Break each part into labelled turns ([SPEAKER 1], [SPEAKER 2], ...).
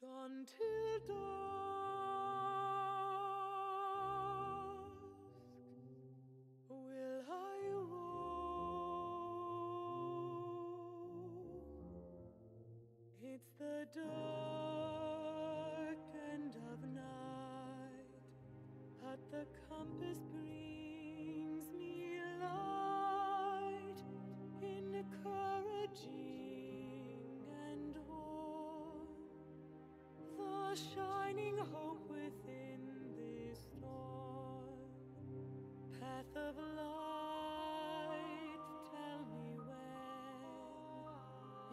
[SPEAKER 1] Until dusk will I roam. It's the dark end of night, but the compass brings me light, encouraging and warm. The shining hope within this storm. Path of light, tell me when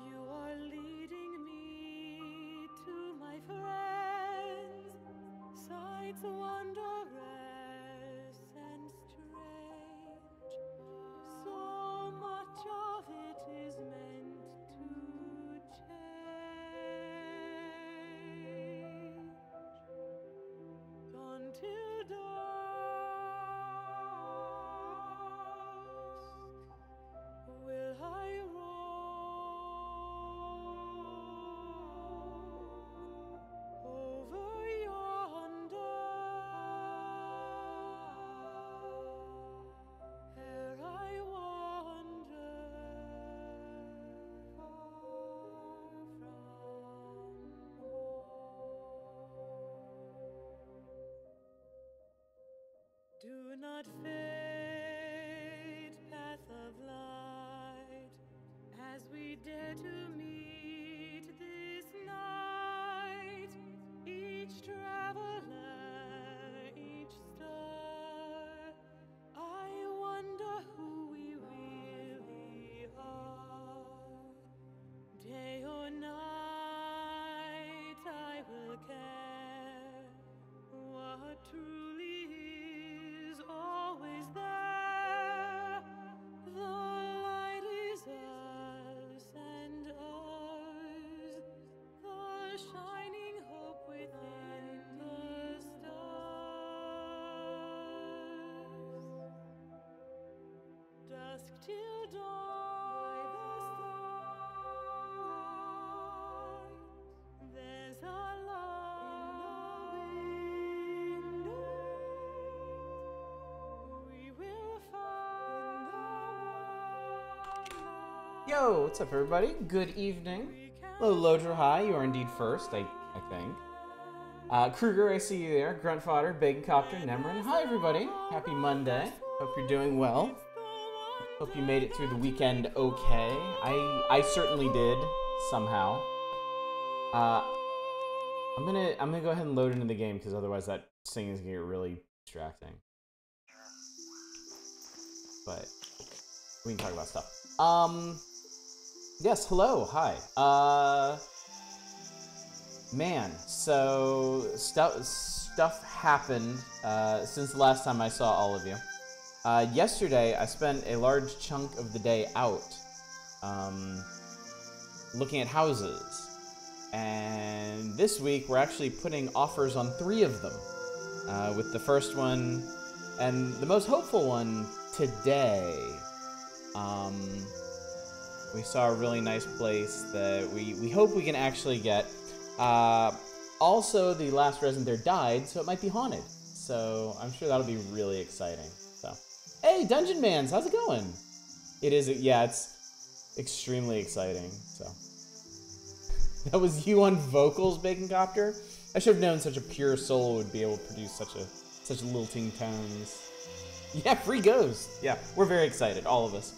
[SPEAKER 1] you are leading me to my friends. Sights wondrous and strange. So much of it is meant to change. Until dusk will I roam over yonder, ere I wander far from home. Do not fade, path of light, as we dare to meet this night. Each traveler, each star, I wonder who we really are. Day or night, I will care. What truly is always there. The light is us and ours, the shining hope within the stars. Dusk till dawn, there's a light in the window. We will find the one.
[SPEAKER 2] Yo, what's up everybody? Good evening. Hello, Lodra High, you are indeed first, I think. Kruger, I see you there. Grunt Fodder, Bacon Copter, Nemrin. Hi everybody. Happy Monday. Hope you're doing well. Hope you made it through the weekend okay. I certainly did, somehow. I'm gonna go ahead and load into the game because otherwise that singing is gonna get really distracting. But we can talk about stuff. Yes, hello, hi. Man, so stuff happened since the last time I saw all of you. Yesterday, I spent a large chunk of the day out looking at houses. And this week, we're actually putting offers on 3 of them. With the first one, and the most hopeful one today. We saw a really nice place that we hope we can actually get. Also, the last resident there died, so it might be haunted. So I'm sure that'll be really exciting. So, hey, Dungeon Mans, how's it going? It is, yeah, it's extremely exciting. So that was you on vocals, Bacon Copter. I should have known such a pure soul would be able to produce such lilting tones. Yeah, free Ghost. Yeah, we're very excited, all of us.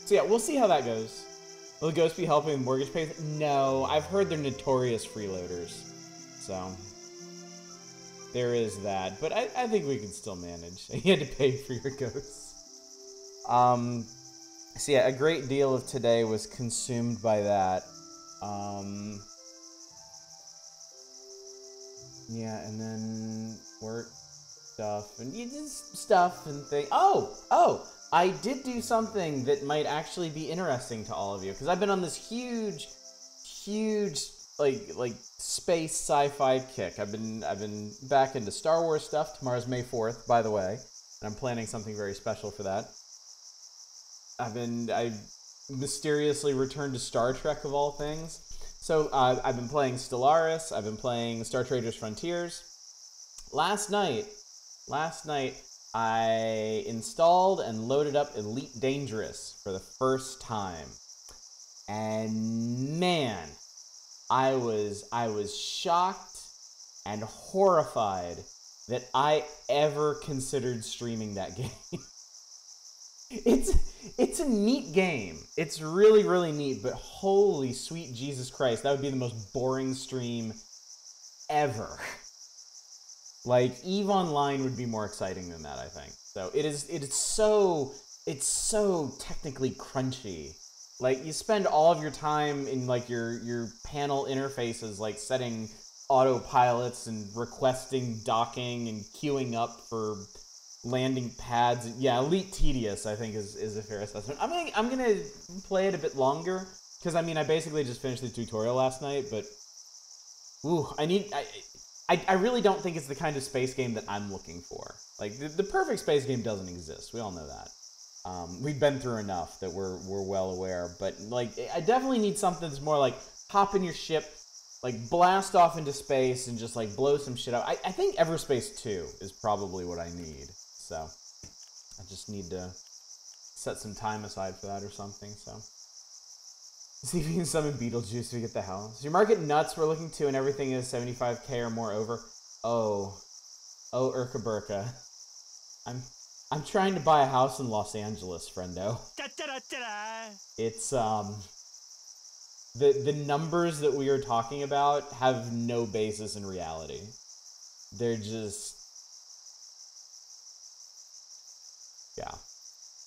[SPEAKER 2] So yeah, we'll see how that goes. Will the Ghost be helping mortgage pay? No, I've heard they're notorious freeloaders. So there is that, but I think we can still manage. You had to pay for your ghosts. So yeah, a great deal of today was consumed by that. Yeah, and then work stuff and stuff and things. Oh! I did do something that might actually be interesting to all of you, because I've been on this huge, like space sci-fi kick. I've been back into Star Wars stuff. Tomorrow's May 4th, by the way, and I'm planning something very special for that. I mysteriously returned to Star Trek of all things. So I've been playing Stellaris. I've been playing Star Traders Frontiers. Last night, I installed and loaded up Elite Dangerous for the first time. And man, I was shocked and horrified that I ever considered streaming that game. It's a neat game. It's really, really neat, but holy sweet Jesus Christ, that would be the most boring stream ever. Like, EVE Online would be more exciting than that, I think. So it's so technically crunchy. Like, you spend all of your time in like your panel interfaces, like setting autopilots and requesting docking and queuing up for landing pads. Yeah, elite tedious, I think, is a fair assessment. I'm gonna play it a bit longer because I basically just finished the tutorial last night, but ooh, I really don't think it's the kind of space game that I'm looking for. Like the perfect space game doesn't exist. We all know that. We've been through enough that we're well aware. But like, I definitely need something that's more like hop in your ship, like blast off into space and just like blow some shit up. I think Everspace 2 is probably what I need. So I just need to set some time aside for that or something. So see if you can summon Beetlejuice to get the hell. So your market nuts we're looking to, and everything is 75k or more over. Oh, Urka Burka. I'm trying to buy a house in Los Angeles, friendo. It's the numbers that we are talking about have no basis in reality. They're just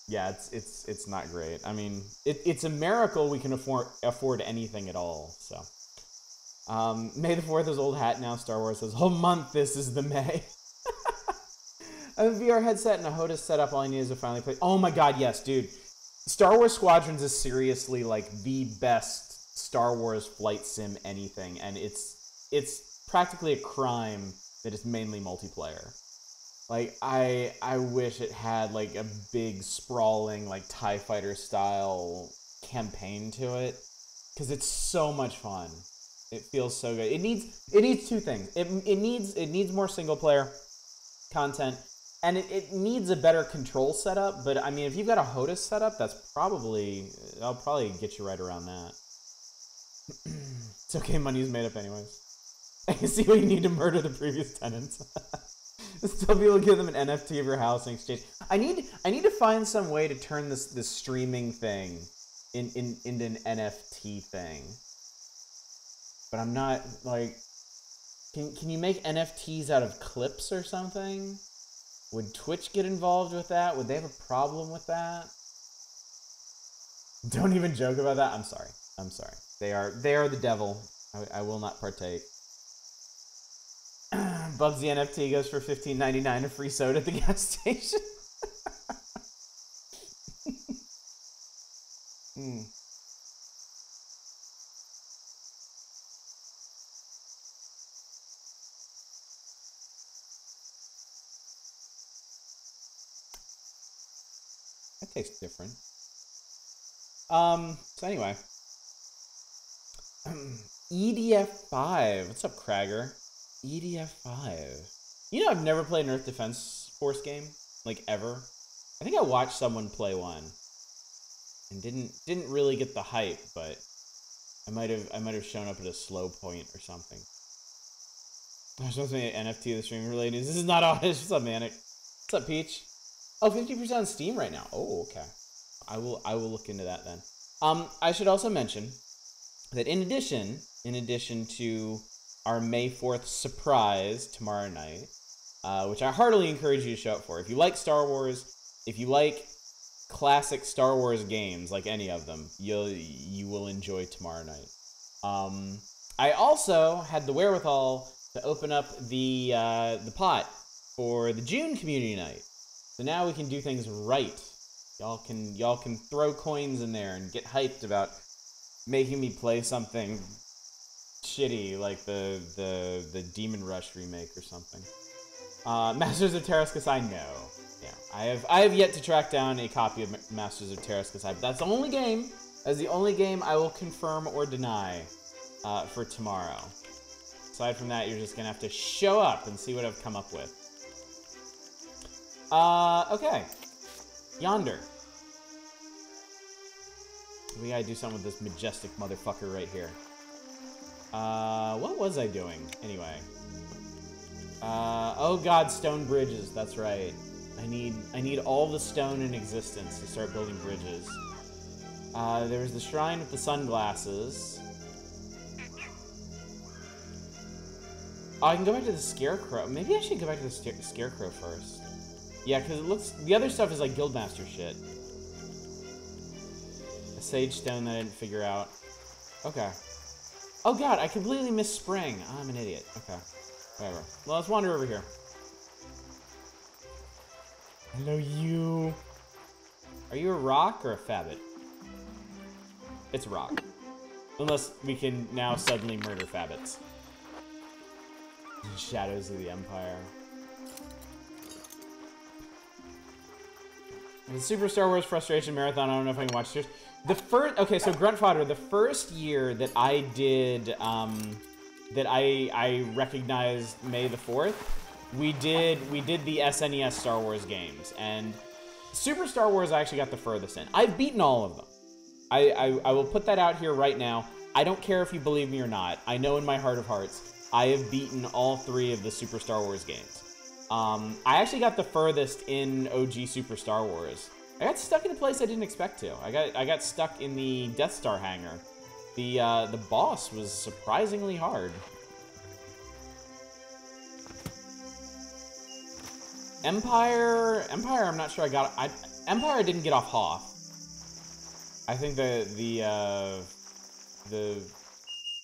[SPEAKER 2] yeah, it's not great. I mean, it's a miracle we can afford anything at all. So May the 4th is old hat now. Star Wars says whole month this is the May. I have a VR headset and a HOTAS setup. All I need is to finally play. Oh my god, yes, dude. Star Wars Squadrons is seriously like the best Star Wars flight sim anything, and it's practically a crime that it's mainly multiplayer. Like, I wish it had like a big sprawling like TIE Fighter style campaign to it, because it's so much fun. It feels so good. It needs two things. It needs more single player content. And it needs a better control setup, but I mean, if you've got a HOTAS setup, I'll probably get you right around that. It's okay, money's made up anyways. I can see what you need to murder the previous tenants. Still be able to give them an NFT of your house in exchange. I need to find some way to turn this streaming thing into an NFT thing. But I'm not, like, can you make NFTs out of clips or something? Would Twitch get involved with that? Would they have a problem with that? Don't even joke about that. I'm sorry. They are the devil. I will not partake. Bubsy NFT goes for $15.99, a free soda at the gas station. That tastes different. So anyway. EDF5. What's up, Cragger? EDF5. You know, I've never played an Earth Defense Force game, like, ever. I think I watched someone play one and didn't really get the hype, but I might have shown up at a slow point or something. I was supposed to make an NFT of the stream related news. This is not honest. What's up, Manic? What's up, Peach? Oh, 50% on Steam right now. Oh, okay. I will look into that then. I should also mention that in addition to our May 4th surprise tomorrow night, which I heartily encourage you to show up for. If you like Star Wars, if you like classic Star Wars games, like any of them, you will enjoy tomorrow night. I also had the wherewithal to open up the pot for the June community night. So now we can do things right. Y'all can throw coins in there and get hyped about making me play something shitty like the Demon Rush remake or something. Masters of Terras Kasai, no. Yeah, I have yet to track down a copy of Masters of Terras Kasai, but that's the only game. That's the only game I will confirm or deny for tomorrow. Aside from that, you're just gonna have to show up and see what I've come up with. Okay. Yonder. We gotta do something with this majestic motherfucker right here. What was I doing, anyway? Oh god, stone bridges, that's right. I need all the stone in existence to start building bridges. There's the shrine with the sunglasses. Oh, I can go back to the scarecrow. Maybe I should go back to the scarecrow first. Yeah, because it looks... The other stuff is like guildmaster shit. A sage stone that I didn't figure out. Okay. Oh god, I completely missed spring. Oh, I'm an idiot. Okay. Whatever. Well, let's wander over here. Hello, you. Are you a rock or a fabbit? It's a rock. Unless we can now suddenly murder fabbits. Shadows of the Empire. The Super Star Wars Frustration Marathon, I don't know if I can watch this. The first, okay, so Grunt Fodder, the first year that I did, that I recognized May the 4th, we did the SNES Star Wars games, and Super Star Wars I actually got the furthest in. I've beaten all of them. I will put that out here right now. I don't care if you believe me or not. I know in my heart of hearts, I have beaten all 3 of the Super Star Wars games. I actually got the furthest in OG Super Star Wars. I got stuck in a place I didn't expect to. I got stuck in the Death Star hangar. The boss was surprisingly hard. Empire, I'm not sure I got. Empire I didn't get off Hoth. I think the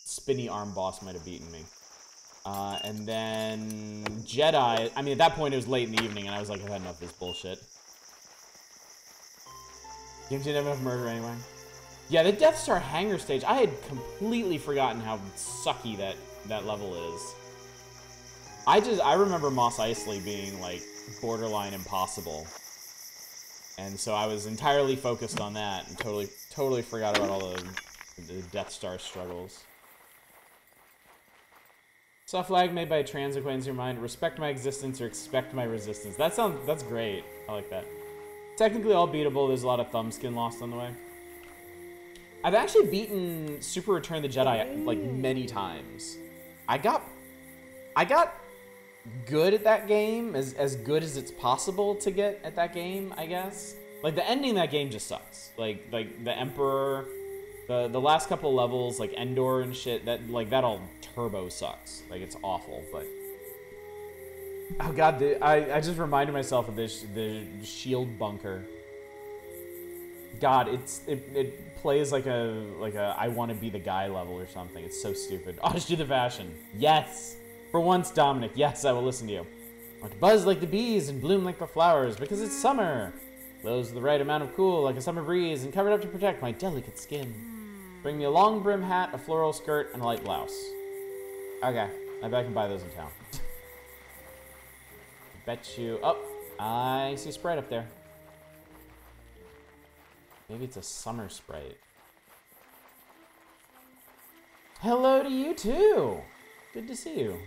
[SPEAKER 2] spinny arm boss might have beaten me. And then Jedi, I mean, at that point it was late in the evening and I was like, I've had enough of this bullshit. Games didn't have enough murder anyway. Yeah, the Death Star hangar stage, I had completely forgotten how sucky that level is. I remember Mos Eisley being like borderline impossible. And so I was entirely focused on that and totally forgot about all the Death Star struggles. Saw a flag made by a trans acquaintance in your mind. Respect my existence or expect my resistance. That's great. I like that. Technically all beatable. There's a lot of thumb skin lost on the way. I've actually beaten Super Return of the Jedi like many times. I got good at that game, as good as it's possible to get at that game, I guess. Like the ending of that game just sucks. Like the Emperor, the last couple levels, like Endor and shit, that all turbo sucks. Like it's awful, but oh god, I just reminded myself of the shield bunker. God, it plays like a I want to be the guy level or something. It's so stupid. Oh, just do the fashion. Yes, for once, Dominic. Yes, I will listen to you. I want to buzz like the bees and bloom like the flowers because it's summer. Blows the right amount of cool like a summer breeze and covered up to protect my delicate skin. Bring me a long brim hat, a floral skirt, and a light blouse. Okay, I bet I can buy those in town. Bet you... Oh, I see a Sprite up there. Maybe it's a summer Sprite. Hello to you too! Good to see you.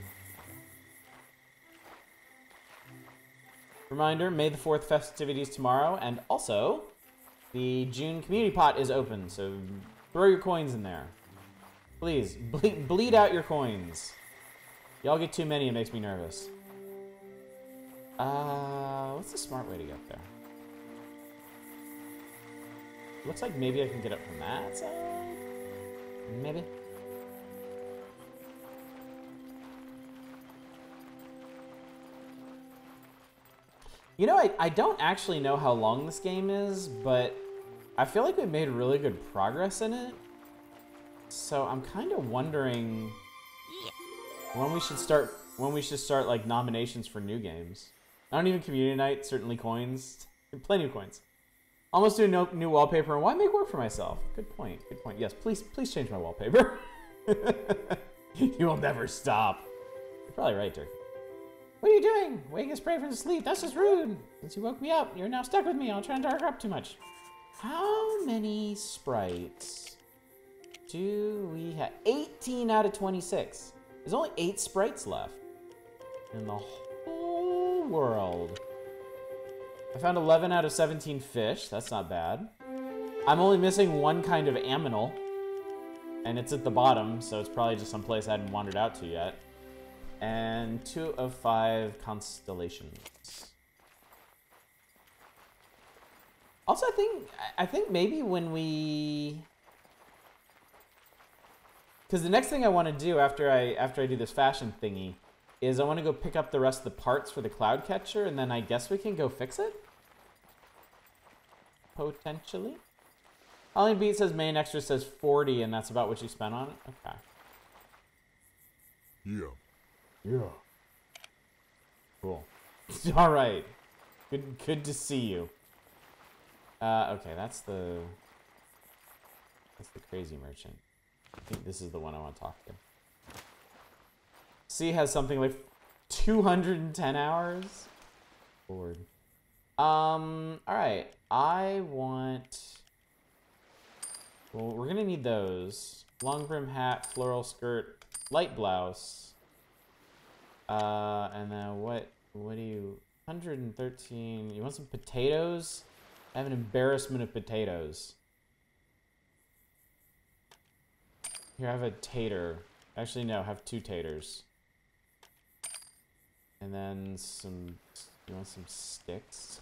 [SPEAKER 2] Reminder, May the 4th festivities tomorrow, and also, the June community pot is open, so throw your coins in there. Please, bleed out your coins. Y'all get too many, it makes me nervous. What's the smart way to get there? Looks like maybe I can get up from that side? Maybe? You know, I don't actually know how long this game is, but I feel like we've made really good progress in it. So I'm kind of wondering when we should start like nominations for new games. Not even community night, certainly coins. Plenty of coins. Almost do no new wallpaper, and why make work for myself? Good point, good point. Yes, please change my wallpaper. You will never stop. You're probably right, Turkey. What are you doing? Waking a spray from sleep, that's just rude. Since you woke me up, you're now stuck with me. I'll try and dark her up too much. How many sprites do we have? 18 out of 26. There's only 8 sprites left in the whole world. I found 11 out of 17 fish. That's not bad. I'm only missing one kind of aminal, and it's at the bottom, so it's probably just some place I hadn't wandered out to yet. And 2 of 5 constellations. Also, I think maybe when we, because the next thing I want to do after I do this fashion thingy is I want to go pick up the rest of the parts for the cloud catcher, and then I guess we can go fix it? Potentially? Holly Beat says main extra says 40, and that's about what you spent on it? Okay.
[SPEAKER 3] Yeah.
[SPEAKER 2] Cool. All right. Good to see you. Okay, that's the crazy merchant. I think this is the one I want to talk to. C has something like 210 hours. Lord. Alright. I want... Well, we're gonna need those. Long brim hat, floral skirt, light blouse. And then what do you... 113... You want some potatoes? I have an embarrassment of potatoes. Here, I have a tater. Actually, no, I have 2 taters. And then some... You want some sticks?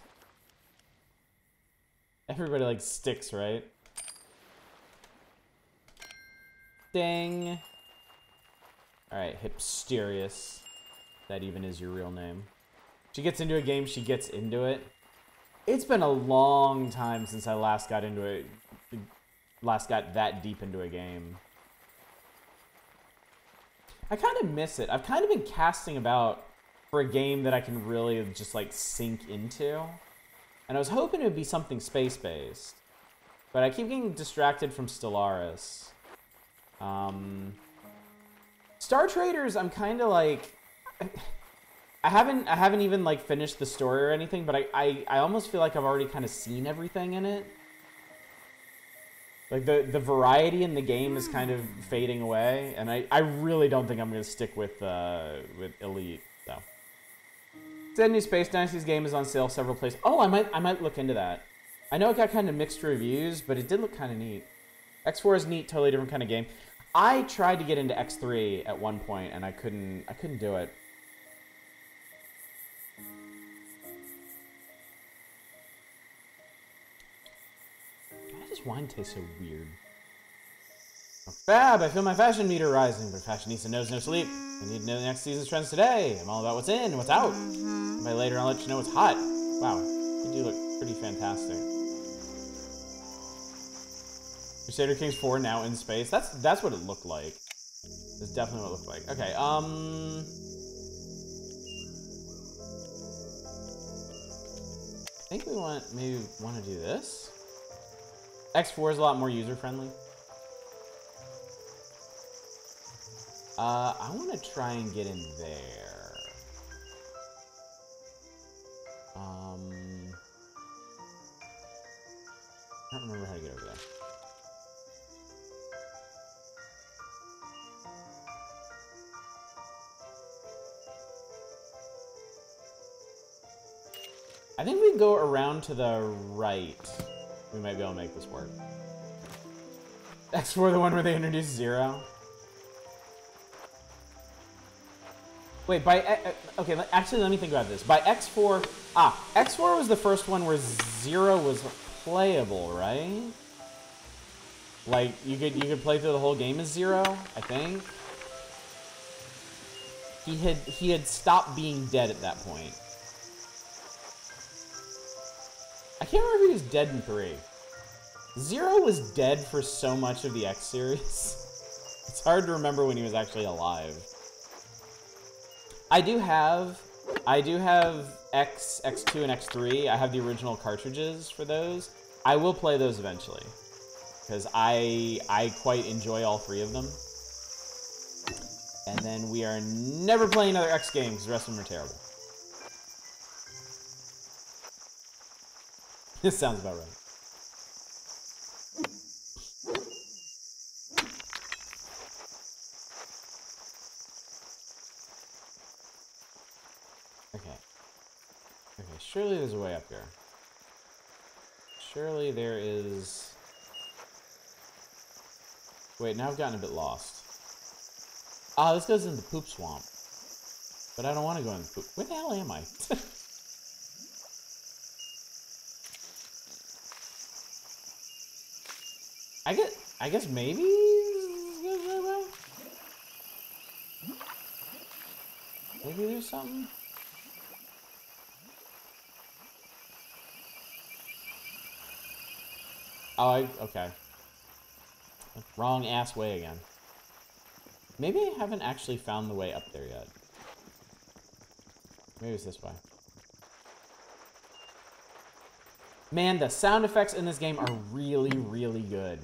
[SPEAKER 2] Everybody likes sticks, right? Ding! Alright, Hipsterious. That even is your real name. She gets into a game, she gets into it. It's been a long time since I last got into it. Last got that deep into a game. I kind of miss it. I've kind of been casting about for a game that I can really just like sink into. And I was hoping it would be something space-based. But I keep getting distracted from Stellaris. Star Traders, I'm kind of like... I haven't even like finished the story or anything, but I almost feel like I've already kind of seen everything in it. Like the variety in the game is kind of fading away, and I really don't think I'm gonna stick with Elite. So, said new Space Dynasties game is on sale several places. Oh, I might look into that. I know it got kind of mixed reviews, but it did look kind of neat. X4 is neat, totally different kind of game. I tried to get into X3 at one point, and I couldn't do it. Why does wine taste so weird? Oh, fab! I feel my fashion meter rising, but fashionista knows no sleep. I need to know the next season's trends today. I'm all about what's in and what's out. By later, I'll let you know what's hot. Wow, you do look pretty fantastic. Crusader Kings 4 now in space. That's what it looked like. That's definitely what it looked like. Okay, I think we maybe want to do this. X4 is a lot more user-friendly. I want to try and get in there. I don't remember how to get over there. I think we can go around to the right. We might be able to make this work. X4, the one where they introduced Zero. Wait, okay, actually, let me think about this. By X4, X4 was the first one where Zero was playable, right? Like, you could play through the whole game as Zero, I think. He had stopped being dead at that point. I can't remember if he was dead in 3. Zero was dead for so much of the X series. It's hard to remember when he was actually alive. I do have X, X2, and X3. I have the original cartridges for those. I will play those eventually, because I quite enjoy all 3 of them. And then we are never playing another X game because the rest of them are terrible. This sounds about right. Surely there's a way up here. Surely there is... Wait, now I've gotten a bit lost. Ah, this goes into the poop swamp. But I don't want to go in the poop... Where the hell am I? I guess maybe... Maybe there's something? Oh, okay. Wrong ass way again. Maybe I haven't actually found the way up there yet. Maybe it's this way. Man, the sound effects in this game are really, really good.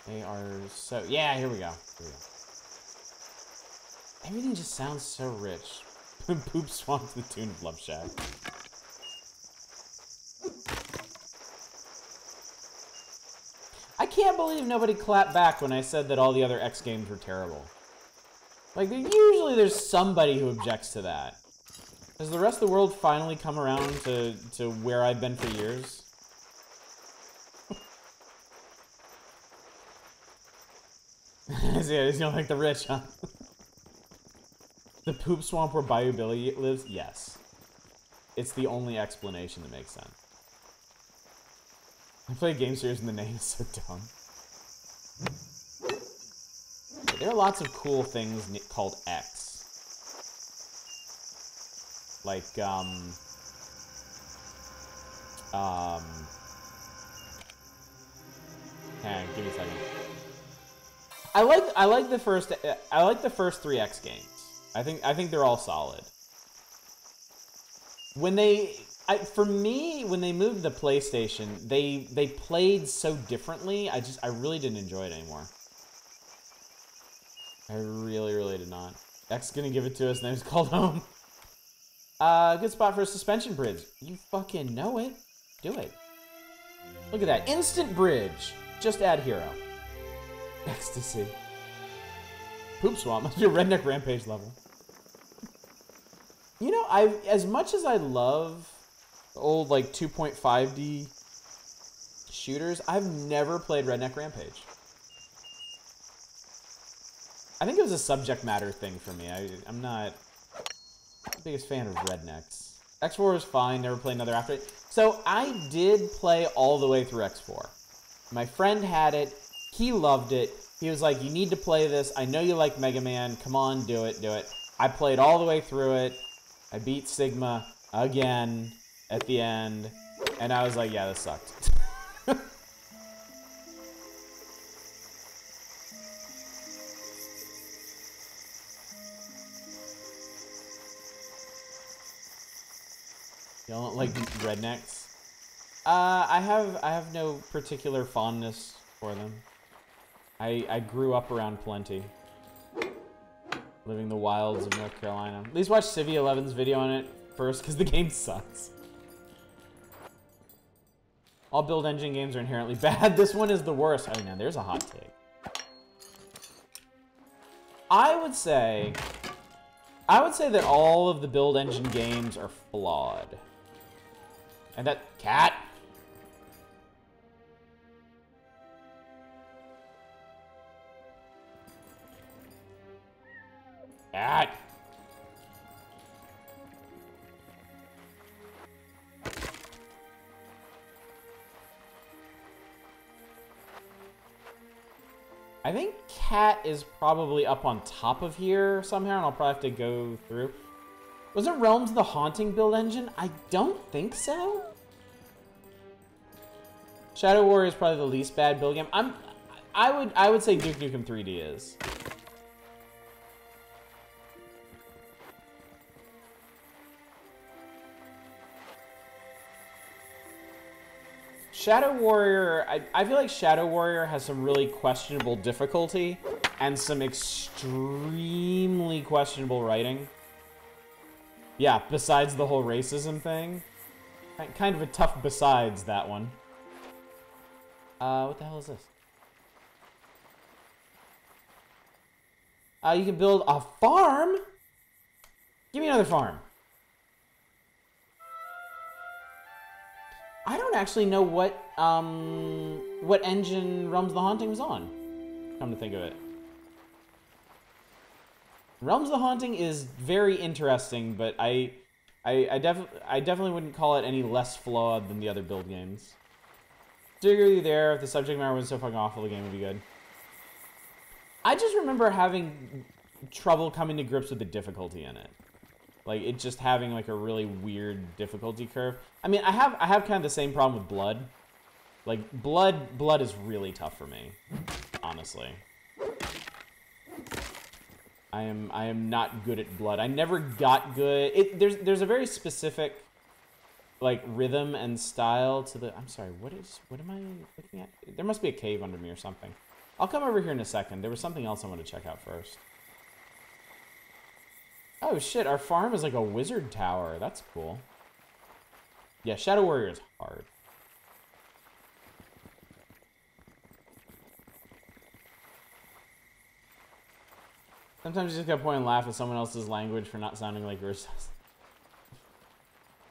[SPEAKER 2] They are so... Yeah, here we go. Here we go. Everything just sounds so rich. Poop swamp to the tune of Love Shack. I can't believe nobody clapped back when I said that all the other X games were terrible. Like, usually there's somebody who objects to that. Has the rest of the world finally come around to where I've been for years? Yeah, he's gonna like the rich, huh? The poop swamp where Bayou Billy lives? Yes. It's the only explanation that makes sense. I play a game series and the name is so dumb. There are lots of cool things called X. Like, hang on, give me a second. I like the first 3 X games. I think they're all solid. When for me, when they moved to the PlayStation, they played so differently. I really didn't enjoy it anymore. I really, really did not. X is gonna give it to us, and it's called home. Good spot for a suspension bridge. You fucking know it. Do it. Look at that. Instant bridge. Just add hero. Ecstasy. Poop swamp must be a redneck rampage level. You know, as much as I love old, like, 2.5D shooters, I've never played Redneck Rampage. I think it was a subject matter thing for me. I'm not the biggest fan of rednecks. X4 was fine, never played another after it. So I did play all the way through X4. My friend had it. He loved it. He was like, you need to play this. I know you like Mega Man. Come on, do it, do it. I played all the way through it. I beat Sigma again at the end. And I was like, yeah, this sucked. You don't like rednecks? I have no particular fondness for them. I grew up around plenty. Living the wilds of North Carolina. At least watch Civi 11's video on it first, because the game sucks. All build engine games are inherently bad. This one is the worst. Oh, no, there's a hot take. I would say that all of the build engine games are flawed. And that cat. Cat. I think cat is probably up on top of here somehow, and I'll probably have to go through. Wasn't Realms the Haunting build engine? I don't think so. Shadow Warrior is probably the least bad build game. I would say Duke Nukem 3D is. Shadow Warrior, I feel like Shadow Warrior has some really questionable difficulty and some extremely questionable writing. Yeah, besides the whole racism thing. Kind of a tough besides, that one. What the hell is this? You can build a farm? Give me another farm. I don't actually know what engine Realms of the Haunting was on. Come to think of it. Realms of the Haunting is very interesting, but I definitely wouldn't call it any less flawed than the other build games. Do agree with you there. If the subject matter wasn't so fucking awful, the game would be good. I just remember having trouble coming to grips with the difficulty in it. Like, it just having, like, a really weird difficulty curve. I mean, I have kind of the same problem with Blood. Like, Blood is really tough for me, honestly. I am not good at Blood. I never got good. There's a very specific, like, rhythm and style to the... I'm sorry, what am I looking at? There must be a cave under me or something. I'll come over here in a second. There was something else I want to check out first. Oh shit, our farm is like a wizard tower. That's cool. Yeah, Shadow Warrior is hard. Sometimes you just gotta point and laugh at someone else's language for not sounding like yours.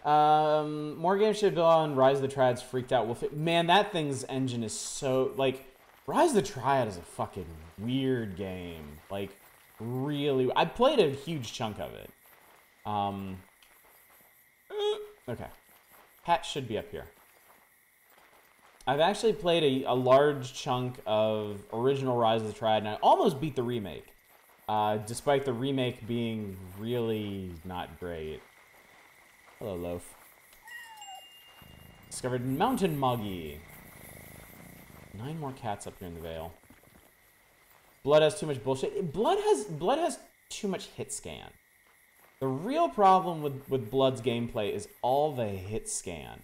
[SPEAKER 2] More games should build on Rise of the Triads freaked out Wolf. Man, that thing's engine is so... Like, Rise of the Triad is a fucking weird game. Like, really... I played a huge chunk of it. Okay. Hat should be up here. I've actually played a large chunk of original Rise of the Triad, and I almost beat the remake. Despite the remake being really not great. Hello, Loaf. Discovered Mountain Moggy. 9 more cats up here in the Vale. Blood has too much bullshit. Blood has too much hit scan. The real problem with Blood's gameplay is all the hit scan.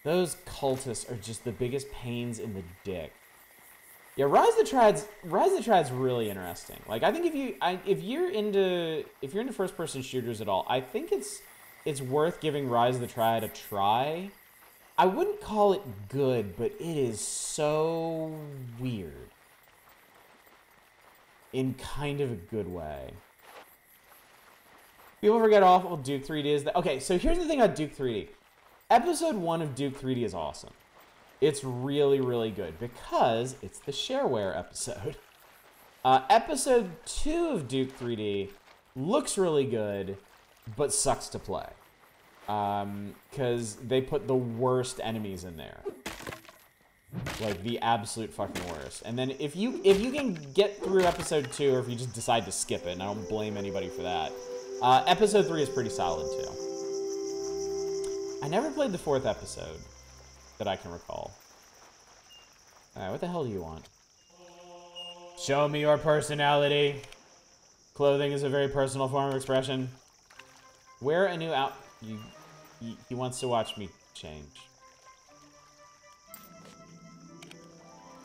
[SPEAKER 2] Those cultists are just the biggest pains in the dick. Yeah, Rise of the Triad's really interesting. Like, I think if you're into first-person shooters at all, I think it's worth giving Rise of the Triad a try. I wouldn't call it good, but it is so weird. In kind of a good way. People forget how awful Duke 3D is. Okay, so here's the thing about Duke 3D. Episode 1 of Duke 3D is awesome. It's really, really good because it's the shareware episode. Episode 2 of Duke 3D looks really good, but sucks to play. Because they put the worst enemies in there. Like, the absolute fucking worst. And then if you can get through episode 2, or if you just decide to skip it, and I don't blame anybody for that, episode 3 is pretty solid, too. I never played the 4th episode that I can recall. Alright, what the hell do you want? Show me your personality. Clothing is a very personal form of expression. Wear a new out... He wants to watch me change.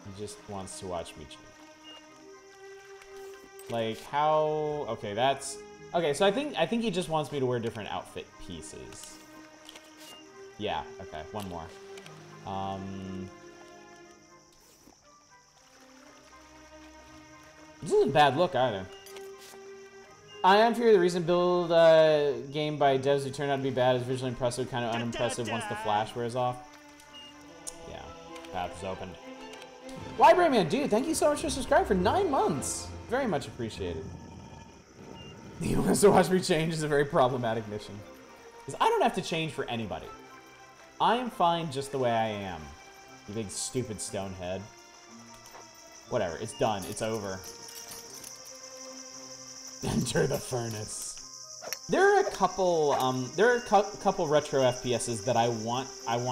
[SPEAKER 2] He just wants to watch me change. Like, how... Okay, that's... Okay, so I think he just wants me to wear different outfit pieces. Yeah, okay, one more. This isn't a bad look either. I am fear the recent build game by devs who turned out to be bad is visually impressive, kind of unimpressive once the flash wears off. Yeah, path is opened. Library Man, dude, thank you so much for subscribing for 9 months. Very much appreciated. He wants to watch me change is a very problematic mission. Because I don't have to change for anybody. I am fine just the way I am. You big stupid stonehead. Whatever, it's done. It's over. Enter the furnace. There are a couple retro FPSs that I want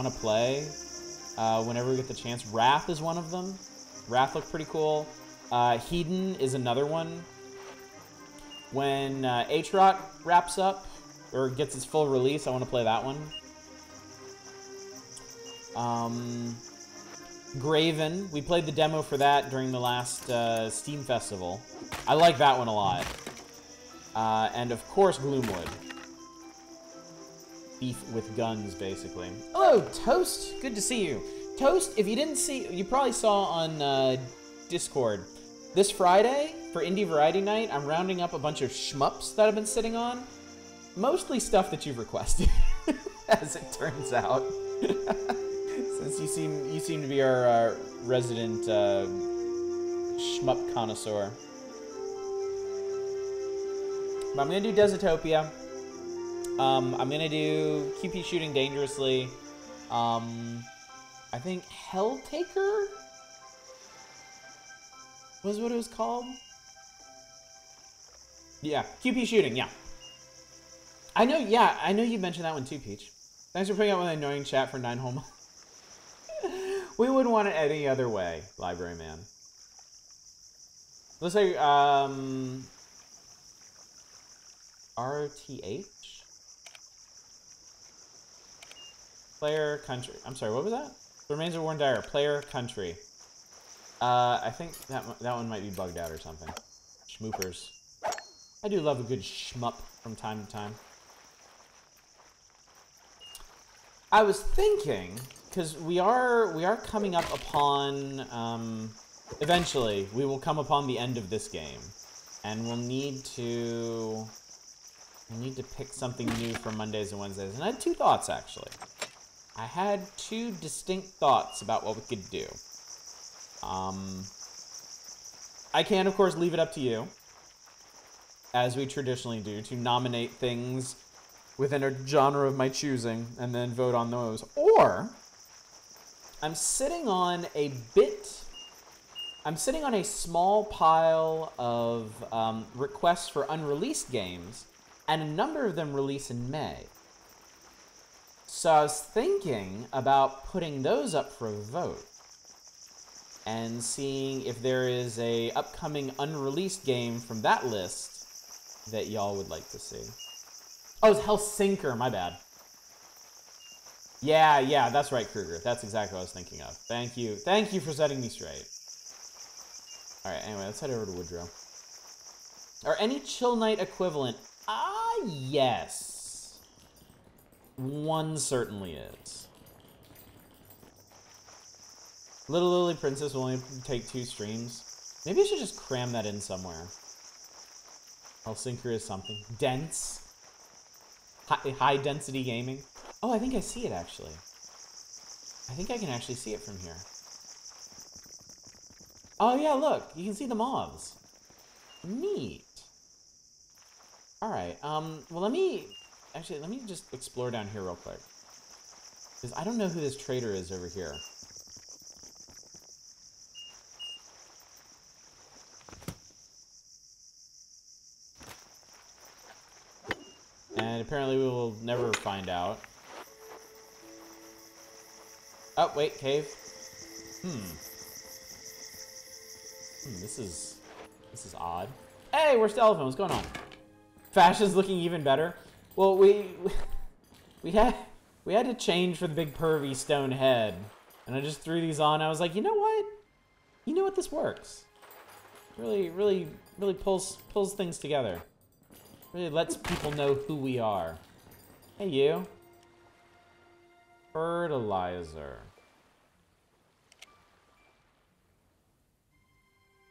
[SPEAKER 2] to play whenever we get the chance. Wrath is one of them. Wrath looked pretty cool. Hedon is another one. When Aatrox wraps up or gets its full release, I want to play that one. Graven, we played the demo for that during the last Steam Festival. I like that one a lot. And of course, Gloomwood. Beef with guns, basically. Hello, Toast. Good to see you. Toast, if you didn't see, you probably saw on Discord. This Friday, for Indie Variety Night, I'm rounding up a bunch of shmups that I've been sitting on. Mostly stuff that you've requested. as it turns out. Since you seem to be our resident shmup connoisseur. But I'm gonna do Desitopia. I'm gonna do QP shooting dangerously. I think Helltaker was what it was called. Yeah, QP shooting. Yeah. I know. Yeah, I know you mentioned that one too, Peach. Thanks for putting up with an annoying chat for 9 whole months. We wouldn't want it any other way, Library Man. Looks like RTH? Player country. I'm sorry, what was that? The Remains of Worn Dire. Player country. I think that one might be bugged out or something. Schmoopers. I do love a good shmup from time to time. I was thinking, because we are coming up upon eventually we will come upon the end of this game, and we'll need to pick something new for Mondays and Wednesdays. And I had 2 thoughts actually. I had 2 distinct thoughts about what we could do. I can of course leave it up to you, as we traditionally do, to nominate things within a genre of my choosing and then vote on those. Or I'm sitting on a small pile of requests for unreleased games, and a number of them release in May. So I was thinking about putting those up for a vote and seeing if there is a upcoming unreleased game from that list that y'all would like to see. Oh, it's Hellsinker, my bad. Yeah, that's right, Kruger. That's exactly what I was thinking of. Thank you. Thank you for setting me straight. Alright, anyway, let's head over to Woodrow. Or any Chill Knight equivalent? Yes. One certainly is. Little Lily Princess will only take 2 streams. Maybe I should just cram that in somewhere. Hellsinker is something. Dense. High density gaming. Oh, I think I see it actually. I think I can actually see it from here. Oh yeah, look, you can see the moths. Neat. Alright, well let me just explore down here real quick. Because I don't know who this trader is over here. And apparently we will never find out. Oh, wait, cave. This is odd. Hey, where's the elephant? What's going on? Fashion's looking even better. Well, we had to change for the big pervy stone head, and I just threw these on. I was like, you know what? You know what? This works. Really pulls things together. Really lets people know who we are. Hey, you. Fertilizer.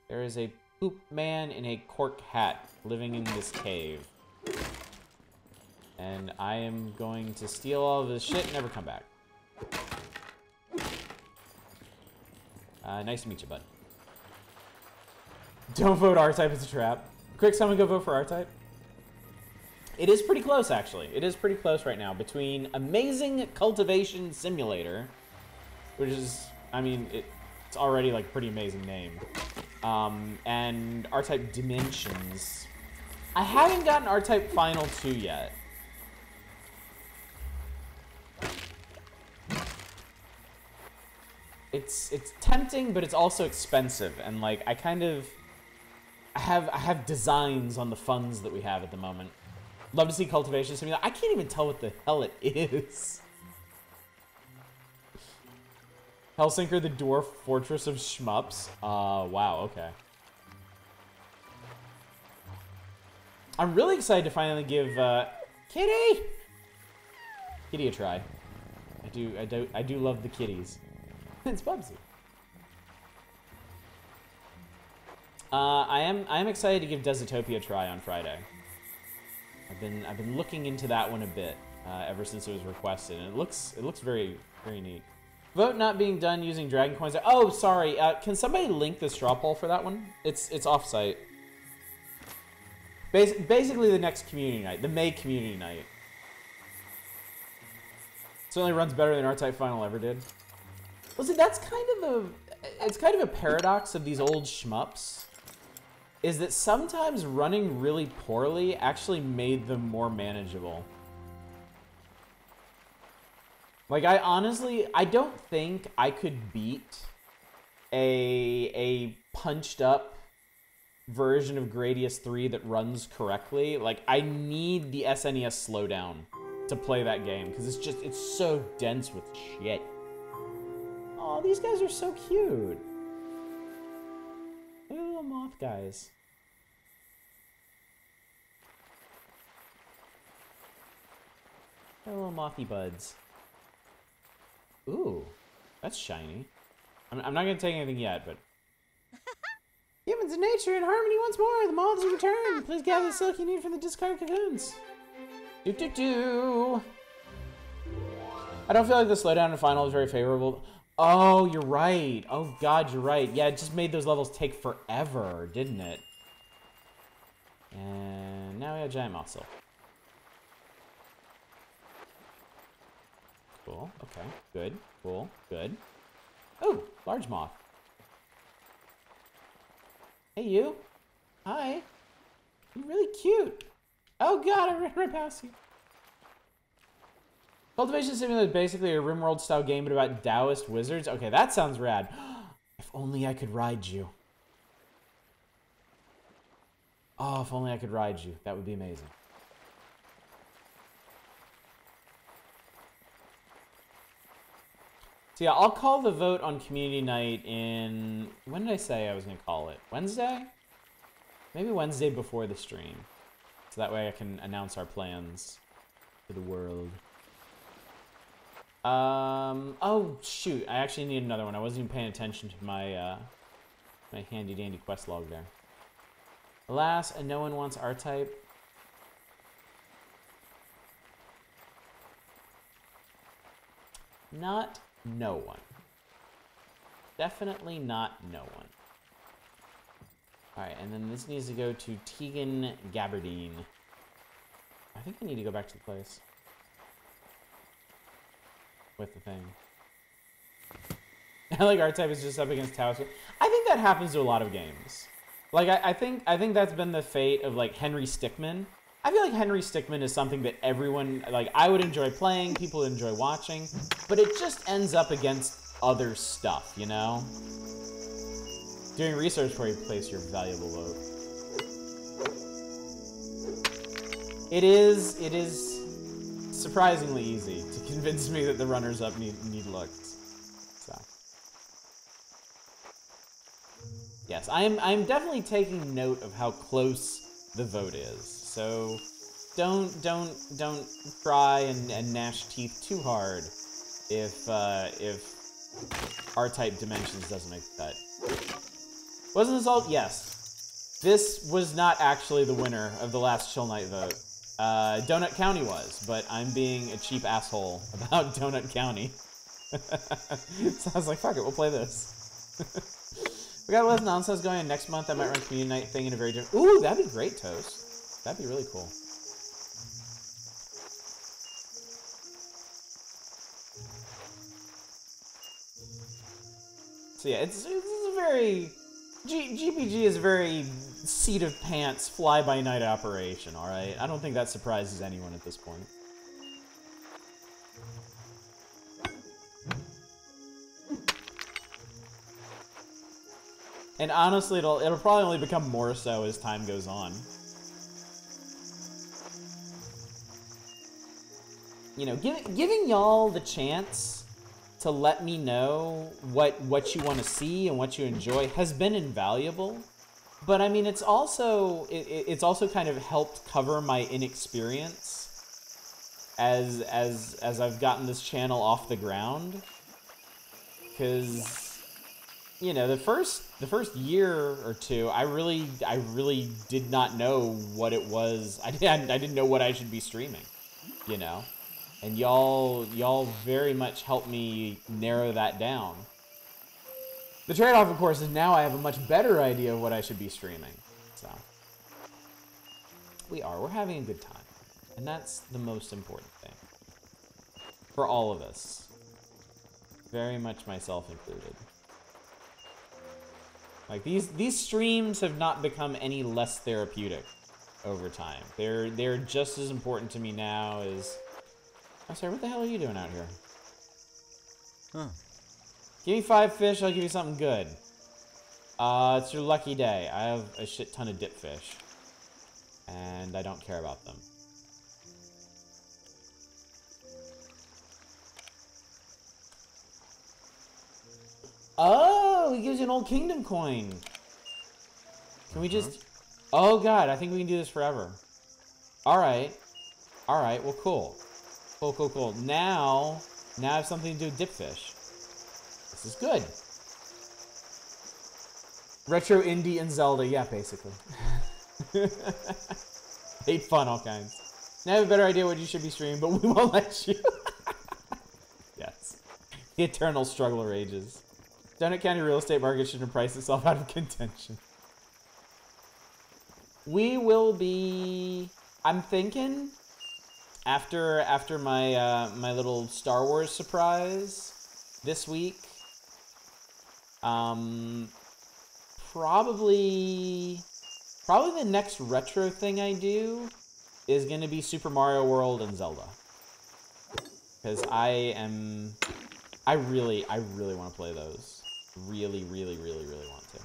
[SPEAKER 2] There is a poop man in a cork hat living in this cave. And I am going to steal all of this shit and never come back. Nice to meet you, bud. Don't vote R-Type, it's a trap. Quick, someone go vote for R-Type. It is pretty close, actually. It is pretty close right now between Amazing Cultivation Simulator, which is, I mean, it's already like a pretty amazing name, and R-Type Dimensions. I haven't gotten R-Type Final 2 yet. It's tempting, but it's also expensive, and like I have designs on the funds that we have at the moment. Love to see Cultivation Simulator. I can't even tell what the hell it is. Hellsinker, the Dwarf Fortress of Shmups. Wow, okay. I'm really excited to finally give Kitty a try. I do love the kitties. It's Bubsy. I am excited to give Desitopia a try on Friday. I've been looking into that one a bit. ever since it was requested, and it looks very neat. Vote not being done using dragon coins. Oh, sorry. Can somebody link the straw poll for that one? It's off-site. Basically, the next community night, the May community night. Certainly runs better than R-Type Final ever did. Well, see, that's it's kind of a paradox of these old shmups, is that sometimes running really poorly actually made them more manageable. Like, I don't think I could beat a punched up version of Gradius 3 that runs correctly. Like, I need the SNES slowdown to play that game, because it's so dense with shit. Oh, these guys are so cute. Look at the little moth guys. They're little mothy buds. Ooh, that's shiny. I'm not gonna take anything yet, but... Humans and nature in harmony once more. The moths have returned. Please gather the silk you need from the discarded cocoons. Do. I don't feel like the slowdown in Final is very favorable. Oh, you're right. Oh, God, you're right. Yeah, it just made those levels take forever, didn't it? And now we have giant moth silk. Cool. Okay. Good. Cool. Good. Oh, large moth. Hey, you. Hi. You're really cute. Oh, God, I ran right past you. Cultivation Simulator is basically a RimWorld-style game, but about Taoist wizards. Okay, that sounds rad. If only I could ride you. Oh, if only I could ride you. That would be amazing. So yeah, I'll call the vote on community night in... When did I say I was going to call it? Wednesday? Maybe Wednesday before the stream. So that way I can announce our plans to the world. Oh, shoot. I actually need another one. I wasn't even paying attention to my, my handy-dandy quest log there. Alas, and no one wants R-Type. Not no one. Definitely not no one. Alright, and then this needs to go to Tegan Gabardine. I think I need to go back to the place. With the thing. Like R-Type is just up against Taoist. I think that happens to a lot of games. Like I think that's been the fate of like Henry Stickmin. I feel like Henry Stickmin is something that everyone, like, I would enjoy playing, people would enjoy watching, but it just ends up against other stuff, you know? Doing research before you place your valuable vote. It is surprisingly easy to convince me that the runners-up need looks. So. Yes, I'm definitely taking note of how close the vote is. So don't cry and gnash teeth too hard if R-Type Dimensions doesn't make the cut. Wasn't this all? Yes. This was not actually the winner of the last Chill Night vote. Donut County was, but I'm being a cheap asshole about Donut County. So I was like, fuck it, we'll play this. We got less nonsense going on next month. I might run community night thing in a very different... Ooh, that'd be great, Toast. That'd be really cool. So yeah, it's a very... GPG is a very seat-of-pants, fly-by-night operation, alright? I don't think that surprises anyone at this point. And honestly, it'll probably only become more so as time goes on. You know, giving y'all the chance to let me know what you want to see and what you enjoy has been invaluable. But I mean, it's also kind of helped cover my inexperience as I've gotten this channel off the ground. Because, you know, the first year or two, I really did not know what it was. I didn't know what I should be streaming, you know. And y'all very much helped me narrow that down. The trade-off, of course, is now I have a much better idea of what I should be streaming. So, we're having a good time. And that's the most important thing. For all of us. Very much myself included. Like, these streams have not become any less therapeutic over time. They're just as important to me now as... I'm sorry, what the hell are you doing out here?
[SPEAKER 3] Huh.
[SPEAKER 2] Give me 5 fish, I'll give you something good. It's your lucky day. I have a shit ton of dip fish. And I don't care about them. Oh, he gives you an old kingdom coin. Can we just... Oh god, I think we can do this forever. Alright. Alright, well cool. Cool. Now I have something to do with dip fish. This is good. Retro indie and Zelda, yeah, basically. Hate fun, all kinds. Now I have a better idea what you should be streaming, but we won't let you. Yes. The eternal struggle rages. Donut County real estate market shouldn't price itself out of contention. We will be... I'm thinking... After my my little Star Wars surprise this week, probably the next retro thing I do is gonna be Super Mario World and Zelda, because I really want to play those. Really want to.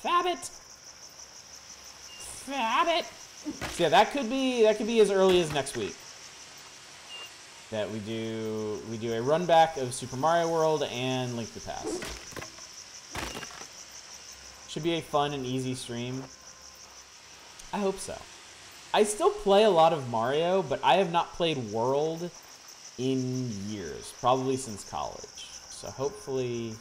[SPEAKER 2] Fab it. So yeah, that could be as early as next week. That we do a run back of Super Mario World and Link to the Past. Should be a fun and easy stream. I hope so. I still play a lot of Mario, but I have not played World in years, probably since college. So hopefully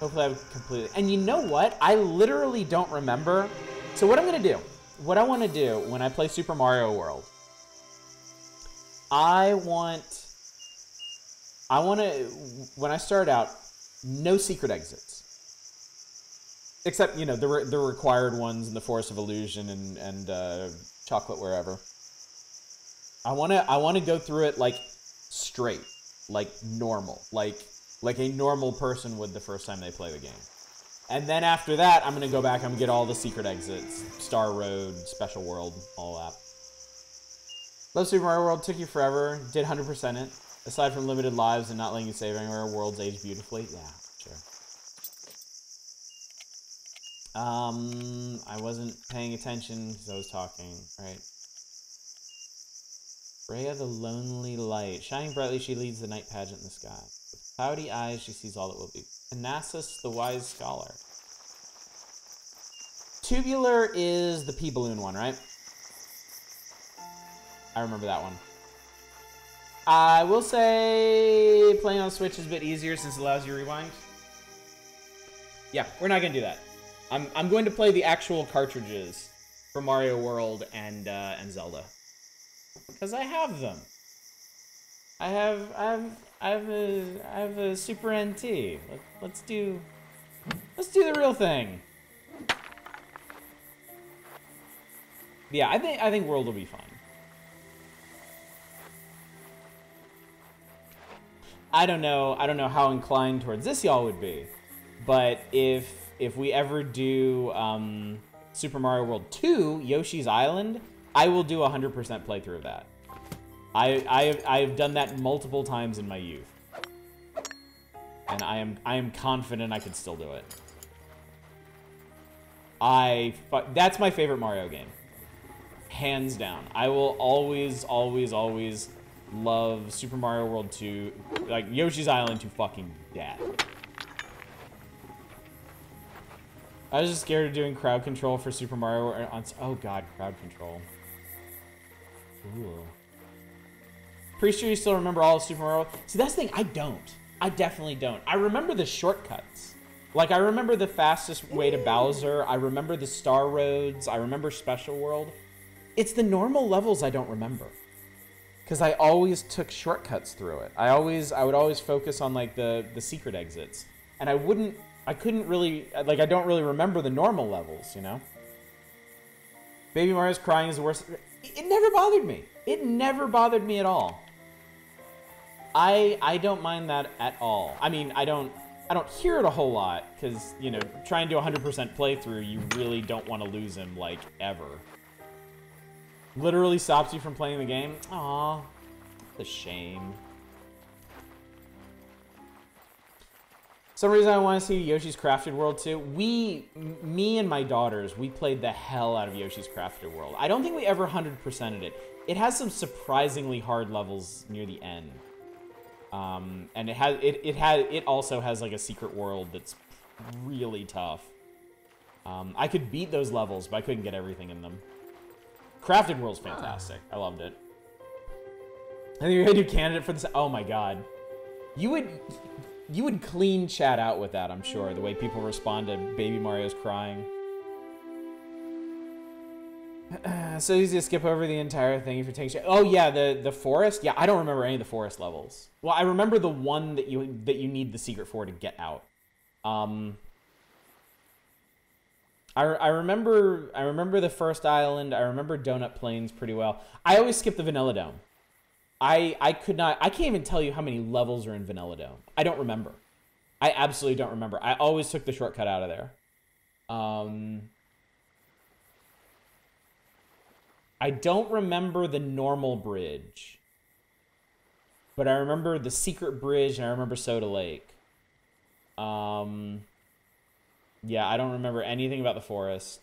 [SPEAKER 2] I've completed. And you know what? I literally don't remember. So what I'm gonna do. What I want to do when I play Super Mario World, I want to, when I start out, no secret exits. Except, you know, the required ones in the Forest of Illusion and Chocolate wherever. I want to go through it like straight, like normal, like a normal person would the first time they play the game. And then after that, I'm going to go back and get all the secret exits. Star Road, Special World, all that. Love Super Mario World. Took you forever. Did 100% it. Aside from limited lives and not letting you save anywhere, worlds age beautifully. Yeah, sure. I wasn't paying attention because I was talking. Right. Rhea the Lonely Light. Shining brightly, she leads the night pageant in the sky. With cloudy eyes, she sees all that will be. Anasis, the wise scholar. Tubular is the pea balloon one, right? I remember that one. I will say playing on Switch is a bit easier since it allows you to rewind. Yeah, we're not gonna do that. I'm going to play the actual cartridges for Mario World and Zelda because I have them. I have a Super NT. Let's do the real thing. Yeah, I think World will be fine. I don't know how inclined towards this y'all would be, but if we ever do Super Mario World 2, Yoshi's Island, I will do 100% playthrough of that. I've done that multiple times in my youth, and I am confident I could still do it. That's my favorite Mario game, hands down. I will always love Super Mario World 2, like Yoshi's Island, to fucking death. I was just scared of doing crowd control for Super Mario on. Oh god, crowd control. Ooh. Pretty sure you still remember all of Super Mario. See, that's the thing, I don't. I definitely don't. I remember the shortcuts. Like, I remember the fastest way to Bowser. I remember the Star Roads. I remember Special World. It's the normal levels I don't remember. because I always took shortcuts through it. I would always focus on like the secret exits, and I couldn't really, like, I don't really remember the normal levels, you know? Baby Mario's crying is the worst. It never bothered me. It never bothered me at all. I don't mind that at all. I mean, I don't hear it a whole lot, because, you know, trying to do 100% playthrough, you really don't want to lose him, like, ever. Literally stops you from playing the game? Aw, the shame. Some reason I want to see Yoshi's Crafted World too. Me and my daughters, we played the hell out of Yoshi's Crafted World. I don't think we ever 100%ed it. It has some surprisingly hard levels near the end. And it also has like a secret world that's really tough. I could beat those levels, but I couldn't get everything in them. Crafted World's fantastic. I loved it. I think you're a new candidate for this. Oh my god. You would clean chat out with that, I'm sure, the way people respond to Baby Mario's crying. So easy to skip over the entire thing if you're taking shit. Oh yeah, the forest? Yeah, I don't remember any of the forest levels. Well, I remember the one that you need the secret for to get out. I remember the first island. I remember Donut Plains pretty well. I always skip the Vanilla Dome. I can't even tell you how many levels are in Vanilla Dome. I don't remember. I absolutely don't remember. I always took the shortcut out of there. I don't remember the normal bridge. But I remember the secret bridge and I remember Soda Lake. Yeah, I don't remember anything about the forest.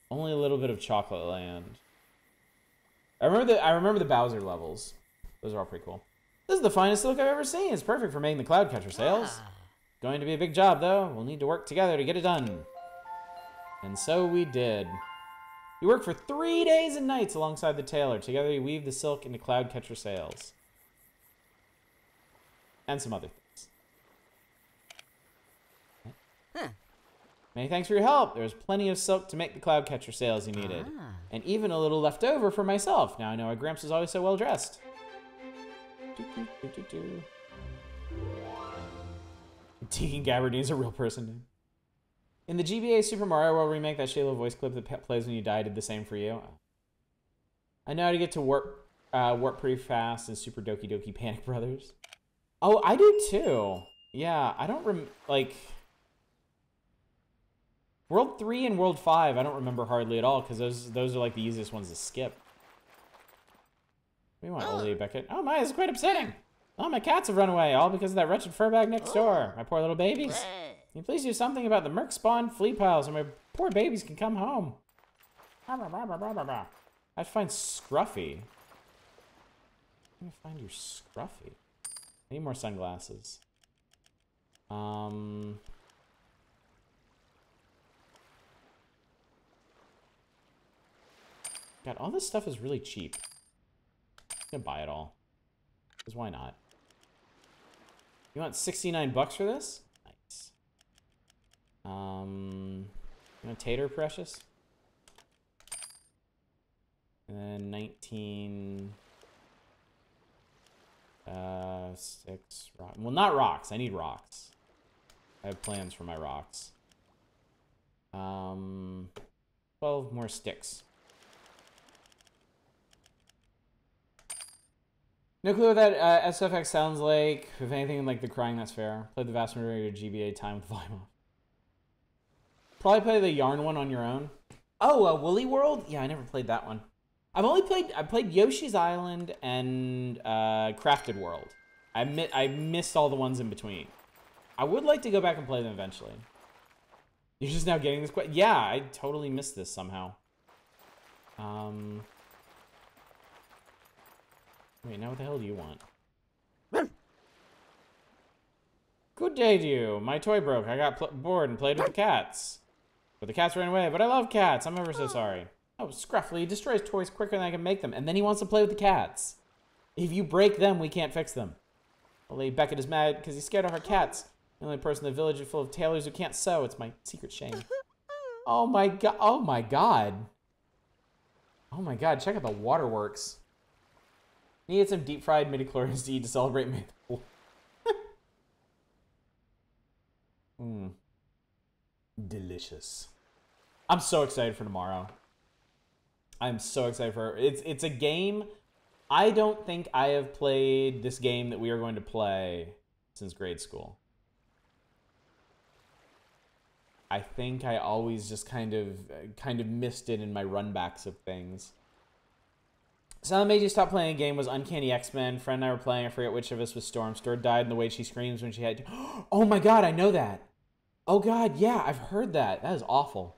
[SPEAKER 2] Only a little bit of Chocolate Land. I remember the Bowser levels. Those are all pretty cool. This is the finest silk I've ever seen. It's perfect for making the cloud catcher sails. Going to be a big job, though. We'll need to work together to get it done. And so we did. You worked for 3 days and nights alongside the tailor. Together you weave the silk into cloud catcher sails. And some other things. Many thanks for your help. There's plenty of silk to make the cloud catcher sails you needed. And even a little left over for myself. Now I know why Gramps is always so well dressed. Tegan Gabardine a real person, dude. In the GBA Super Mario World remake, that Shayla voice clip that plays when you die did the same for you. I know how to get to warp pretty fast in Super Doki Doki Panic Brothers. Oh, I do too. Yeah, I don't like... World 3 and World 5, I don't remember hardly at all, because those are like the easiest ones to skip. We want Olivia Beckett. Oh my, this is quite upsetting. Oh, my cats have run away, all because of that wretched fur bag next door. My poor little babies. Can you please do something about the merc spawn flea piles so my poor babies can come home? I have to find Scruffy. I'm gonna find your Scruffy. I need more sunglasses. God, all this stuff is really cheap. I'm gonna buy it all. Because why not? You want 69 bucks for this? Nice. You want tater, precious? And then 19... 6 rock. Well, not rocks. I need rocks. I have plans for my rocks. 12 more sticks. No clue what that SFX sounds like. If anything, like the crying, that's fair. Play the vast majority of GBA time with the volume off. Probably play the yarn one on your own. Oh, Woolly World? Yeah, I never played that one. I played Yoshi's Island and Crafted World. I missed all the ones in between. I would like to go back and play them eventually. You're just now getting this question? Yeah, I totally missed this somehow. Wait, now what the hell do you want? Good day to you. My toy broke. I got bored and played with the cats. But the cats ran away, but I love cats. I'm ever so sorry. Oh, Scruffy. He destroys toys quicker than I can make them. And then he wants to play with the cats. If you break them, we can't fix them. Well, Lady Beckett is mad because he's scared of her cats. The only person in the village is full of tailors who can't sew. It's my secret shame. Oh my god. Oh my god. Oh my god, check out the waterworks. Need some deep fried midichlorians to eat to celebrate May the 4th. Delicious. I'm so excited for tomorrow. I'm so excited for it. It's a game. I don't think I have played this game that we are going to play since grade school. I think I always just kind of missed it in my runbacks of things. Something that made you stop playing a game was Uncanny X-Men. Friend and I were playing. I forget which of us was Storm. Storm died in the way she screams when she had to. Oh my god, I know that. Oh god, yeah, I've heard that. That is awful.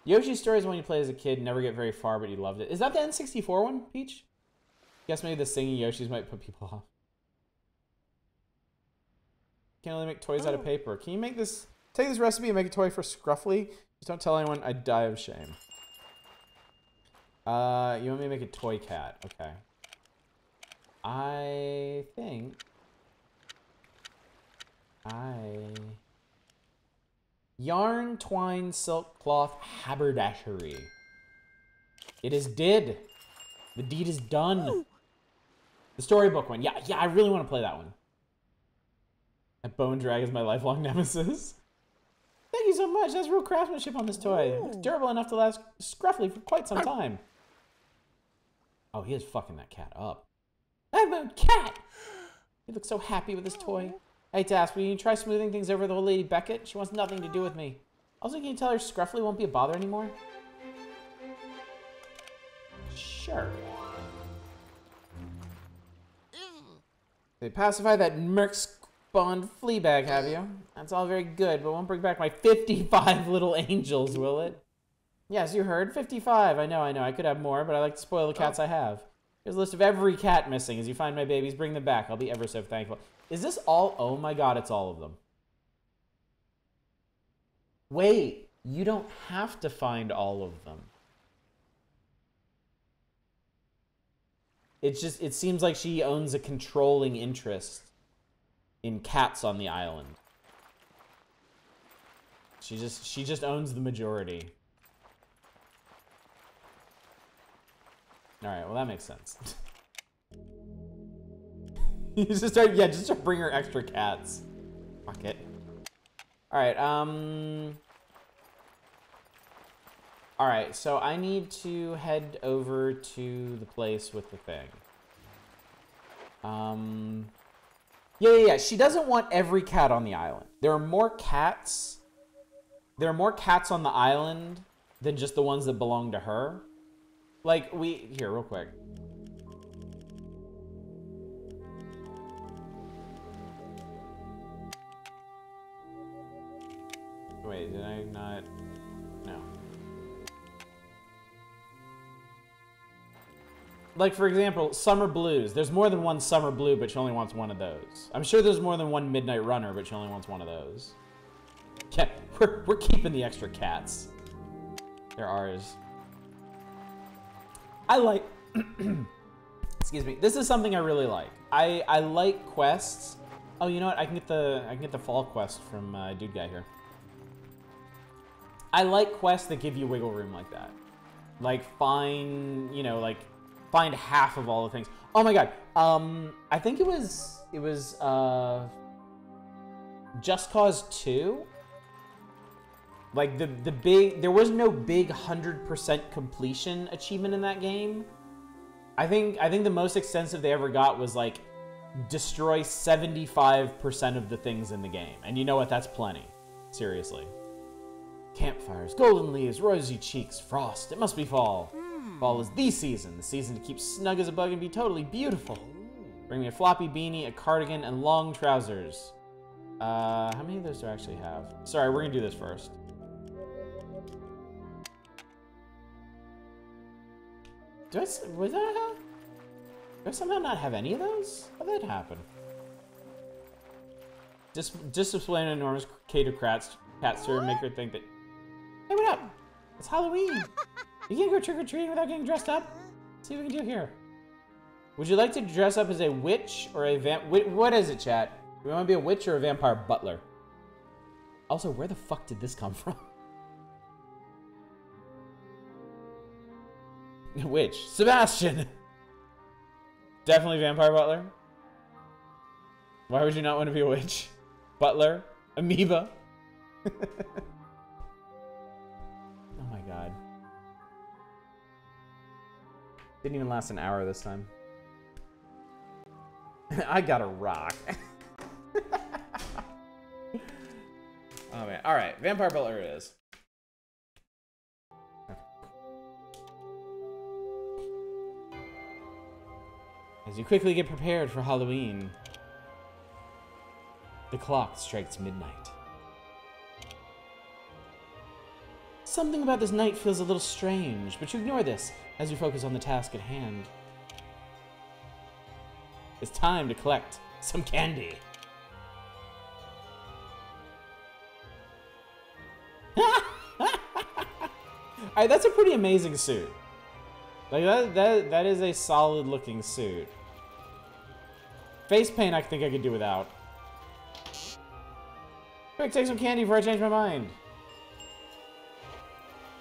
[SPEAKER 2] Yoshi's Story is when you play as a kid, never get very far, but you loved it. Is that the N64 one, Peach? Guess maybe the singing Yoshis might put people off. Can't only make toys out of paper. Can you make this? Take this recipe and make a toy for Scruffly. Just don't tell anyone. I'd die of shame. You want me to make a toy cat? Okay. I think yarn, twine, silk, cloth, haberdashery. It is did. The deed is done. The storybook one. Yeah, I really want to play that one. That bone drag is my lifelong nemesis. Thank you so much. That's real craftsmanship on this toy. It looks durable enough to last Scruffly for quite some time. Oh, he is fucking that cat up. I'm a cat! He looks so happy with this toy. I hate to ask, will you try smoothing things over with the old lady Beckett? She wants nothing to do with me. Also, can you tell her Scruffly won't be a bother anymore? Sure. They pacify that merc-spawned flea bag, have you? That's all very good, but won't bring back my 55 little angels, will it? Yes, you heard. 55. I know. I could have more, but I like to spoil the cats I have. Here's a list of every cat missing. As you find my babies, bring them back. I'll be ever so thankful. Is this all? Oh my god, it's all of them. Wait, you don't have to find all of them. It's just, it seems like she owns a controlling interest in cats on the island. She just owns the majority. Alright, well that makes sense. You just start, yeah, just start bring her extra cats. Fuck it. Alright, alright, so I need to head over to the place with the thing. Yeah, she doesn't want every cat on the island. There are more cats. There are more cats on the island than just the ones that belong to her. Like, here, real quick. Wait, did I not? No. Like, for example, Summer Blues. There's more than one Summer Blue, but she only wants one of those. I'm sure there's more than one Midnight Runner, but she only wants one of those. Yeah, we're keeping the extra cats. They're ours. I like, excuse me, this is something I really like. I like quests. Oh, you know what? I can get the fall quest from Dude Guy here. I like quests that give you wiggle room like that. Like find half of all the things. Oh my god. I think it was Just Cause 2. Like there was no big 100% completion achievement in that game. I think the most extensive they ever got was like destroy 75% of the things in the game. And you know what? That's plenty. Seriously. Campfires, golden leaves, rosy cheeks, frost. It must be fall. Fall is the season to keep snug as a bug and be totally beautiful. Bring me a floppy beanie, a cardigan, and long trousers. How many of those do I actually have? Sorry, we're gonna do this first. Do I somehow not have any of those? How did that happen? Just display an enormous cage of cats to make her think that. Hey, what up? It's Halloween. You can't go trick-or-treating without getting dressed up. Let's see what we can do here. Would you like to dress up as a witch or a what is it, chat? Do we want to be a witch or a vampire butler? Also, where the fuck did this come from? Which? Sebastian! Definitely vampire butler. Why would you not want to be a witch? Butler? Amoeba? Oh my god. Didn't even last an hour this time. I got a rock. Oh man. Alright, vampire butler it is. As you quickly get prepared for Halloween, the clock strikes midnight. Something about this night feels a little strange, but you ignore this as you focus on the task at hand. It's time to collect some candy. Alright, that's a pretty amazing suit. Like that is a solid looking suit. Face paint I think I could do without. Quick, take some candy before I change my mind.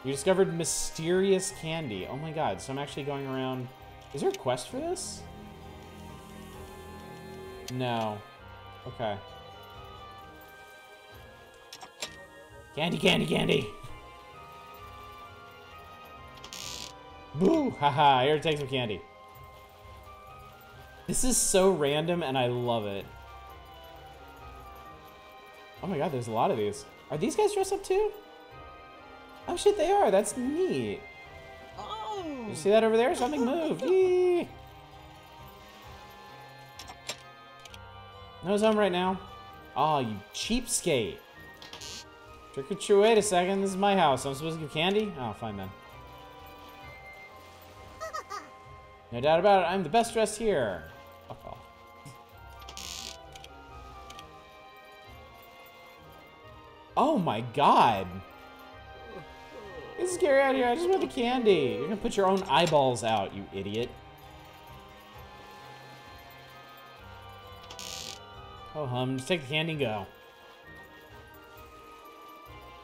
[SPEAKER 2] You discovered mysterious candy. Oh my god, so I'm actually going around. Is there a quest for this? No. Okay. Candy, candy, candy! Boo! Haha, here, take some candy. This is so random and I love it. Oh my god, there's a lot of these. Are these guys dressed up too? Oh shit, they are. That's neat.
[SPEAKER 3] Oh!
[SPEAKER 2] You see that over there? Something moved. Yee! No's home right now. Oh, you cheapskate. Trick or treat. Wait a second. This is my house. I'm supposed to give candy? Oh, fine then. No doubt about it. I'm the best dressed here. Fuck off. Oh my god. Get scary out of here. I just want the candy. You're gonna put your own eyeballs out, you idiot. Oh, just take the candy and go.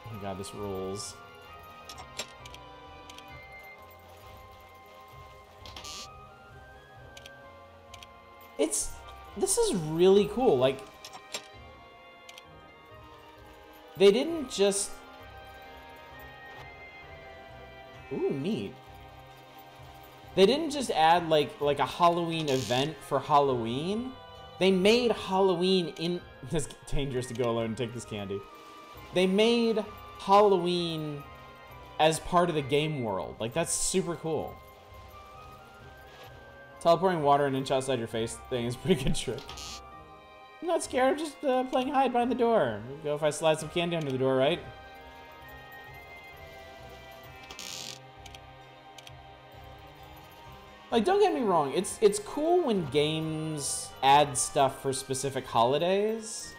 [SPEAKER 2] Oh my god, this rules. This is really cool. Like, they didn't just... Ooh, neat. They didn't just add like a Halloween event for Halloween. They made Halloween in... It's dangerous to go alone and take this candy. They made Halloween as part of the game world. Like, that's super cool. Teleporting water an inch outside your face thing is a pretty good trick. I'm not scared, I'm just playing hide behind the door. There we go if I slide some candy under the door, right? Like, don't get me wrong, it's cool when games add stuff for specific holidays.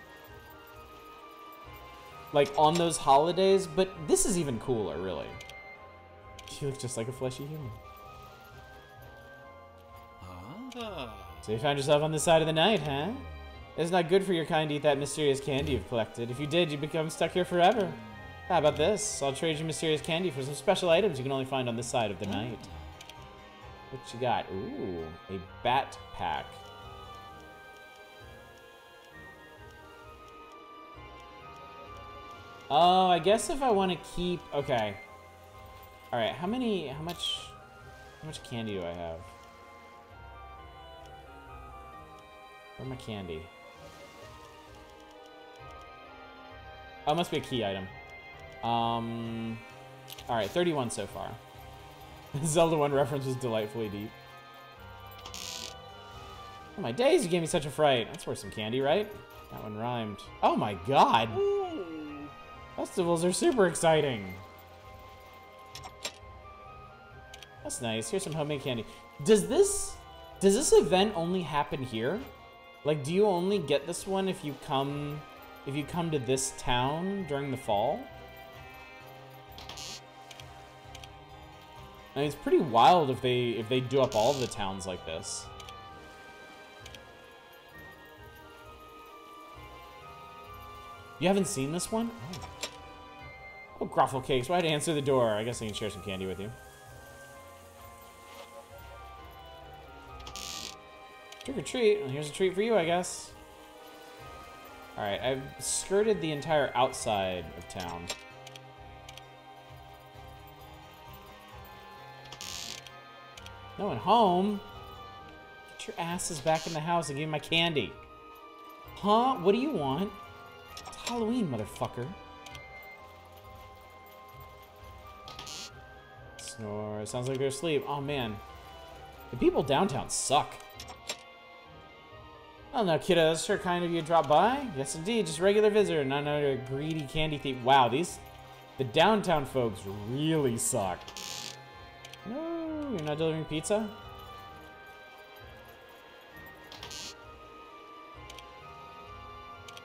[SPEAKER 2] Like, on those holidays, but this is even cooler, really. She looks just like a fleshy human. So you found yourself on this side of the night, huh? It's not good for your kind to eat that mysterious candy you've collected. If you did, you'd become stuck here forever. How about this? I'll trade you mysterious candy for some special items you can only find on this side of the night. What you got? Ooh, a bat pack. Oh, I guess if I want to keep... Okay. Alright, how much candy do I have? Where's my candy? Oh, it must be a key item. Alright, 31 so far. Zelda 1 reference was delightfully deep. Oh my days, you gave me such a fright. That's worth some candy, right? That one rhymed. Oh my god!
[SPEAKER 3] Ooh.
[SPEAKER 2] Festivals are super exciting. That's nice. Here's some homemade candy. Does this event only happen here? Like, do you only get this one if you come to this town during the fall? I mean, it's pretty wild if they do up all of the towns like this. You haven't seen this one? Oh, Groffle Cakes, why'd you answer the door? I guess I can share some candy with you. Trick or treat. Well, here's a treat for you, I guess. Alright, I've skirted the entire outside of town. No one home? Get your asses back in the house and give me my candy. Huh? What do you want? It's Halloween, motherfucker. Snore. Sounds like they're asleep. Oh, man. The people downtown suck. Oh, no, kiddo. That's sure kind of you to drop by. Yes, indeed. Just regular visitor. Not another greedy candy thief. Wow, the downtown folks really suck. No, you're not delivering pizza?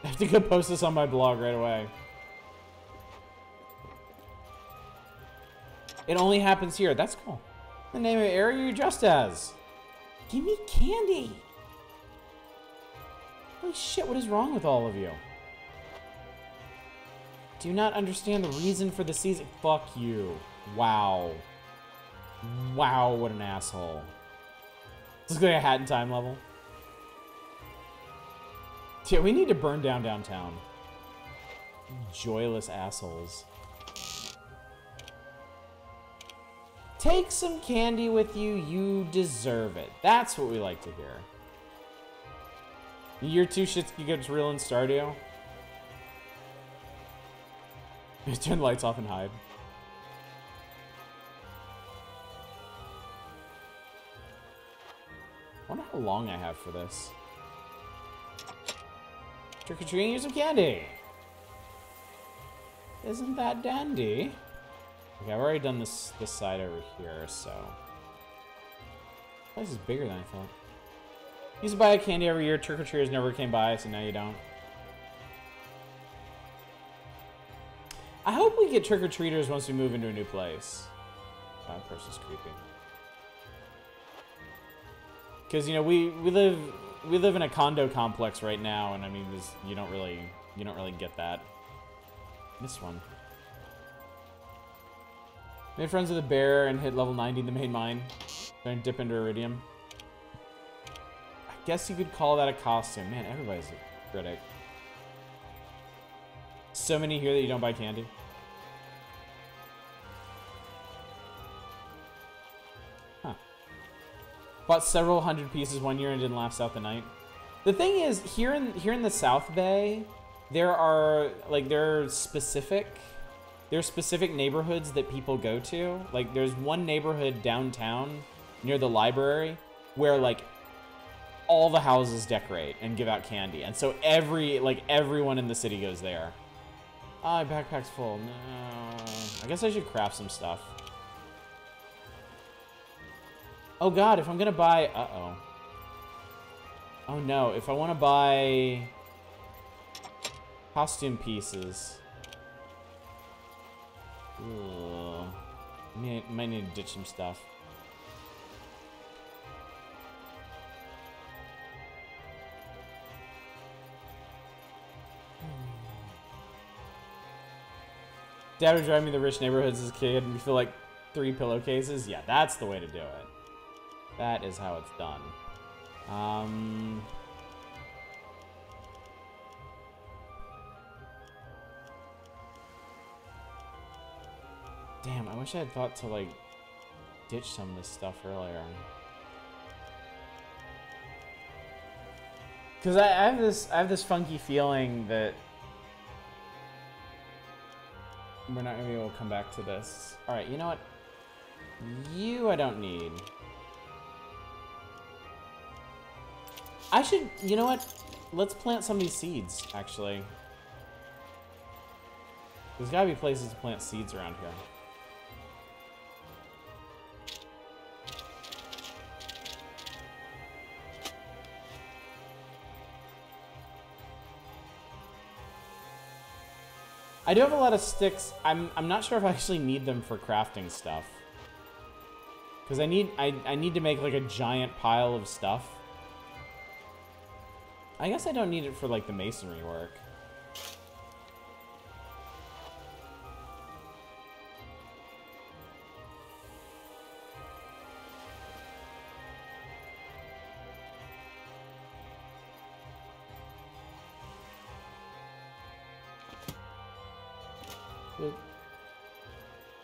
[SPEAKER 2] I have to go post this on my blog right away. It only happens here. That's cool. The name of the area you're dressed as. Give me candy. Holy shit, what is wrong with all of you? Do you not understand the reason for the season? Fuck you. Wow. Wow, what an asshole. This is like a Hat in Time level. Yeah, we need to burn down downtown. Joyless assholes. Take some candy with you. You deserve it. That's what we like to hear. Year 2 shits gets real in Stardew. Turn the lights off and hide. I wonder how long I have for this. Trick-or-treating, here's some candy. Isn't that dandy? Okay, I've already done this side over here, so. This is bigger than I thought. Used to buy a candy every year. Trick-or-treaters never came by, so now you don't. I hope we get trick-or-treaters once we move into a new place. Oh, that person's creepy. Because, you know, we live in a condo complex right now, and I mean, you don't really get that. This one. Made friends with a bear and hit level 90 in the main mine. Trying to dip into iridium. I guess you could call that a costume. Man, everybody's a critic. So many here that you don't buy candy. Huh. Bought several hundred pieces one year and didn't last out the night. The thing is, here in the South Bay, there are specific neighborhoods that people go to. Like, there's one neighborhood downtown near the library where, like, all the houses decorate and give out candy. And so everyone in the city goes there. Ah, my backpack's full. No. I guess I should craft some stuff. Oh god, if I'm gonna buy... Uh-oh. Oh no, if I want to buy costume pieces... Ugh. Might need to ditch some stuff. Dad would drive me to the rich neighborhoods as a kid and you feel like 3 pillowcases. Yeah, that's the way to do it. That is how it's done. Damn, I wish I had thought to, like, ditch some of this stuff earlier. Because I have this funky feeling that we're not going to be able to come back to this. Alright, you know what? You I don't need. I should, you know what? Let's plant some of these seeds, actually. There's gotta be places to plant seeds around here. I do have a lot of sticks. I'm not sure if I actually need them for crafting stuff. Because I need to make like a giant pile of stuff. I guess I don't need it for like the masonry work.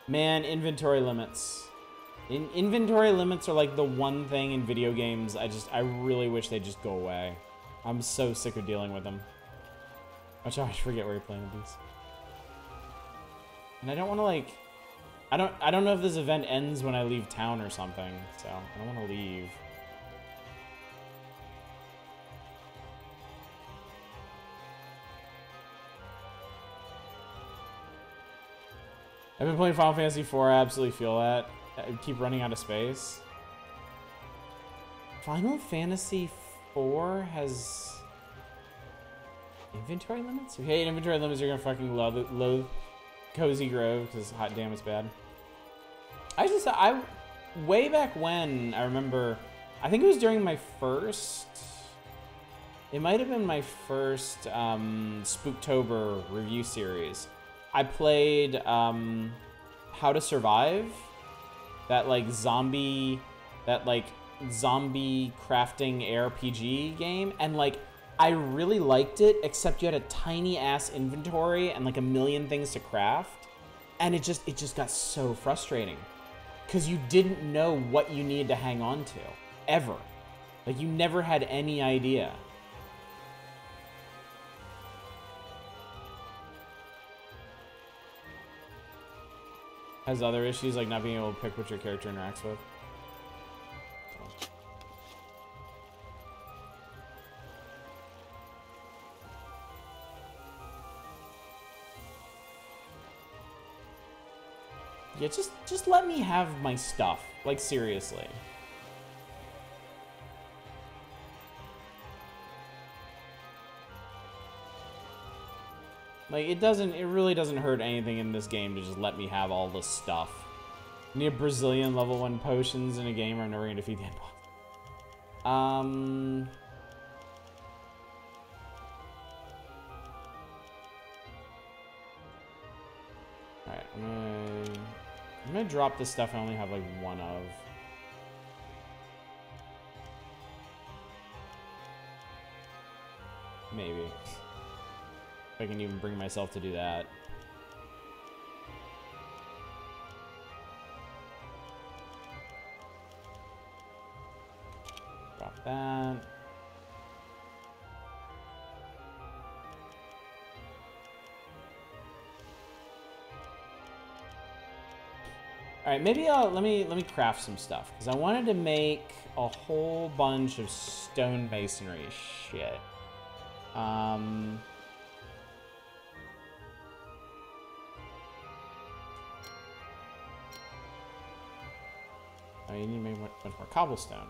[SPEAKER 2] Man, inventory limits. Inventory limits are like the one thing in video games I really wish they'd just go away. I'm so sick of dealing with them. I forget where you're playing with these. And I don't want to like... I don't know if this event ends when I leave town or something, so I don't want to leave. I've been playing Final Fantasy IV, I absolutely feel that. I keep running out of space. Final Fantasy IV has... inventory limits? If you hate inventory limits, you're gonna fucking loathe Cozy Grove, because hot damn it's bad. Way back when, I remember, I think it was during my first... It might have been my first Spooktober review series. I played How to Survive, that zombie crafting ARPG game, and like I really liked it, except you had a tiny ass inventory and like a million things to craft, and it just got so frustrating because you didn't know what you needed to hang on to ever. Like you never had any idea. Has other issues like not being able to pick what your character interacts with. Yeah, just let me have my stuff. Like seriously. Like, it really doesn't hurt anything in this game to just let me have all the stuff. I need a Brazilian level 1 potions in a game or I'm never gonna defeat the end boss. Alright, I'm gonna drop this stuff I only have like one of. Maybe. If I can even bring myself to do that. Drop that. All right, maybe let me craft some stuff because I wanted to make a whole bunch of stonemasonry shit. Oh, you need to make much more cobblestone.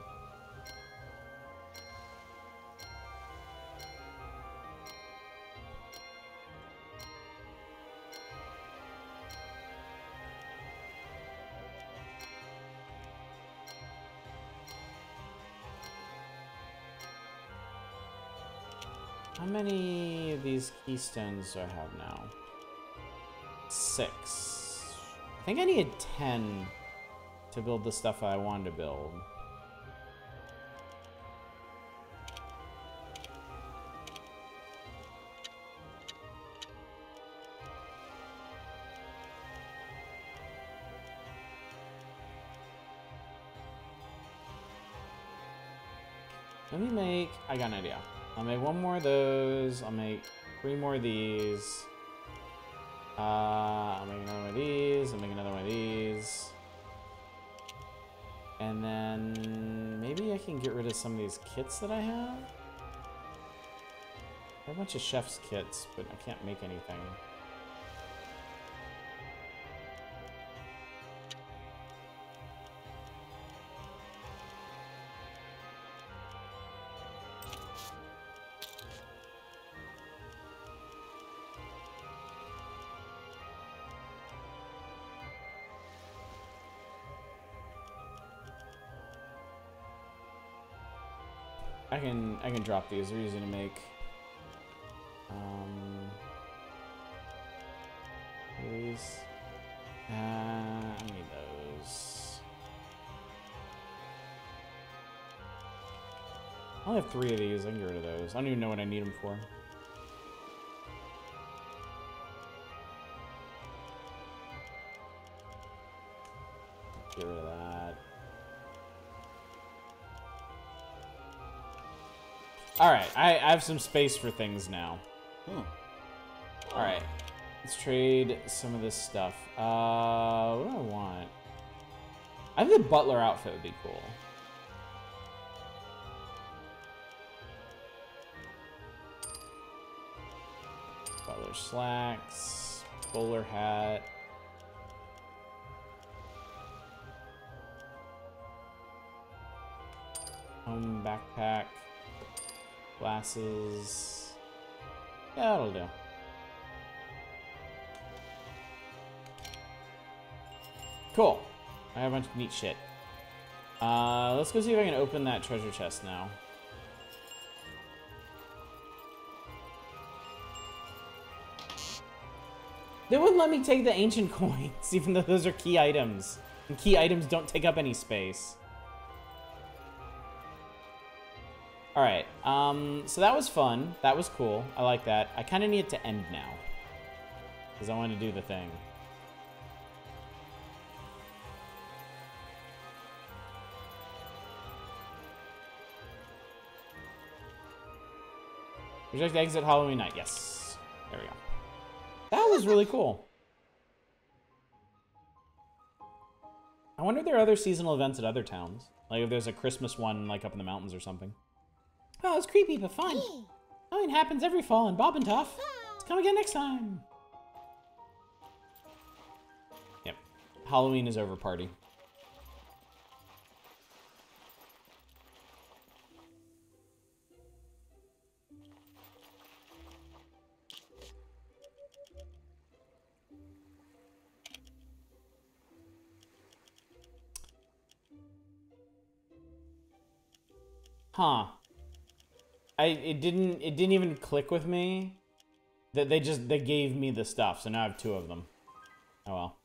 [SPEAKER 2] How many of these keystones do I have now? 6. I think I need 10 to build the stuff I wanted to build. Let me make... I got an idea. I'll make 1 more of those. I'll make 3 more of these. I'll make another one of these. I'll make another one of these. And then maybe I can get rid of some of these kits that I have. I have a bunch of chef's kits, but I can't make anything. I can drop these. They're easy to make. These. I need those. I only have 3 of these. I can get rid of those. I don't even know what I need them for. Get rid of that. Alright, I have some space for things now. Alright. Let's trade some of this stuff. What do I want? I think the butler outfit would be cool. Butler slacks, bowler hat. Home backpack, glasses. Yeah, that'll do. Cool. I have a bunch of neat shit. Let's go see if I can open that treasure chest now. They wouldn't let me take the ancient coins, even though those are key items. And key items don't take up any space. Alright, so that was fun. That was cool. I like that. I kind of need it to end now. Because I want to do the thing. Reject the exit Halloween night. Yes. There we go. That was really cool. I wonder if there are other seasonal events at other towns. Like if there's a Christmas one like up in the mountains or something. Oh, it's creepy but fun. Oh, it happens every fall in Bob and Tuff. Let's come again next time. Yep. Halloween is over party. Huh. It didn't even click with me that they gave me the stuff, so now I have 2 of them. Oh well.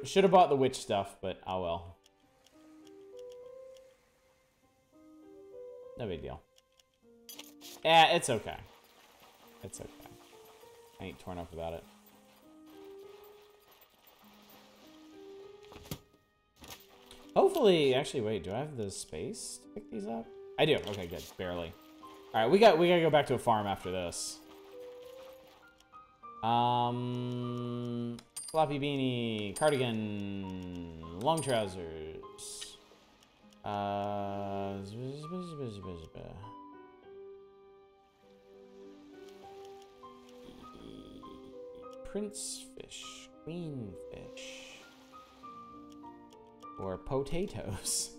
[SPEAKER 2] Should have bought the witch stuff, but oh well. No big deal. Yeah, it's okay. It's okay. I ain't torn up about it. Hopefully, actually, wait, do I have the space to pick these up? I do. Okay, good. Barely. All right, we gotta go back to a farm after this. Floppy beanie, cardigan, long trousers. Prince fish, queen fish. Or potatoes.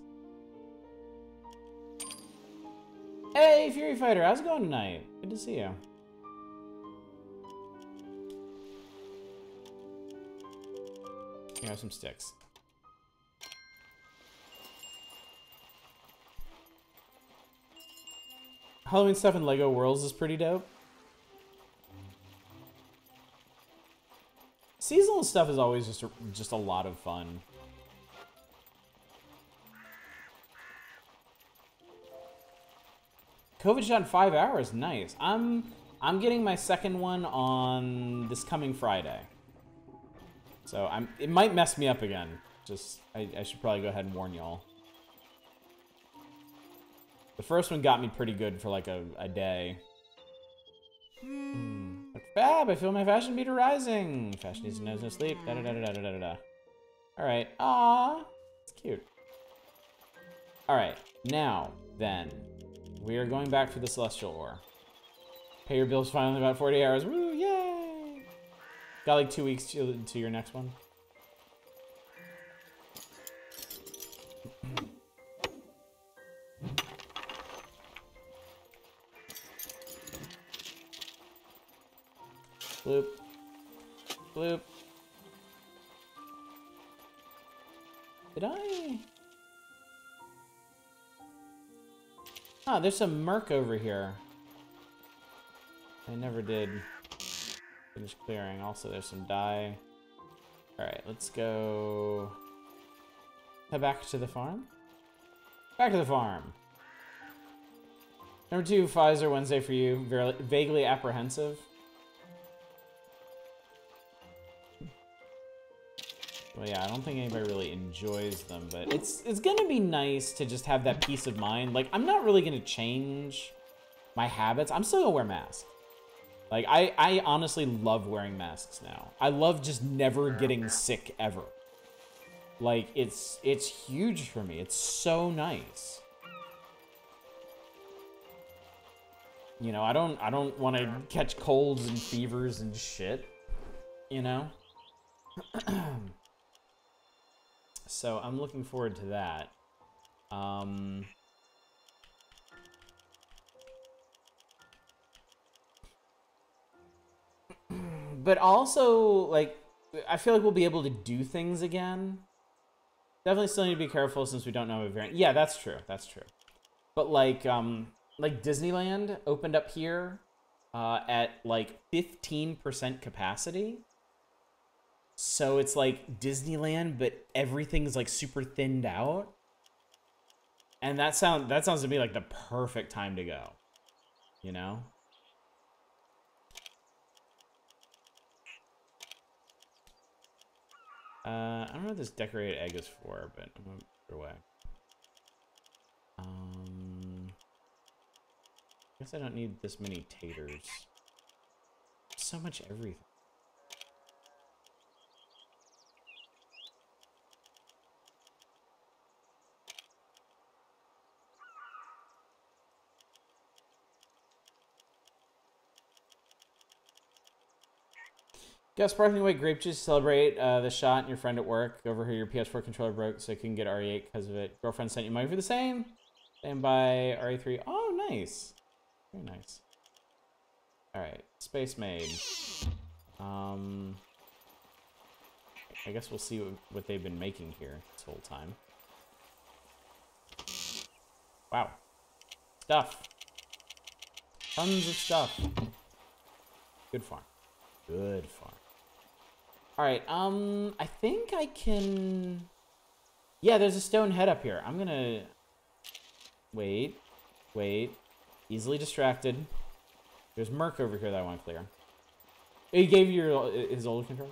[SPEAKER 2] Hey, Fury Fighter, how's it going tonight? Good to see you. Here have some sticks. Halloween stuff in Lego Worlds is pretty dope. Seasonal stuff is always just a lot of fun. COVID shot in 5 hours, nice. I'm getting my second one on this coming Friday. So it might mess me up again. I should probably go ahead and warn y'all. The first one got me pretty good for like a day. But fab, I feel my fashion meter rising. Fashion needs no sleep. Da da da da da da da. Alright, ah, it's cute. Alright, now then. We are going back for the Celestial Ore. Pay your bills finally in about 40 hours. Woo, yay! Got like 2 weeks to your next one. Bloop. Bloop. Did I? Oh, there's some murk over here. I never did finish clearing. Also, there's some dye. Alright, let's go... head back to the farm? Back to the farm! Number 2, Pfizer Wednesday for you. Vaguely apprehensive. Well, yeah, I don't think anybody really enjoys them, but it's gonna be nice to just have that peace of mind. Like, I'm not really gonna change my habits. I'm still gonna wear masks. Like, I honestly love wearing masks now. I love just never getting sick ever. Like, it's huge for me. It's so nice. You know, I don't want to catch colds and fevers and shit, you know? So I'm looking forward to that. But also, like, I feel like we'll be able to do things again. Definitely still need to be careful since we don't know a variant. Yeah, that's true. That's true. But like Disneyland opened up here at like 15% capacity. So it's like Disneyland, but everything's like super thinned out. And that sounds to me like the perfect time to go. You know? I don't know what this decorated egg is for, but I'm gonna put it away. I guess I don't need this many taters. So much everything. Got sparkling white grape juice to celebrate the shot and your friend at work. Over here, your PS4 controller broke, so you couldn't get RE8 because of it. Girlfriend sent you money for the same. Stand by RE3. Oh, nice. Very nice. Alright, Space Maid. I guess we'll see what they've been making here this whole time. Wow. Stuff. Tons of stuff. Good farm. Good farm. Alright, I think I can... Yeah, there's a stone head up here. I'm gonna... Wait. Easily distracted. There's Merc over here that I want to clear. He gave you his old control?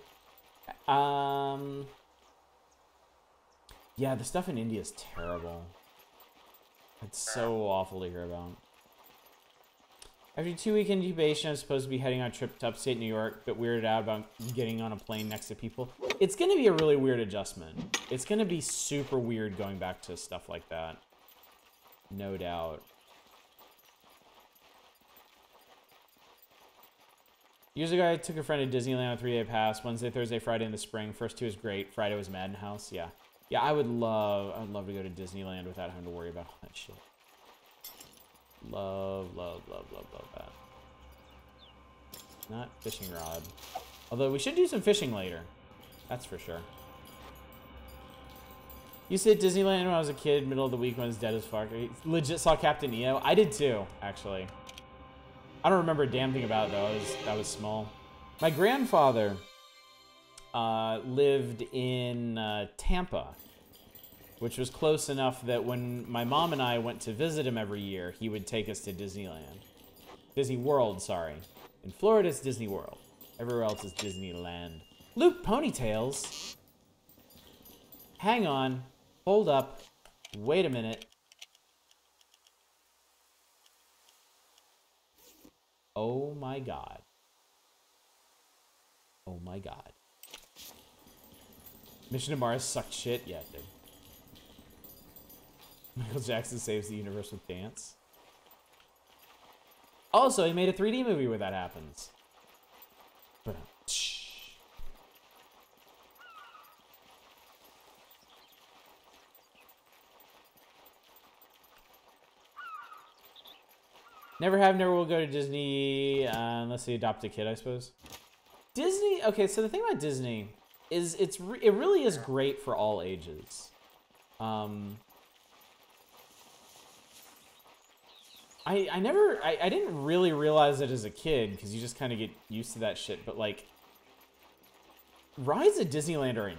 [SPEAKER 2] Yeah, the stuff in India is terrible. It's so awful to hear about. After a 2-week incubation, I'm supposed to be heading on a trip to upstate New York, but weirded out about getting on a plane next to people. It's going to be a really weird adjustment. It's going to be super weird going back to stuff like that. No doubt. Years ago, I took a friend to Disneyland on a 3-day pass. Wednesday, Thursday, Friday in the spring. First 2 was great. Friday was Madhouse. Yeah. Yeah, I would love to go to Disneyland without having to worry about all that shit. Love that. Not fishing rod. Although we should do some fishing later. That's for sure. Used to hit Disneyland when I was a kid, middle of the week when I was dead as fuck. I legit saw Captain EO. I did too, actually. I don't remember a damn thing about it though. I was small. My grandfather lived in Tampa, which was close enough that when my mom and I went to visit him every year, he would take us to Disneyland. Disney World, sorry. In Florida, it's Disney World. Everywhere else is Disneyland. Loop ponytails. Hang on. Hold up. Wait a minute. Oh my god. Oh my god. Mission to Mars sucked shit? Yeah, it did. Michael Jackson saves the universe with dance. Also, he made a 3D movie where that happens. But never have, never will go to Disney unless they adopt a kid, I suppose. Disney, okay, so the thing about Disney is it really is great for all ages. I didn't really realize it as a kid because you just kind of get used to that shit, but like rides at Disneyland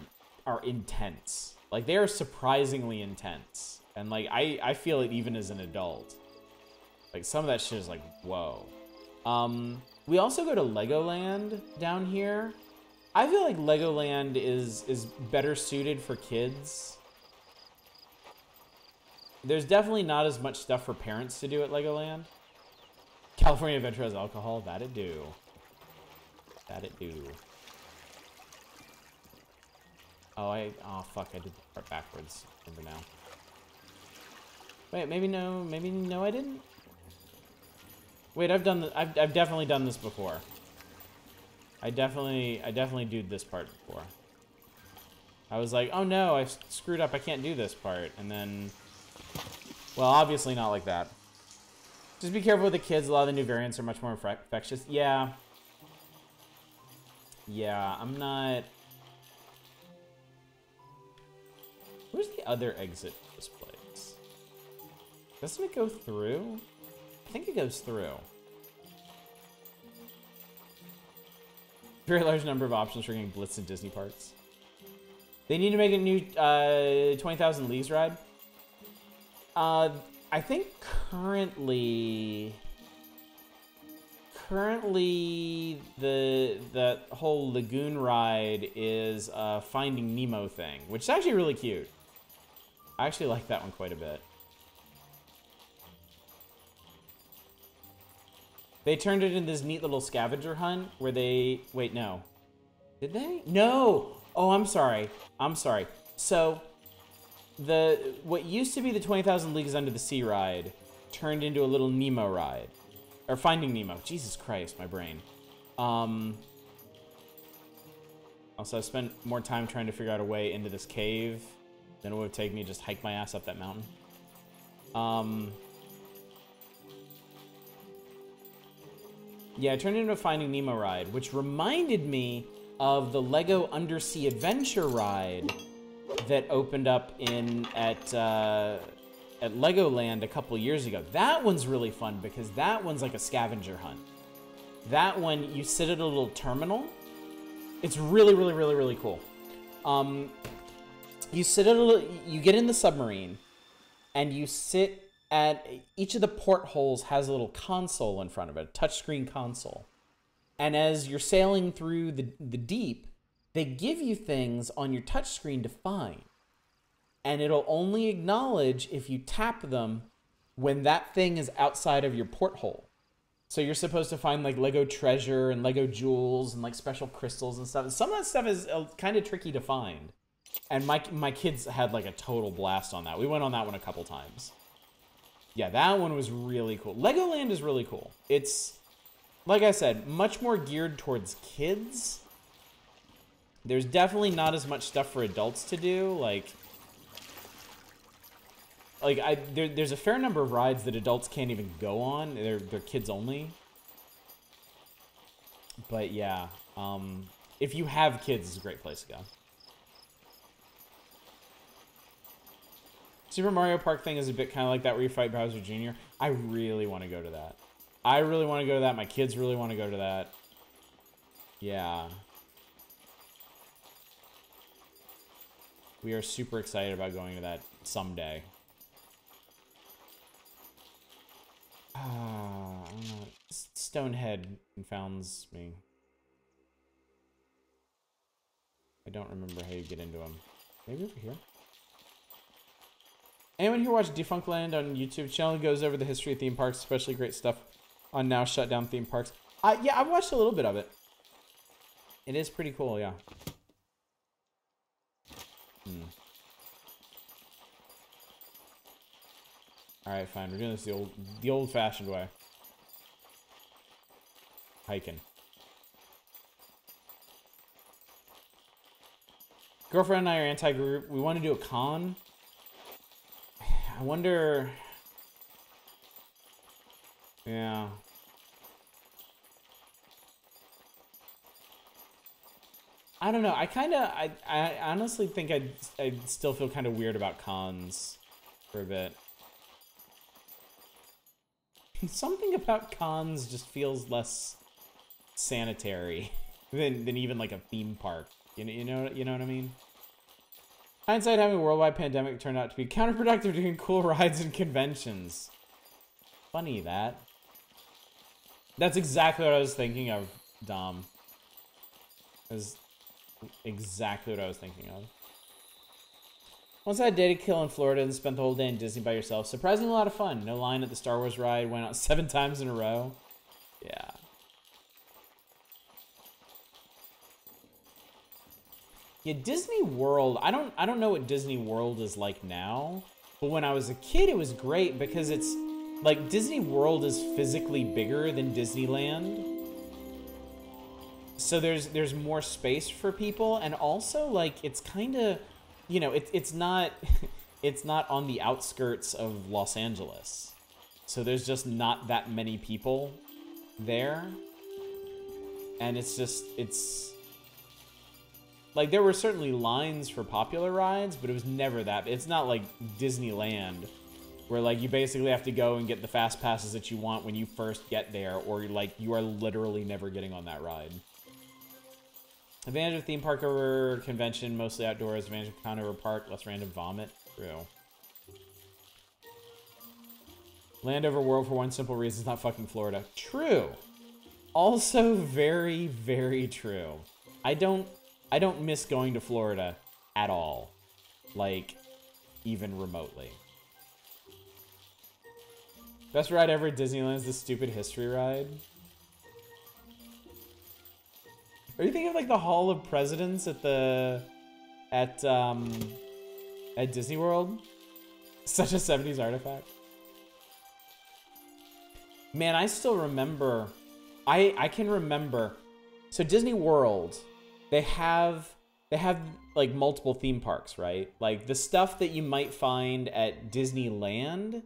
[SPEAKER 2] are intense. Like they are surprisingly intense. And like I feel it even as an adult. Like some of that shit is like, whoa. We also go to Legoland down here. I feel like Legoland is better suited for kids. There's definitely not as much stuff for parents to do at Legoland. California Adventure has alcohol. That it do. That it do. Oh, fuck, I did the part backwards. Remember now. Wait, maybe no, I didn't? Wait, I've definitely done this before. I definitely did this part before. I was like, oh no, I screwed up, I can't do this part, and then... Well, obviously not like that. Just be careful with the kids, a lot of the new variants are much more infectious. Yeah. Yeah, I'm not... Where's the other exit for this place? Doesn't it go through? I think it goes through. Very large number of options for getting Blitz in Disney parks. They need to make a new 20,000 Leagues ride. I think currently the whole lagoon ride is a Finding Nemo thing, which is actually really cute. I actually like that one quite a bit. They turned it into this neat little scavenger hunt where they... Wait, no. Did they? No! Oh, I'm sorry. I'm sorry. So, what used to be the 20,000 Leagues Under the Sea ride turned into a little Nemo ride. Or Finding Nemo. Jesus Christ, my brain. Also, I spent more time trying to figure out a way into this cave than it would take me to just hike my ass up that mountain. Yeah, it turned into a Finding Nemo ride, which reminded me of the Lego Undersea Adventure ride that opened up at Legoland a couple years ago. That one's really fun because that one's like a scavenger hunt. That one, you sit at a little terminal. It's really, really, really, really cool. You sit at you get in the submarine, and you sit at each of the portholes has a little console in front of it, a touchscreen console. And as you're sailing through the deep, they give you things on your touchscreen to find. And it'll only acknowledge if you tap them when that thing is outside of your porthole. So you're supposed to find like Lego treasure and Lego jewels and like special crystals and stuff. And some of that stuff is kind of tricky to find. And my kids had like a total blast on that. We went on that one a couple times. Yeah, that one was really cool. Legoland is really cool. It's, like I said, much more geared towards kids. There's definitely not as much stuff for adults to do. There's a fair number of rides that adults can't even go on. They're kids only. But yeah, if you have kids, it's a great place to go. Super Mario Park thing is a bit kind of like that where you fight Bowser Jr. I really want to go to that. I really want to go to that. My kids really want to go to that. Yeah. We are super excited about going to that someday. I don't know. Stonehead confounds me. I don't remember how you get into them. Maybe over here? Anyone here watch Defunctland on YouTube? Channel goes over the history of theme parks, especially great stuff on now shut down theme parks. Yeah, I've watched a little bit of it. It is pretty cool, yeah. Alright, fine. We're doing this the old-fashioned way. Hiking. Girlfriend and I are anti-group. We want to do a con. I wonder... Yeah. I don't know. I honestly think I'd still feel kind of weird about cons for a bit. Something about cons just feels less sanitary than even like a theme park. You know what I mean? Hindsight, having a worldwide pandemic turned out to be counterproductive doing cool rides and conventions. Funny that. That's exactly what I was thinking of, Dom. Because exactly what I was thinking of. Once I had a day to kill in Florida and spent the whole day in Disney by yourself. Surprisingly a lot of fun. No line at the Star Wars ride. Went out 7 times in a row. Yeah. Yeah, Disney World. I don't know what Disney World is like now. But when I was a kid, it was great because it's like Disney World is physically bigger than Disneyland. So there's more space for people, and also like it's kind of, you know, it's not it's not on the outskirts of Los Angeles. So there's just not that many people there. And it's like there were certainly lines for popular rides, but it was never that. It's not like Disneyland where like you basically have to go and get the fast passes that you want when you first get there, or like you are literally never getting on that ride. Advantage of theme park over convention, mostly outdoors. Advantage of con over park, less random vomit. True. Land over world for one simple reason, it's not fucking Florida. True. Also very, very true. I don't miss going to Florida at all. Like, even remotely. Best ride ever at Disneyland is the stupid history ride. Are you thinking of like the Hall of Presidents at Disney World? Such a 70s artifact. Man, I still remember. I can remember. So Disney World, they have like multiple theme parks, right? Like the stuff that you might find at Disneyland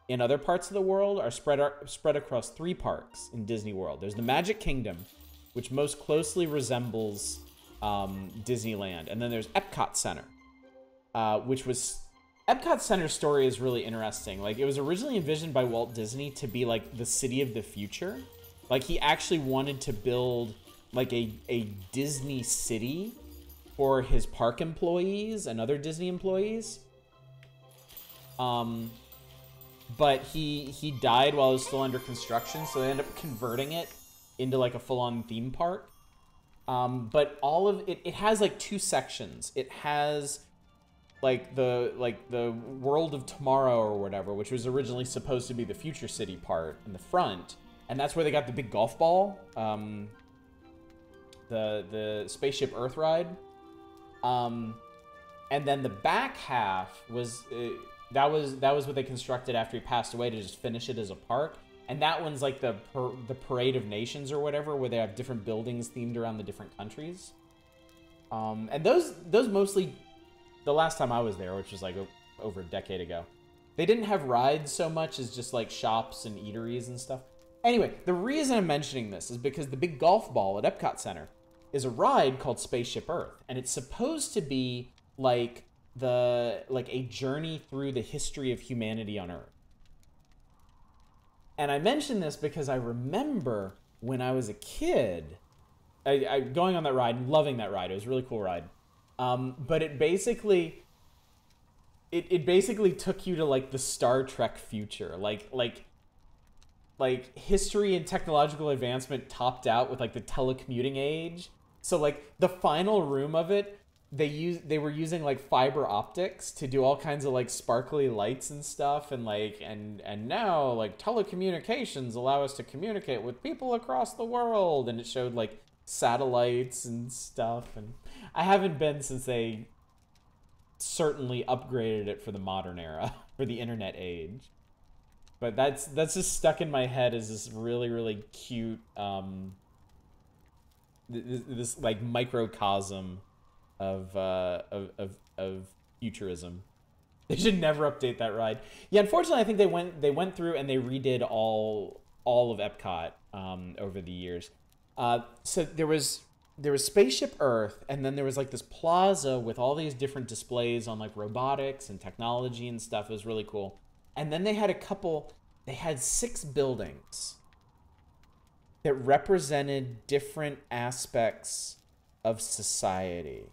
[SPEAKER 2] in other parts of the world are spread across 3 parks in Disney World. There's the Magic Kingdom, which most closely resembles Disneyland. And then there's Epcot Center, which was... Epcot Center's story is really interesting. Like, it was originally envisioned by Walt Disney to be, like, the city of the future. Like, he actually wanted to build, like, a Disney city for his park employees and other Disney employees. But he died while it was still under construction, so they ended up converting it into like a full-on theme park. But all of it has like 2 sections. It has like the World of Tomorrow or whatever, which was originally supposed to be the Future City part in the front, and that's where they got the big golf ball, the Spaceship Earth ride. And then the back half was that was what they constructed after he passed away to just finish it as a park. And that one's like the Parade of Nations or whatever, where they have different buildings themed around the different countries. And those mostly, the last time I was there, which was like over a decade ago, they didn't have rides so much as just like shops and eateries and stuff. Anyway, the reason I'm mentioning this is because the big golf ball at Epcot Center is a ride called Spaceship Earth, and it's supposed to be like a journey through the history of humanity on Earth. And I mention this because I remember when I was a kid, I going on that ride and loving that ride. It was a really cool ride. But it basically took you to like the Star Trek future, like history and technological advancement topped out with like the telecommuting age. So like the final room of it, they were using like fiber optics to do all kinds of like sparkly lights and stuff, and like and now like telecommunications allow us to communicate with people across the world, and it showed like satellites and stuff. And I haven't been since they certainly upgraded it for the modern era, for the internet age. But that's just stuck in my head as this really cute this like microcosm of futurism. They should never update that ride. Yeah, unfortunately, I think they went through and they redid all of Epcot over the years. So there was Spaceship Earth, and then there was like this plaza with all these different displays on like robotics and technology and stuff. It was really cool. And then they had 6 buildings that represented different aspects of society.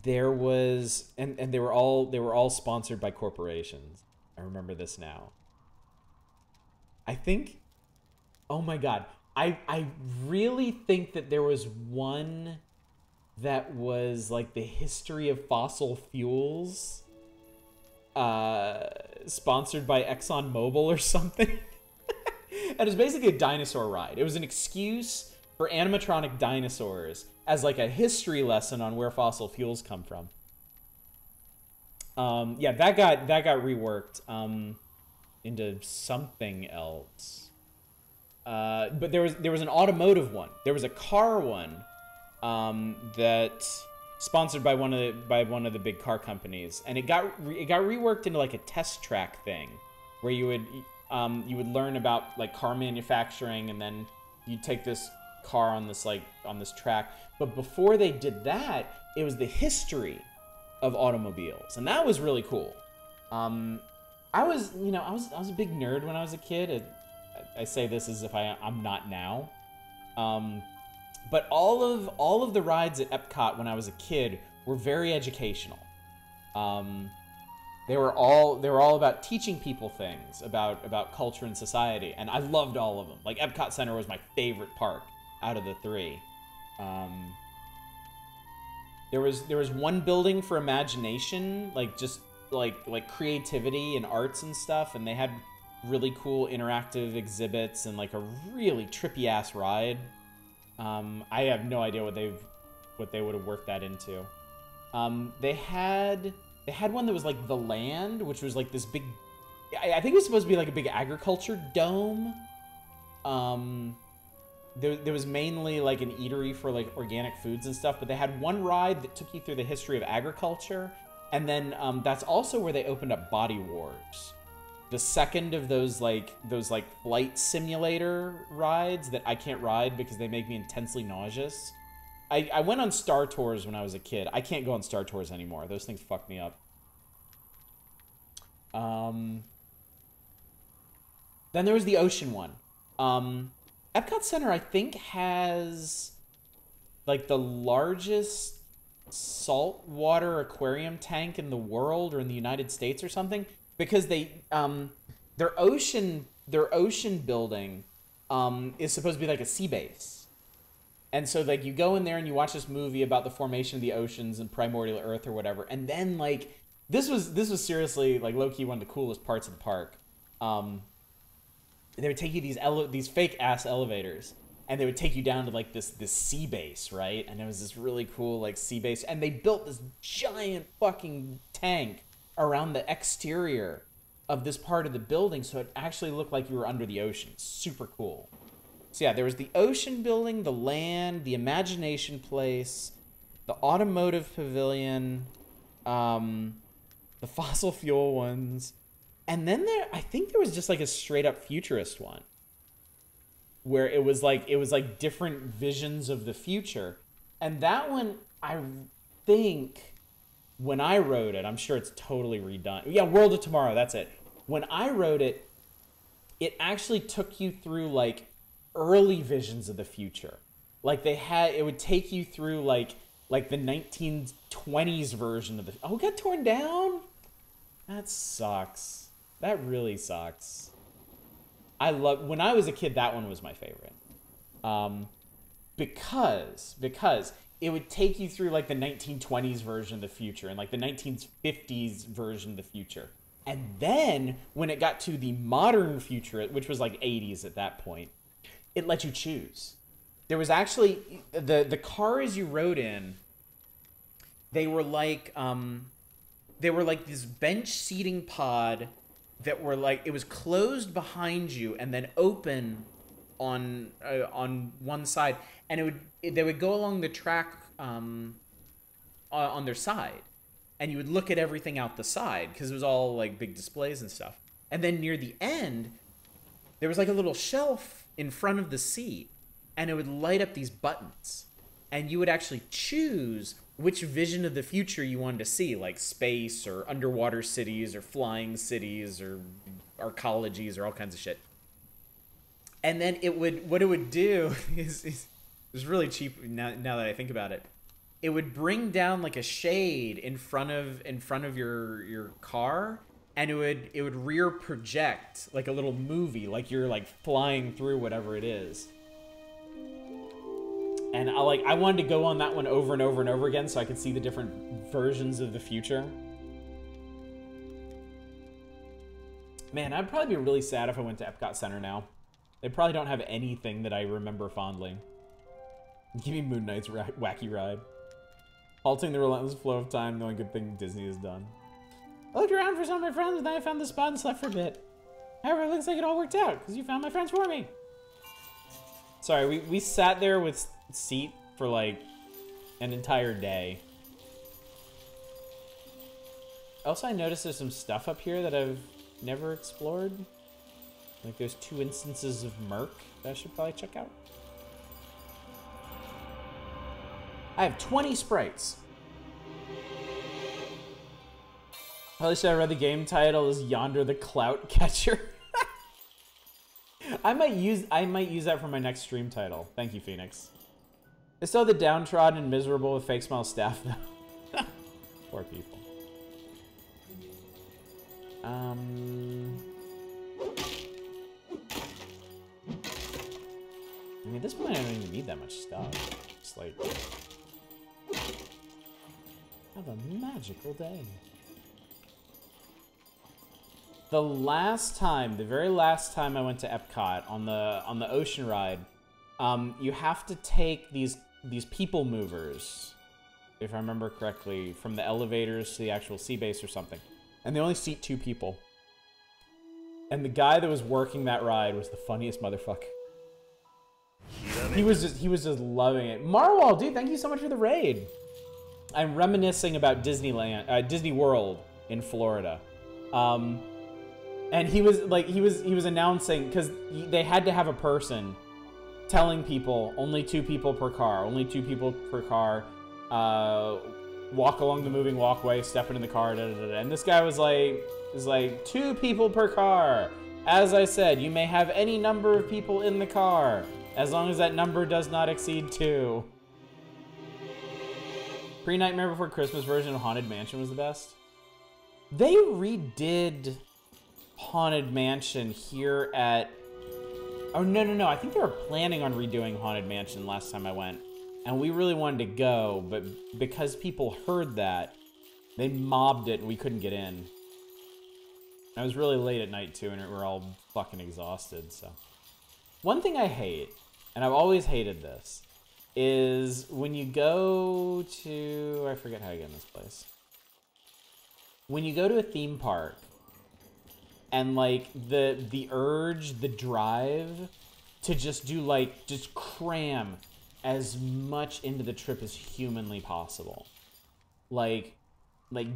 [SPEAKER 2] There was, and they were all sponsored by corporations. I remember this now. I think, oh my God, I really think that there was one that was like the history of fossil fuels, sponsored by ExxonMobil or something. And it was basically a dinosaur ride. It was an excuse for animatronic dinosaurs as like a history lesson on where fossil fuels come from. Yeah, that got reworked into something else. But there was an automotive one. There was a car one that sponsored by one of the big car companies, and it got reworked into like a test track thing, where you would learn about like car manufacturing, and then you'd take this car on this track. But before they did that, it was the history of automobiles, and that was really cool. I was a big nerd when I was a kid. I say this as if I'm not now. But all of the rides at Epcot when I was a kid were very educational. They were all about teaching people things about culture and society, and I loved all of them. Like Epcot Center was my favorite park out of the three. There was one building for imagination, like just like creativity and arts and stuff, and they had really cool interactive exhibits and like a really trippy ass ride. I have no idea what they would have worked that into. They had one that was like the Land, which was like this big, I think it was supposed to be like a big agriculture dome. There was mainly like an eatery for like organic foods and stuff, but they had one ride that took you through the history of agriculture, and then that's also where they opened up Body Wars, the second of those flight simulator rides that I can't ride because they make me intensely nauseous. I went on Star Tours when I was a kid. I can't go on Star Tours anymore. Those things fuck me up. Then there was the ocean one. Epcot Center, I think, has like the largest saltwater aquarium tank in the world, or in the United States or something, because they their ocean building is supposed to be like a sea base. And so like you go in there and you watch this movie about the formation of the oceans and primordial Earth or whatever, and then like this was seriously like low-key one of the coolest parts of the park. They would take you these fake ass elevators, and they would take you down to like this sea base, right? And it was this really cool like sea base, and they built this giant fucking tank around the exterior of this part of the building, so it actually looked like you were under the ocean. Super cool. So yeah, there was the ocean building, the Land, the Imagination Place, the Automotive Pavilion, the fossil fuel ones. And then I think there was just like a straight up futurist one, where it was like different visions of the future. And that one, I think, when I wrote it, I'm sure it's totally redone. Yeah, World of Tomorrow, that's it. When I wrote it, it actually took you through like early visions of the future. Like it would take you through like the 1920s version of it got torn down? That sucks. That really sucks. When I was a kid, that one was my favorite. Because it would take you through like the 1920s version of the future and like the 1950s version of the future. And then when it got to the modern future, which was like 80s at that point, it let you choose. There was actually the cars you rode in, they were like this bench seating pod that were like, it was closed behind you and then open on one side, and they would go along the track on their side, and you would look at everything out the side because it was all like big displays and stuff. And then near the end, there was like a little shelf in front of the seat, and it would light up these buttons, and you would actually choose which vision of the future you wanted to see, like space or underwater cities or flying cities or arcologies or all kinds of shit. And then what it would do is it was really cheap now that I think about it. It would bring down like a shade in front of your car, and it would rear project like a little movie, like you're like flying through whatever it is. And I wanted to go on that one over and over and over again so I could see the different versions of the future. Man, I'd probably be really sad if I went to Epcot Center now. They probably don't have anything that I remember fondly. Give me Moon Knight's wacky ride. Halting the relentless flow of time, the only good thing Disney has done. I looked around for some of my friends, and then I found the spot and slept for a bit. However, it looks like it all worked out, because you found my friends for me. Sorry, we sat there with seat for like an entire day. Also, I noticed there's some stuff up here that I've never explored. Like there's 2 instances of Merc that I should probably check out. I have 20 sprites. Probably should have read the game title as Yonder the Clout Catcher. I might use that for my next stream title. Thank you, Phoenix. It's still the downtrodden and miserable with fake smile staff though. Poor people. I mean, at this point, I don't even need that much stuff. Just like, have a magical day. The very last time I went to Epcot on the ocean ride, you have to take these people movers, if I remember correctly, from the elevators to the actual sea base or something, and they only seat 2 people. And the guy that was working that ride was the funniest motherfucker. He was just loving it. Marwal, dude, thank you so much for the raid. I'm reminiscing about Disney World in Florida. And he was announcing, because they had to have a person telling people only 2 people per car, walk along the moving walkway, step into the car, da, da, da, da. And this guy was like 2 people per car. As I said, you may have any number of people in the car, as long as that number does not exceed 2. Pre-Nightmare Before Christmas version of Haunted Mansion was the best. They redid Haunted Mansion here at... Oh, no. I think they were planning on redoing Haunted Mansion last time I went. And we really wanted to go, but because people heard that, they mobbed it and we couldn't get in. I was really late at night too, and we were all fucking exhausted, so. One thing I hate, and I've always hated this, is when you go to... I forget how to get in this place. When you go to a theme park, and like the urge, the drive to just do just cram as much into the trip as humanly possible. Like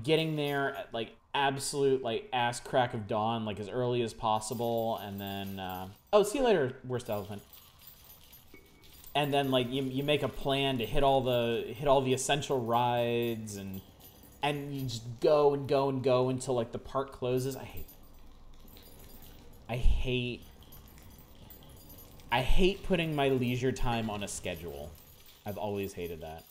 [SPEAKER 2] getting there at absolute ass crack of dawn, as early as possible, and then oh, see you later, worst elephant. And then you make a plan to hit all the essential rides, and you just go and go and go until the park closes. I hate putting my leisure time on a schedule. I've always hated that.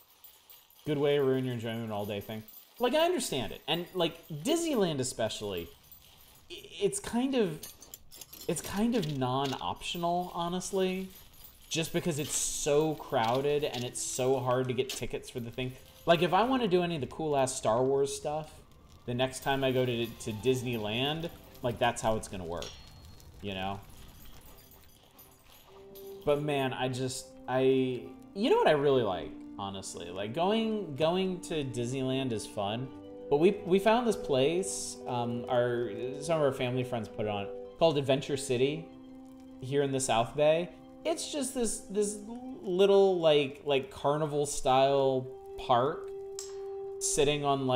[SPEAKER 2] Good way to ruin your enjoyment all day thing. I understand it. And Disneyland especially, it's kind of non-optional, honestly, just because it's so crowded and it's so hard to get tickets for the thing. If I want to do any of the cool ass Star Wars stuff, the next time I go to Disneyland, that's how it's gonna work. You know? But man, you know what I really like, honestly? Going to Disneyland is fun, but we found this place, some of our family friends put it on, called Adventure City, here in the South Bay. It's just this little, carnival style park, sitting on,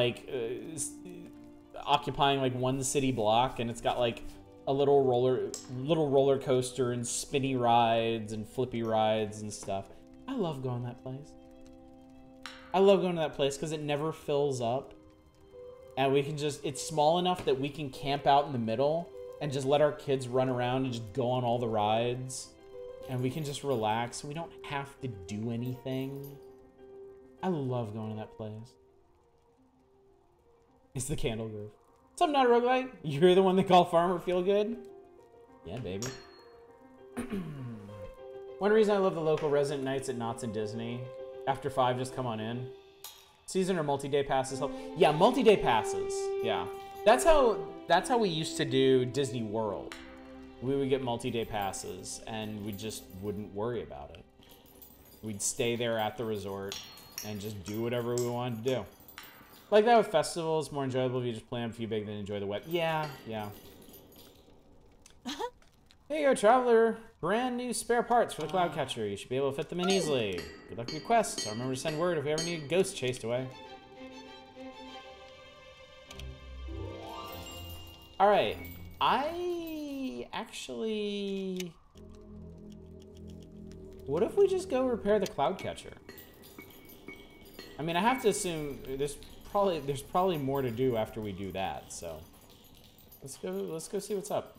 [SPEAKER 2] occupying, one city block, and it's got, a little roller coaster and spinny rides and flippy rides and stuff. I love going to that place. I love going to that place because it never fills up. And we can it's small enough that we can camp out in the middle and just let our kids run around and just go on all the rides. And we can just relax. We don't have to do anything. I love going to that place. It's the Candle Grove. What's up, Not a Roguelite? You're the one they call Farmer Feel Good? Yeah, baby. One reason I love the local resident nights at Knott's and Disney. After 5, just come on in. Season or multi-day passes help. Yeah, multi-day passes. Yeah. That's how we used to do Disney World. We would get multi-day passes, and we just wouldn't worry about it. We'd stay there at the resort and just do whatever we wanted to do. Like that with festivals, more enjoyable if you just plan a few big than enjoy the web. Yeah, yeah. Here you go, traveler. Brand new spare parts for the cloud catcher. You should be able to fit them in easily. Good luck with your quests. I'll remember to send word if we ever need a ghost chased away. Alright. I actually... What if we just go repair the cloud catcher? I mean, I have to assume there's probably more to do after we do that, so let's go see what's up.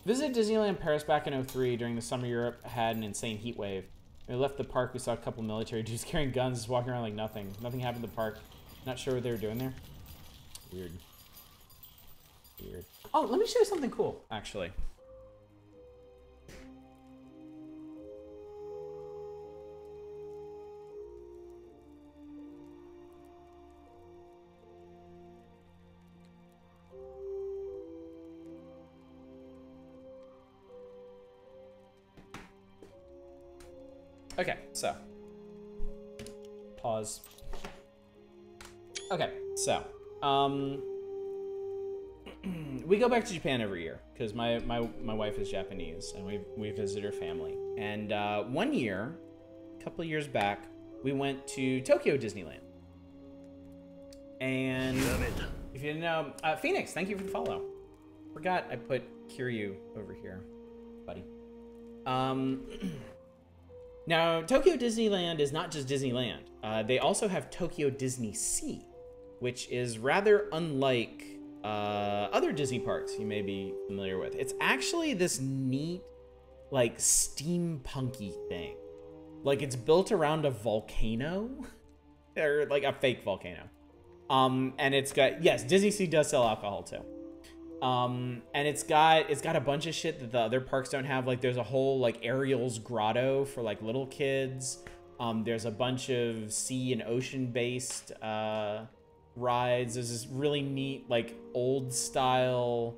[SPEAKER 2] Visited Disneyland Paris back in 03 during the summer Europe had an insane heat wave. When we left the park, we saw a couple military dudes carrying guns just walking around like nothing. Nothing happened in the park. Not sure what they were doing there. Weird. Weird. Oh, let me show you something cool, actually. Okay, so pause. Okay, so we go back to Japan every year because my wife is Japanese and we visit her family. And one year, a couple of years back, we went to Tokyo Disneyland. And if you didn't know, Phoenix, thank you for the follow. Forgot I put Kiryu over here, buddy. Now, Tokyo Disneyland is not just Disneyland. They also have Tokyo Disney Sea, which is rather unlike other Disney parks you may be familiar with. It's actually this neat, like, steampunky thing. Like, it's built around a volcano, or like a fake volcano. And it's got, yes, Disney Sea does sell alcohol too. And it's got a bunch of shit that the other parks don't have. Like, there's a whole, like, Ariel's Grotto for, like, little kids. There's a bunch of sea and ocean-based rides. There's this really neat, like, old-style...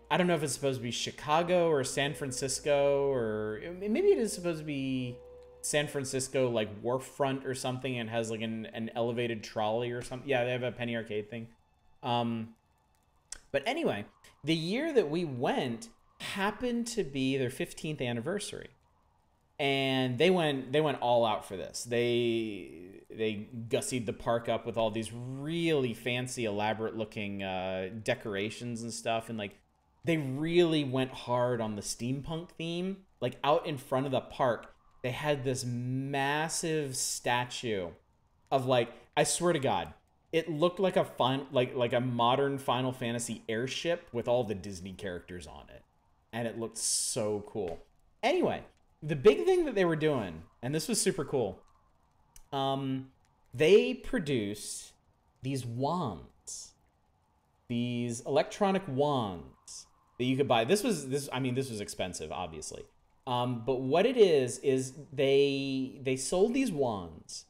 [SPEAKER 2] I don't know if it's supposed to be Chicago or San Francisco, or... Maybe it is supposed to be San Francisco, like, wharf-front or something, and has, like, an elevated trolley or something. Yeah, they have a penny arcade thing. But anyway, the year that we went happened to be their 15th anniversary. And they went all out for this. They gussied the park up with all these really fancy, elaborate looking decorations and stuff. And like, they really went hard on the steampunk theme. Like, out in front of the park, they had this massive statue of, like, I swear to God, it looked like a modern Final Fantasy airship with all the Disney characters on it. And it looked so cool. Anyway, the big thing that they were doing, and this was super cool, they produced these wands. These electronic wands that you could buy. This was expensive, obviously. But what it is they sold these wands.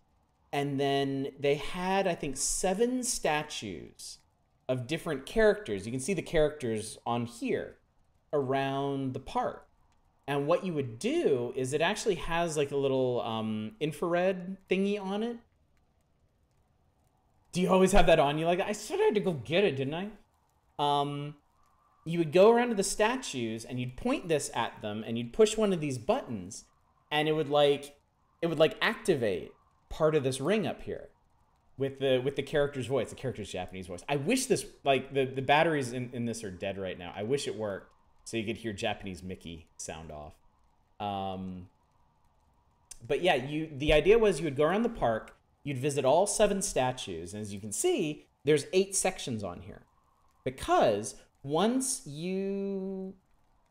[SPEAKER 2] And then they had, I think, 7 statues of different characters. You can see the characters on here around the park. And what you would do is it actually has like a little infrared thingy on it. Do you always have that on you? Like, I sort of had to go get it, didn't I? You would go around to the statues and you'd point this at them and you'd push one of these buttons and it would activate part of this ring up here with the character's voice, the character's Japanese voice. I wish this, like, the batteries in this are dead right now. I wish it worked so you could hear Japanese Mickey sound off. But yeah, the idea was you would go around the park, you'd visit all 7 statues, and as you can see, there's 8 sections on here. Because once you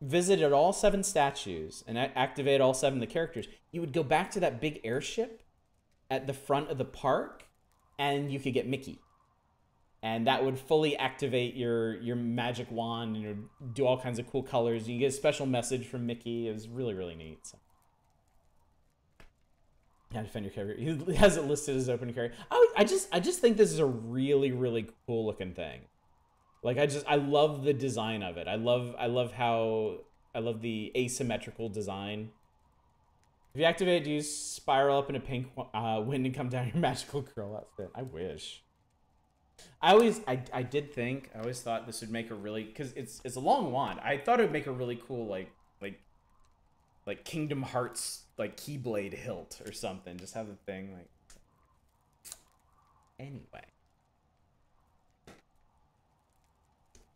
[SPEAKER 2] visited all 7 statues and activated all 7 of the characters, you would go back to that big airship at the front of the park, and you could get Mickey. and that would fully activate your magic wand and you do all kinds of cool colors. You get a special message from Mickey. It was really, really neat. So. Yeah, defend your character. He has it listed as open carry. I just think this is a really, really cool looking thing. Like I love the design of it. I love the asymmetrical design. If you activate it, do you spiral up in a pink wind and come down your magical girl outfit? I wish. I always thought this would make a really, because it's a long wand. I thought it would make a really cool like Kingdom Hearts like Keyblade hilt or something. Just have the thing like. Anyway,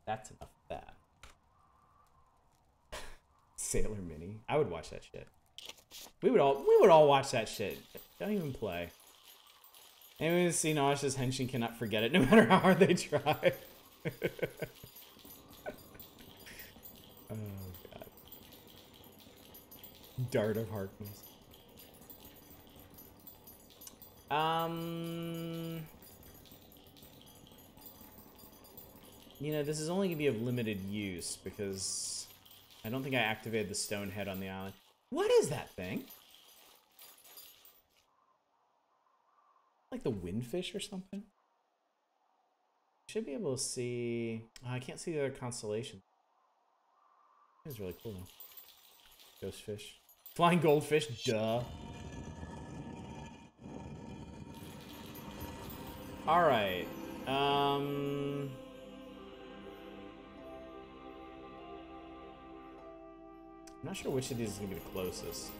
[SPEAKER 2] that's enough of that. Sailor Mini. I would watch that shit. We would all watch that shit. Don't even play. Anyone see Nauseous Henshin cannot forget it, no matter how hard they try. Oh god. Dart of Harkness. You know, this is only gonna be of limited use because I don't think I activated the stone head on the island. What is that thing? Like the windfish or something? Should be able to see. Oh, I can't see the other constellation. It's really cool though. Ghost fish. Flying goldfish, duh. Alright. I'm not sure which of these is gonna be the closest.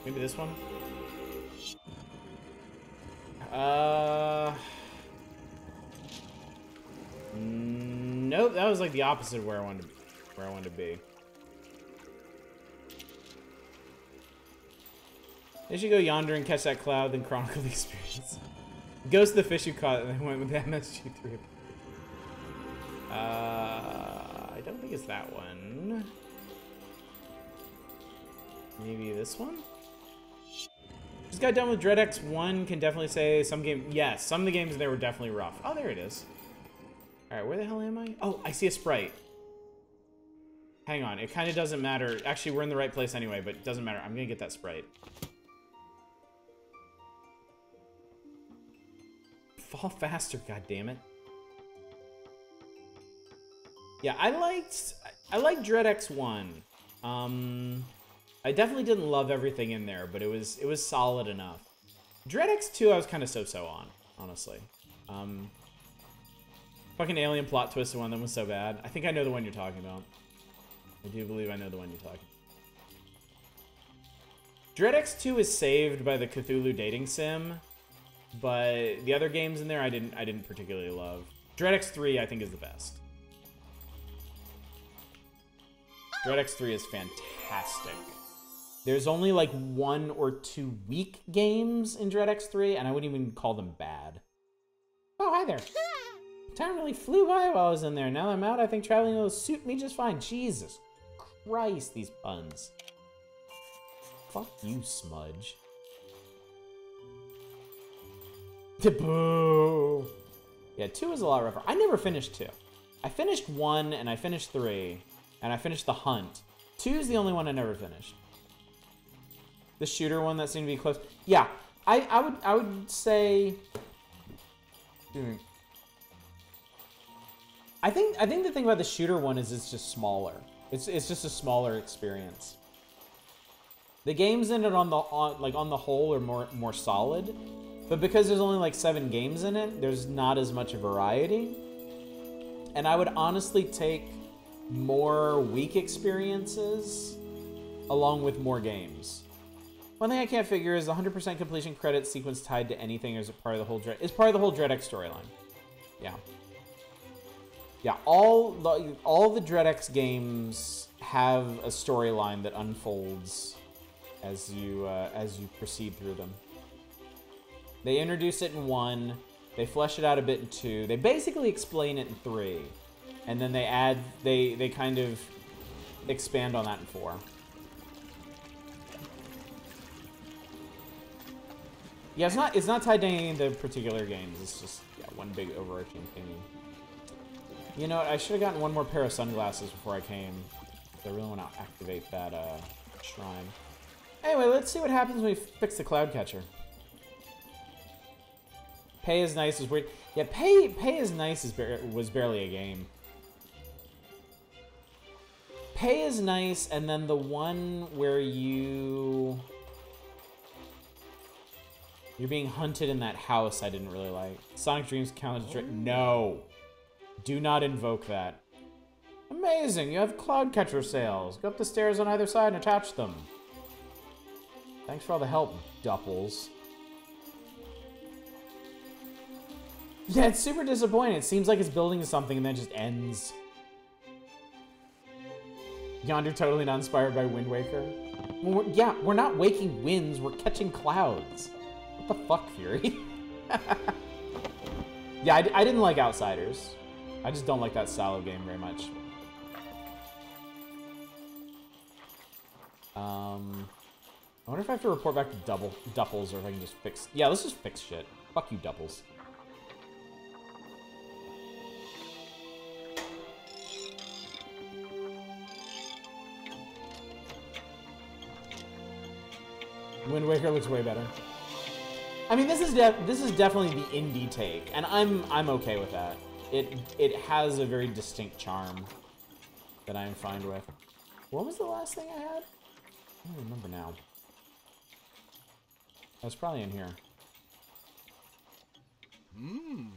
[SPEAKER 2] Maybe this one? Nope, that was like the opposite of where I wanted to be. They should go yonder and catch that cloud, then chronicle the experience. Ghost of the fish you caught, and then went with the MSG3. I don't think it's that one. Maybe this one? Just got done with DreadX 1, can definitely say some game. Yes, some of the games there were definitely rough. Oh, there it is. Alright, where the hell am I? Oh, I see a sprite. Hang on, it kind of doesn't matter. Actually, we're in the right place anyway, but it doesn't matter. I'm gonna get that sprite. Fall faster, goddammit. Yeah, I liked DreadX 1. I definitely didn't love everything in there, but it was solid enough. DreadX 2 I was kind of so-so on, honestly. Fucking alien plot twist one, that was so bad. I think I know the one you're talking about. I do believe I know the one you're talking about. DreadX 2 is saved by the Cthulhu dating sim, but the other games in there I didn't particularly love. DreadX 3 I think is the best. DreadX 3 is fantastic. There's only like 1 or 2 weak games in DreadX 3, and I wouldn't even call them bad. Oh, hi there. Time really flew by while I was in there. Now that I'm out, I think traveling will suit me just fine. Jesus Christ, these puns. Fuck you, Smudge. Boo. Yeah, 2 is a lot rougher. I never finished 2. I finished 1, and I finished 3, and I finished The Hunt. 2 is the only one I never finished. The shooter one that seemed to be close. Yeah, I would say. I think the thing about the shooter one is it's just smaller. It's just a smaller experience. The games in it on the whole are more solid, but because there's only like 7 games in it, there's not as much variety. And I would honestly take more weak experiences along with more games. One thing I can't figure is the 100% completion credit sequence tied to anything, or is it part of the whole It's part of the whole DreadX storyline. Yeah. Yeah, all the DreadX games have a storyline that unfolds as you proceed through them. They introduce it in 1, they flesh it out a bit in 2, they basically explain it in 3, and then they kind of expand on that in 4. Yeah, it's not tied to any of the particular games. It's just yeah, one big overarching thing. You know what? I should have gotten one more pair of sunglasses before I came. I really want to activate that shrine. Anyway, let's see what happens when we fix the cloud catcher. Pay is nice is weird. Yeah, pay is nice was barely a game. Pay is nice, and then the one where you're being hunted in that house I didn't really like. Sonic Dreams count as no. Do not invoke that. Amazing, you have cloud catcher sails. Go up the stairs on either side and attach them. Thanks for all the help, Dupples. Yeah, it's super disappointing. It seems like it's building something and then it just ends. Yonder totally not inspired by Wind Waker. Well, we're not waking winds, we're catching clouds. What the fuck, Fury? Yeah, I didn't like Outsiders. I just don't like that style of game very much. I wonder if I have to report back to Dupples or if I can just fix... Yeah, let's just fix shit. Fuck you, Dupples. Wind Waker looks way better. I mean, this is definitely the indie take, and I'm okay with that. It has a very distinct charm that I'm fine with. What was the last thing I had? I don't remember now. That's probably in here.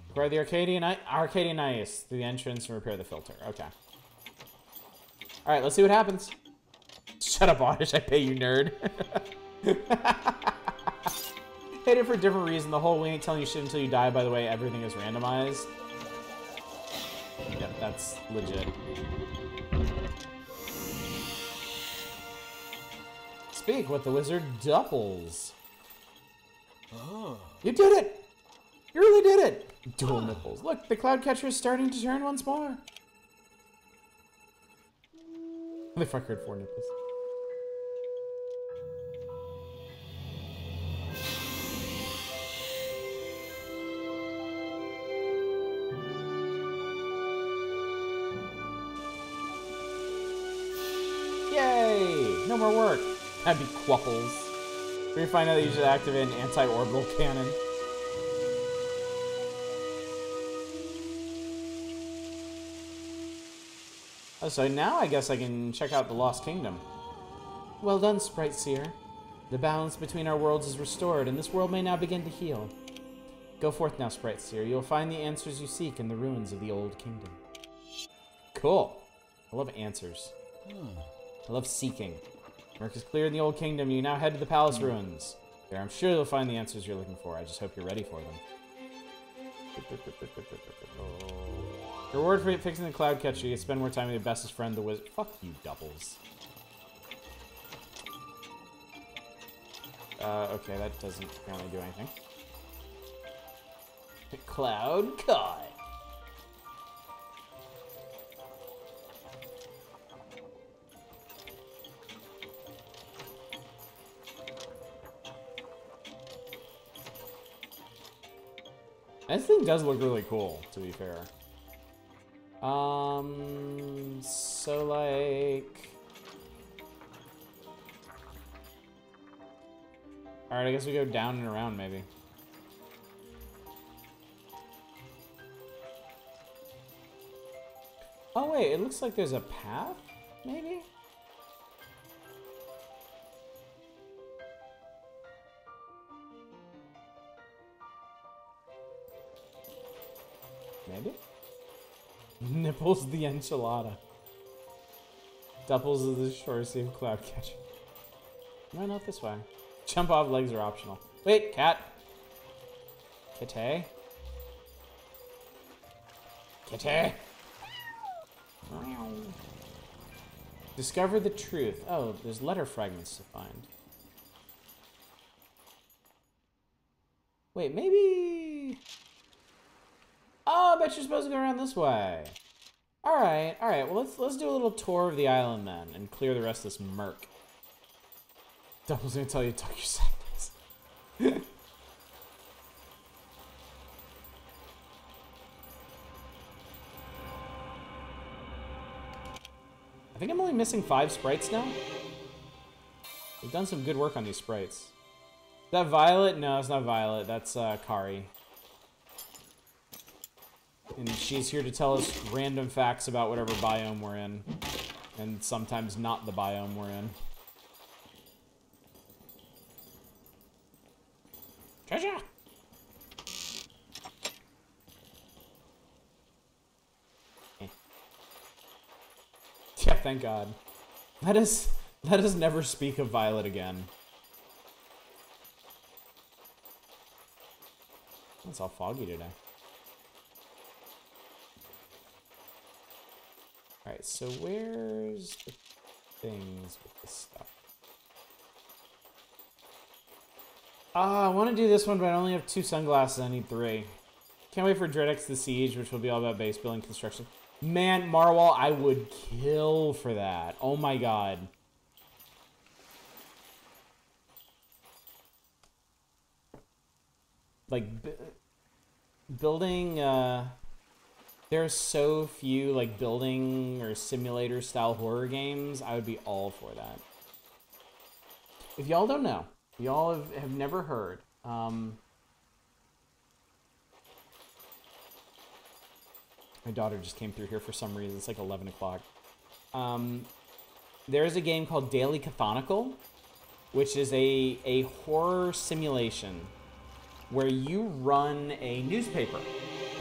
[SPEAKER 2] Acquire the Arcadian Ice through the entrance and repair the filter. Okay. All right, let's see what happens. Shut up, Oddish. I pay you, nerd. Hate it for a different reason. The whole we ain't telling you shit until you die, by the way, everything is randomized. Yep, that's legit. Speak with the wizard Dupples.
[SPEAKER 3] Oh.
[SPEAKER 2] You did it! You really did it! Dual nipples. Look, the cloud catcher is starting to turn once more. The fuck heard 4 nipples. Yay! No more work. That'd be quapples. We find out that you should activate an anti-orbital cannon. Oh, so now I guess I can check out the Lost Kingdom. Well done, Sprite Seer. The balance between our worlds is restored, and this world may now begin to heal. Go forth now, Sprite Seer. You'll find the answers you seek in the ruins of the Old Kingdom. Cool. I love answers. I love seeking. Work is clear in the Old Kingdom. You now head to the palace ruins. There, I'm sure you'll find the answers you're looking for. I just hope you're ready for them. Reward for fixing the cloud catcher. You spend more time with your bestest friend, the wizard. Fuck you, Dupples. Okay, that doesn't apparently do anything. The cloud caught. This thing does look really cool, to be fair. So like... Alright, I guess we go down and around, maybe. Oh wait, it looks like there's a path, maybe? Maybe? Nipples the enchilada. Dupples of the shore save cloud catcher. Why not this way? Jump off legs are optional. Wait, cat. Kitty. Kitty. Discover the truth. Oh, there's letter fragments to find. Wait, maybe... Oh, I bet you're supposed to go around this way. Alright, well let's do a little tour of the island then, and clear the rest of this murk. Double's gonna tell you to tuck your sadness. think I'm only missing 5 sprites now. We've done some good work on these sprites. Is that Violet? No, it's not Violet. That's Kari. And she's here to tell us random facts about whatever biome we're in. And sometimes not the biome we're in. Treasure! Yeah, thank God. Let us never speak of Violet again. It's all foggy today. Alright, so where's the things with this stuff? I want to do this one, but I only have 2 sunglasses. I need 3. Can't wait for Dreadx the Siege, which will be all about base building construction. Man, Marwal, I would kill for that. Oh my god. Like, building, there are so few, like, building or simulator-style horror games. I would be all for that. If y'all don't know, y'all have never heard, my daughter just came through here for some reason. It's like 11 o'clock. There's a game called Daily Cathonical, which is a horror simulation where you run a newspaper.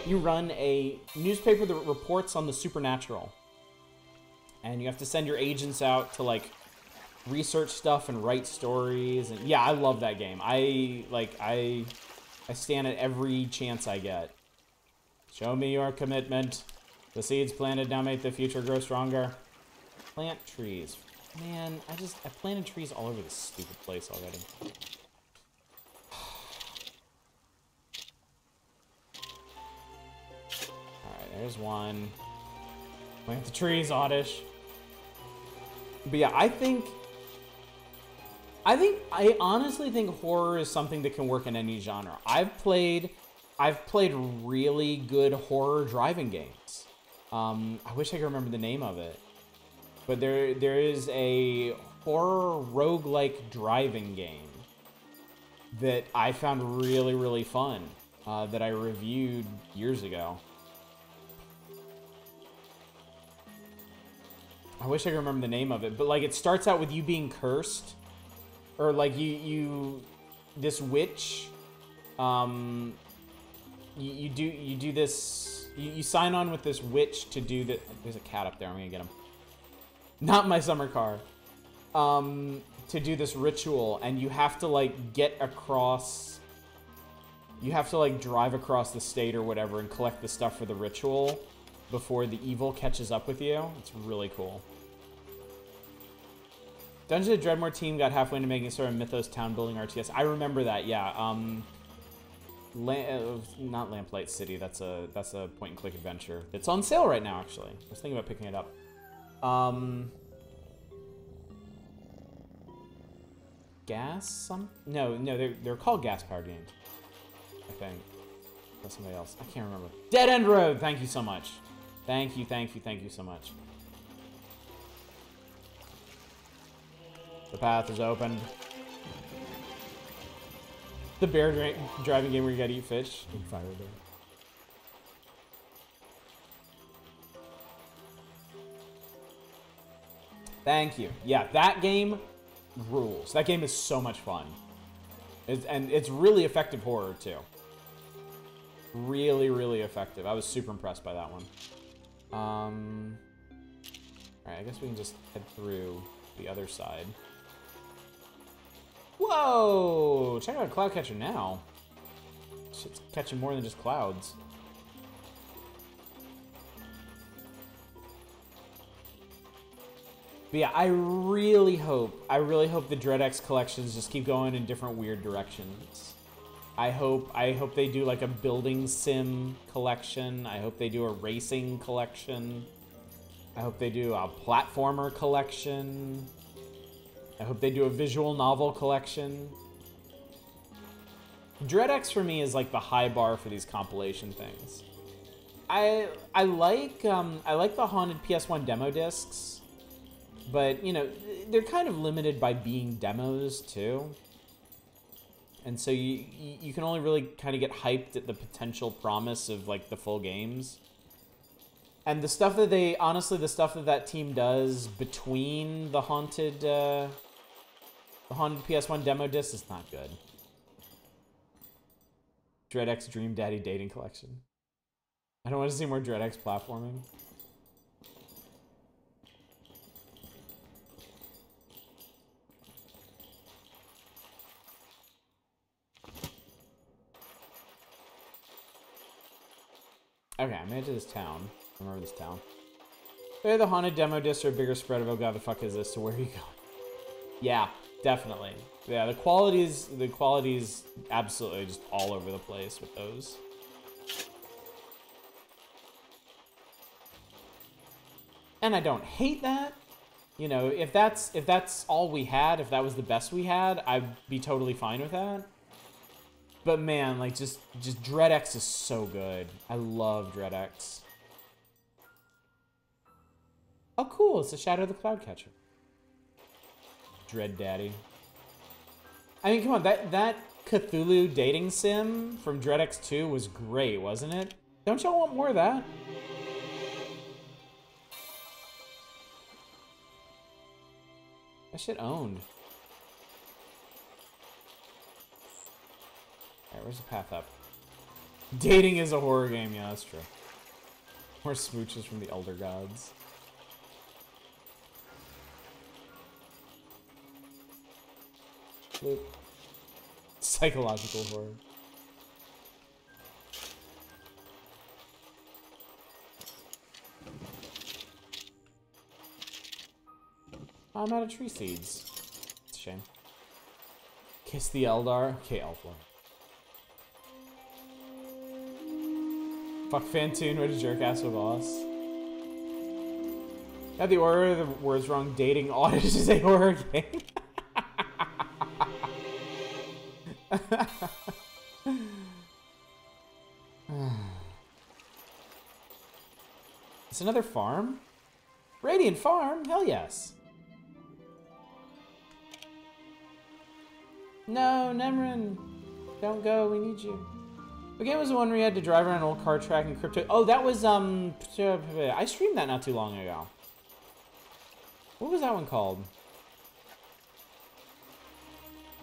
[SPEAKER 2] You run a newspaper that reports on the supernatural. And you have to send your agents out to, like, research stuff and write stories. And yeah, I love that game. I stand at every chance I get. Show me your commitment. The seeds planted now make the future grow stronger. Plant trees. Man, I planted trees all over this stupid place already. Alright, there's one. Plant the trees, Oddish. But yeah, I honestly think horror is something that can work in any genre. I've played really good horror driving games. I wish I could remember the name of it. But there is a horror roguelike driving game that I found really, really fun, that I reviewed years ago. I wish I could remember the name of it, but like it starts out with you being cursed, or like this witch, you do this, you sign on with this witch to do that. There's a cat up there, I'm gonna get him. Not my summer car. To do this ritual, and you have to like get across, you have to like drive across the state or whatever and collect the stuff for the ritual before the evil catches up with you. It's really cool. Dungeons & Dreadmore team got halfway into making sort of Mythos town building RTS. I remember that, yeah. Not Lamplight City. That's a point and click adventure. It's on sale right now, actually. I was thinking about picking it up. Gas? No, they're called gas powered games, I think. That's somebody else. I can't remember. Dead End Road. Thank you so much. Thank you so much. The path is opened. The bear driving game where you gotta eat fish. In Fire Bear. Thank you. Yeah, that game rules. That game is so much fun. And it's really effective horror, too. Really, really effective. I was super impressed by that one. Alright, I guess we can just head through the other side. Whoa! Check out Cloudcatcher now. Shit's catching more than just clouds. But yeah, I really hope the DreadX collections just keep going in different weird directions. I hope they do like a building sim collection. I hope they do a racing collection. I hope they do a platformer collection. I hope they do a visual novel collection. DreadX for me is like the high bar for these compilation things. I like the Haunted PS1 demo discs. But, you know, they're kind of limited by being demos, too. And so you can only really kind of get hyped at the potential promise of, like, the full games. And the stuff that they... Honestly, the stuff that that team does between the Haunted PS1 demo disc is not good. DreadX Dream Daddy Dating Collection. I don't want to see more DreadX platforming. Okay, I made it to this town. I remember this town. They're the haunted demo disc or a bigger spread of, oh god, the fuck is this? So where are you going? Yeah, definitely. Yeah, the quality's absolutely just all over the place with those. And I don't hate that. You know, if that's all we had, if that was the best we had, I'd be totally fine with that. But man, like just DreadX is so good. I love DreadX. Oh cool, it's the Shadow of the Cloudcatcher. Dread Daddy. I mean, come on, that Cthulhu dating sim from DreadX 2 was great, wasn't it? Don't y'all want more of that? That shit owned. Alright, where's the path up? Dating is a horror game, yeah, that's true. More smooches from the Elder Gods. Bloop. Psychological horror. I'm out of tree seeds. It's a shame. Kiss the Eldar. Okay, Elflord. Fuck Fantoon, what a jerk ass with boss. Got the order of the words wrong. Dating audit is a horror game. It's another farm? Radiant Farm? Hell yes. No, Nemrin. Don't go, we need you. The game was the one where you had to drive around an old car track and crypto. Oh, that was, I streamed that not too long ago. What was that one called?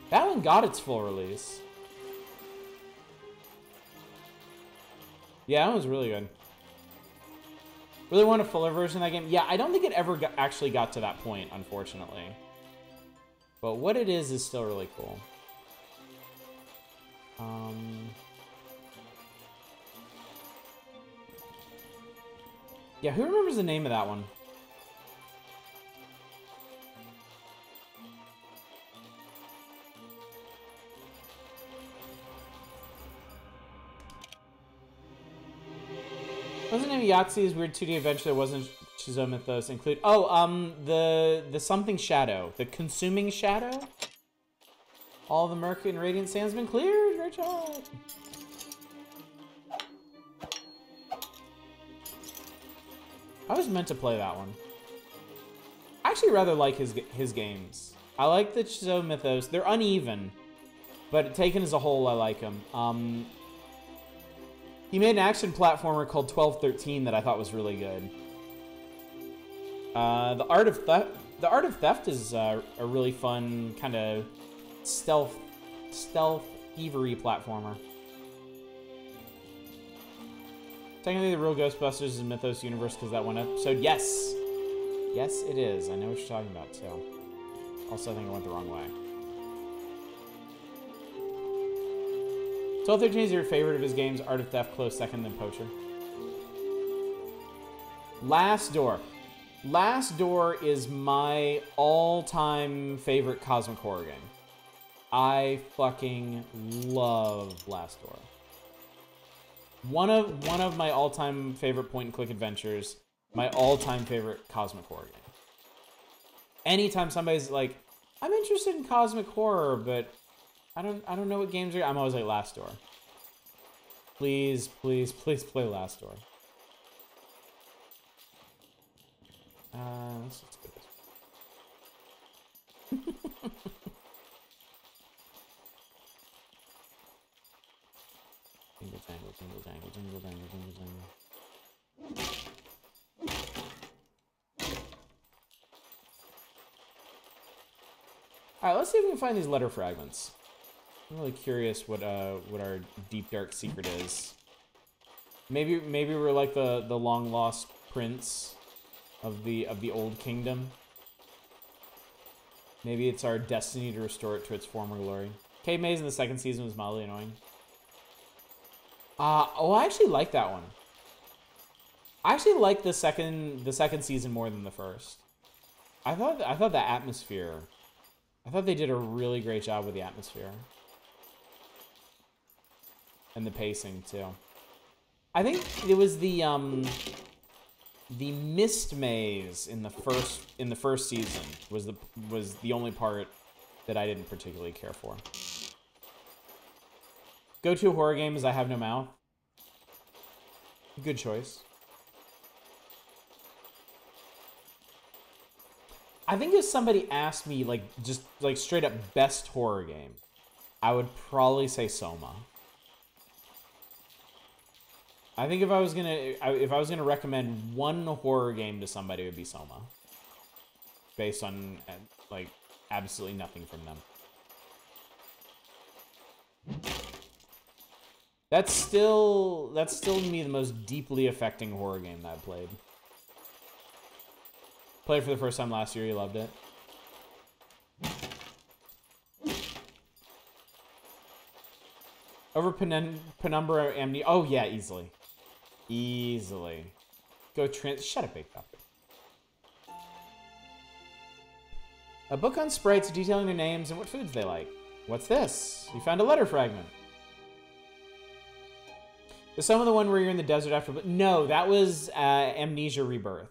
[SPEAKER 2] That one got its full release. Yeah, that was really good. Really want a fuller version of that game? Yeah, I don't think it ever actually got to that point, unfortunately. But what it is still really cool. Yeah, who remembers the name of that one? Wasn't it Yahtzee's weird 2D adventure that wasn't Shizo Mythos include? Oh, the something shadow, the consuming shadow. All the Merc and Radiant Sands been cleared. Great job. I was meant to play that one. I actually rather like his games. I like the Shizo Mythos. They're uneven, but taken as a whole, I like them. He made an action platformer called 1213 that I thought was really good. The Art of Theft is a really fun kind of stealth thievery platformer. Technically, the real Ghostbusters is Mythos universe because that one episode. Yes, yes, it is. I know what you're talking about too. Also, I think I went the wrong way. 1213 is your favorite of his games. Art of Theft, close second, then Poacher. Last Door. Last Door is my all-time favorite Cosmic Horror game. I fucking love Last Door. One of my all-time favorite point-and-click adventures. My all-time favorite Cosmic Horror game. Anytime somebody's like, I'm interested in Cosmic Horror, but I don't know what games are. I'm always like, Last Door. Please, please, please play Last Door. Let's do this. Jingle, jangle, jingle, jangle, jingle, jangle, jingle, jangle. Alright, let's see if we can find these letter fragments. I'm really curious what our deep dark secret is. Maybe we're like the long lost prince of the old kingdom. Maybe it's our destiny to restore it to its former glory. Cave Maze in the second season was mildly annoying. Oh, I actually like that one. I actually like the second season more than the first. I thought the atmosphere. I thought they did a really great job with the atmosphere. And the pacing too. I think it was the mist maze in the first season was the only part that I didn't particularly care for. Go-to horror game is I Have No Mouth. Good choice. I think if somebody asked me, like, just, like, straight up best horror game, I would probably say Soma. I think if I was gonna recommend one horror game to somebody, it would be Soma. Based on, like, absolutely nothing from them. That's still to me the most deeply affecting horror game that I've played. Played it for the first time last year, you loved it. Over Penumbra Amnesia. Oh yeah, easily. Easily. Go shut up, Big Cup. A book on sprites detailing their names and what foods they like. What's this? You found a letter fragment. Is some of the one where you're in the desert after... No, that was Amnesia Rebirth.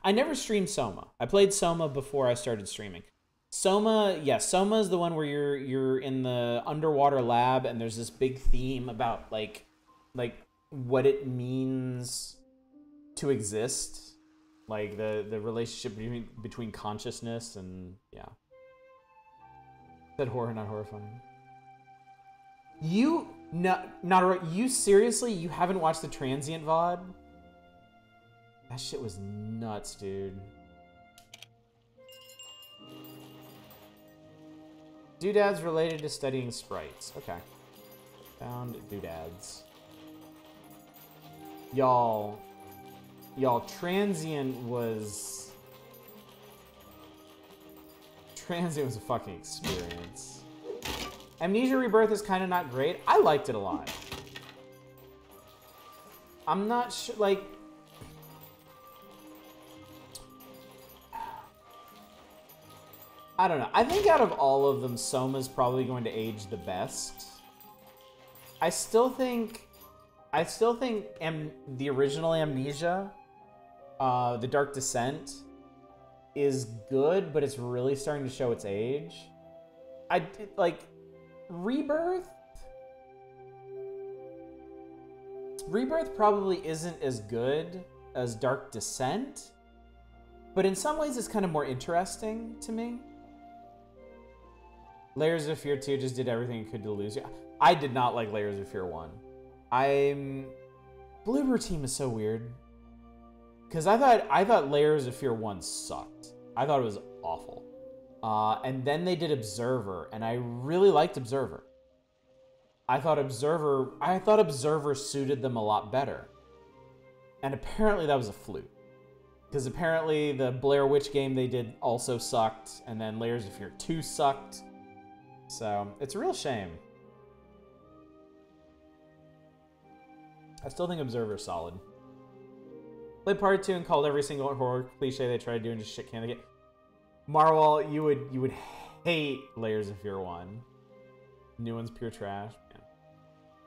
[SPEAKER 2] I never streamed Soma. I played Soma before I started streaming. Soma, yeah, Soma is the one where you're in the underwater lab and there's this big theme about like what it means to exist, like the relationship between consciousness and yeah. Said horror, not horrifying. You seriously, you haven't watched the Transient VOD? That shit was nuts, dude. Doodads related to studying sprites. Okay. Found doodads. Y'all, Transient was a fucking experience. Amnesia Rebirth is kind of not great. I liked it a lot. I'm not sure, like... I don't know. I think out of all of them, Soma's probably going to age the best. I still think the original Amnesia, The Dark Descent, is good, but it's really starting to show its age. Rebirth probably isn't as good as Dark Descent, but in some ways it's kind of more interesting to me. Layers of Fear 2 just did everything it could to lose you. I did not like Layers of Fear 1. Bloober Team is so weird. Because I thought Layers of Fear 1 sucked. I thought it was awful. And then they did Observer, and I really liked Observer. I thought Observer suited them a lot better. And apparently that was a fluke. Because apparently the Blair Witch game they did also sucked, and then Layers of Fear 2 sucked. So, it's a real shame. I still think Observer's solid. Played part 2 and called every single horror cliche they tried doing just shit can they get. Marwell, you would hate Layers of Fear 1. New one's pure trash. Man.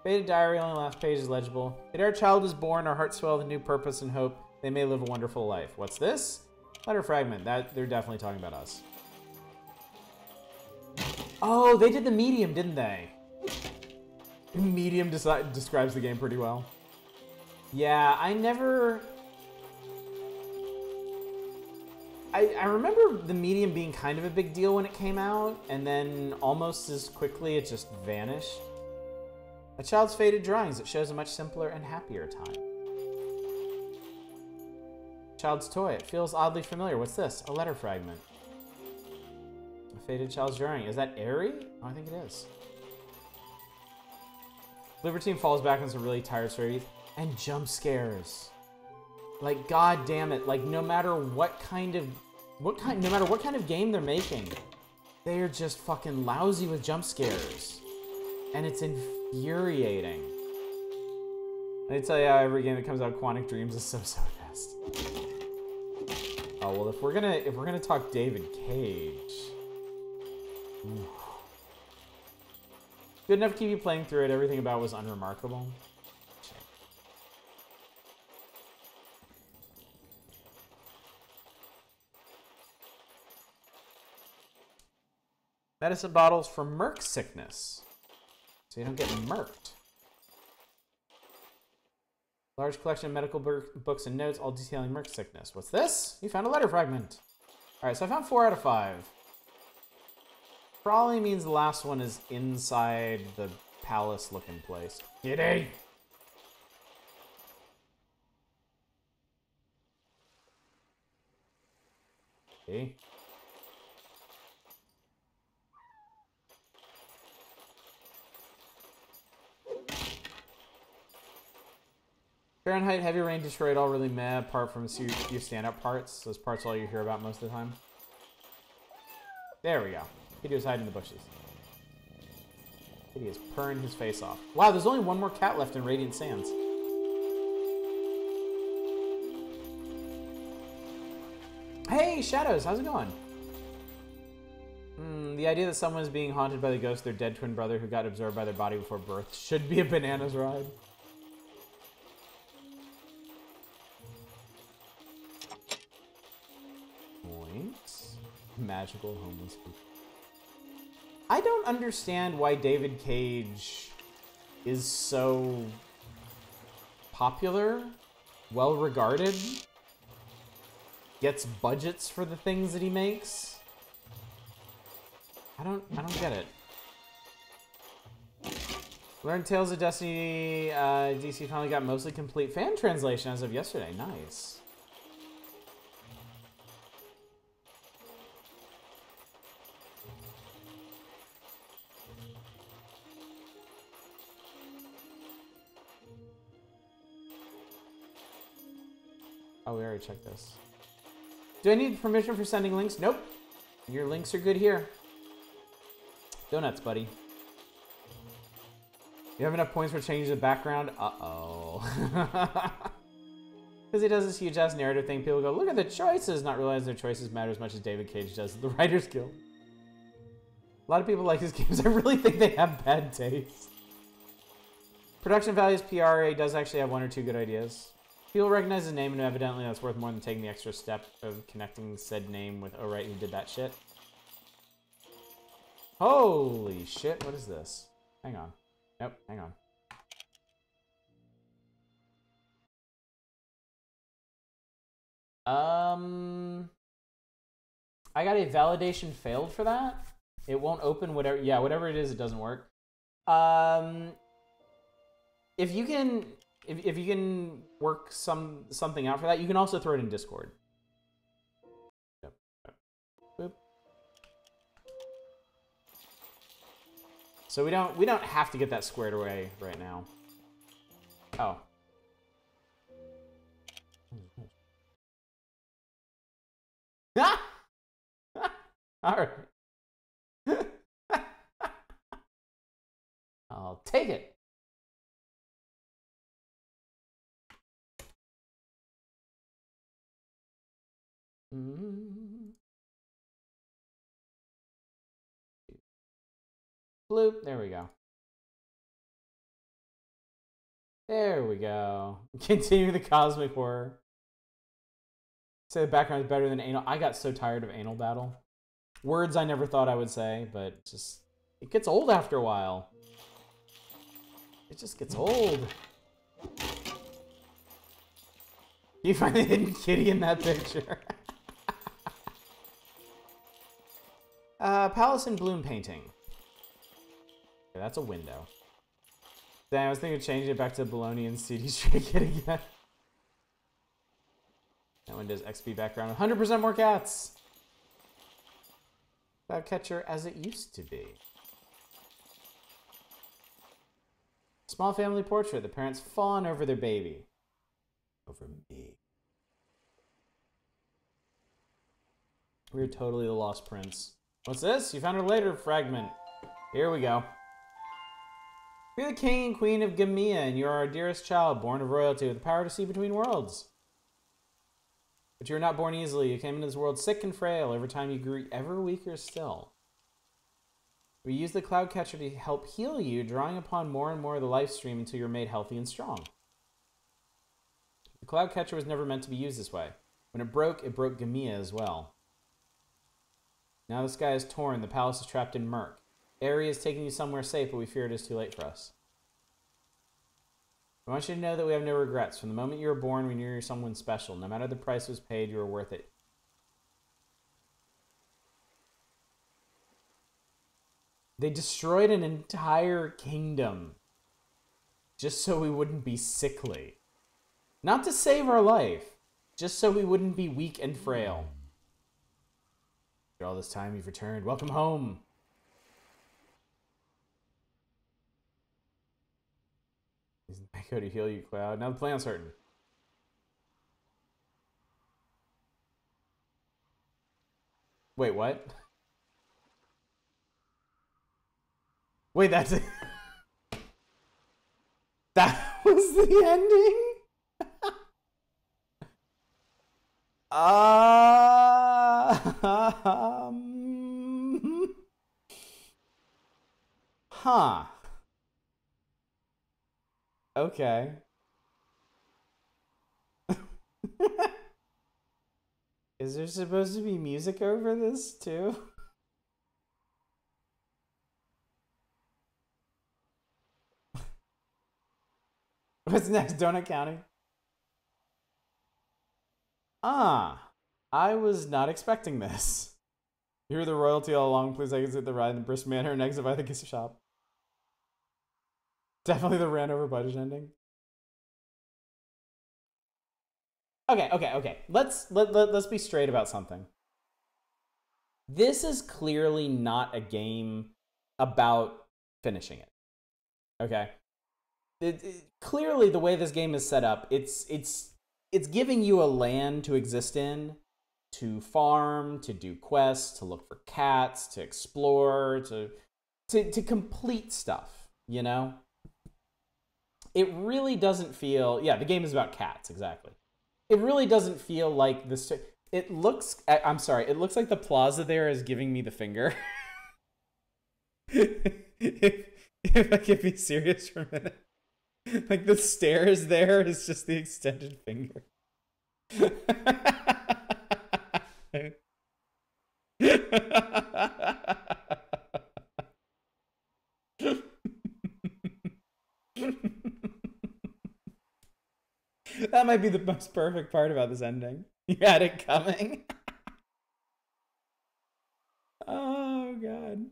[SPEAKER 2] Beta diary, only last page is legible. The day our child was born, our hearts swell with new purpose and hope. They may live a wonderful life. What's this? Letter fragment. They're definitely talking about us. Oh, they did the Medium, didn't they? Medium describes the game pretty well. Yeah, I never I remember the medium being kind of a big deal when it came out, and then almost as quickly it just vanished. A child's faded drawings. It shows a much simpler and happier time. Child's toy. It feels oddly familiar. What's this? A letter fragment. A faded child's drawing. Is that Airy? Oh, I think it is. Libertine falls back on some really tired stories and jump scares. Like, god damn it! Like, no matter what kind of game they're making, they are just fucking lousy with jump scares, and it's infuriating. I tell you how every game that comes out, Quantic Dreams is so fast. Oh well, if we're gonna talk David Cage, good enough to keep you playing through it. Everything about it was unremarkable. Medicine bottles for Merc sickness, so you don't get murked. Large collection of medical books and notes, all detailing Merc sickness. What's this? You found a letter fragment. All right, so I found 4 out of 5. Probably means the last one is inside the palace-looking place. Giddy! Okay. Fahrenheit, Heavy Rain destroyed all really meh, apart from a few stand-up parts. Those parts are all you hear about most of the time. There we go. Kitty was hiding in the bushes. Kitty is purring his face off. Wow, there's only one more cat left in Radiant Sands. Hey, Shadows, how's it going? The idea that someone is being haunted by the ghost of their dead twin brother who got absorbed by their body before birth should be a bananas ride. Magical homeless people. I don't understand why David Cage is so popular, well regarded, gets budgets for the things that he makes. I don't get it. Learned Tales of Destiny, DC finally got mostly complete fan translation as of yesterday. Nice. Oh, we already checked this. Do I need permission for sending links? Nope. Your links are good here. Donuts, buddy. You have enough points for changing the background? Uh-oh. Because he does this huge-ass narrative thing. People go, look at the choices, not realize their choices matter as much as David Cage does at the Writers Guild. A lot of people like his games. I really think they have bad taste. Production values PRA does actually have 1 or 2 good ideas. People recognize his name, and evidently that's worth more than taking the extra step of connecting said name with, oh right, who did that shit. Holy shit, what is this? Hang on. Nope, hang on. I got a validation failed for that. It won't open whatever, yeah, whatever it is, it doesn't work. If you can work something out for that, you can also throw it in Discord. Yep. Boop. So we don't have to get that squared away right now. Oh. Ah! All right. I'll take it. Bloop. There we go. There we go. Continue the cosmic horror. Say the background is better than anal. I got so tired of anal battle. Words I never thought I would say, but just it gets old after a while. It just gets old. You find the hidden kitty in that picture. Palace in bloom painting. Okay, that's a window. Then I was thinking of changing it back to Bologna and CD Street Kid again. That one does XP background. 100% more cats. Cloudcatcher as it used to be. Small family portrait. The parents fawn over their baby. Over me. We're totally the Lost Prince. What's this? You found a later fragment. Here we go. You're the king and queen of Gemea, and you are our dearest child, born of royalty with the power to see between worlds. But you were not born easily. You came into this world sick and frail. Over time, you grew ever weaker still. We used the Cloudcatcher to help heal you, drawing upon more and more of the life stream until you were made healthy and strong. The Cloudcatcher was never meant to be used this way. When it broke Gemea as well. Now the sky is torn, the palace is trapped in murk. Aerie is taking you somewhere safe, but we fear it is too late for us. I want you to know that we have no regrets. From the moment you were born, we knew you were someone special. No matter the price was paid, you were worth it. They destroyed an entire kingdom just so we wouldn't be sickly. Not to save our life, just so we wouldn't be weak and frail. After all this time, you've returned. Welcome home. Isn't that go to heal you, Cloud? Now the plan's hurting. Wait, what? Wait, that's it. That was the ending? Huh. Okay. Is there supposed to be music over this too? What's next? Donut County? I was not expecting this. You were the royalty all along. Please exit the ride in the brisk manner and exit by the gift shop. Definitely the ran over budget ending. Okay. Let's be straight about something. This is clearly not a game about finishing it. Okay? Clearly, the way this game is set up, it's giving you a land to exist in, to farm, to do quests, to look for cats, to explore, to complete stuff, you know? It really doesn't feel... Yeah, the game is about cats, exactly. It really doesn't feel like this... It looks... I'm sorry, it looks like the plaza there is giving me the finger. if I can be serious for a minute. Like, the stairs there is just the extended finger. That might be the most perfect part about this ending. You had it coming. Oh, God.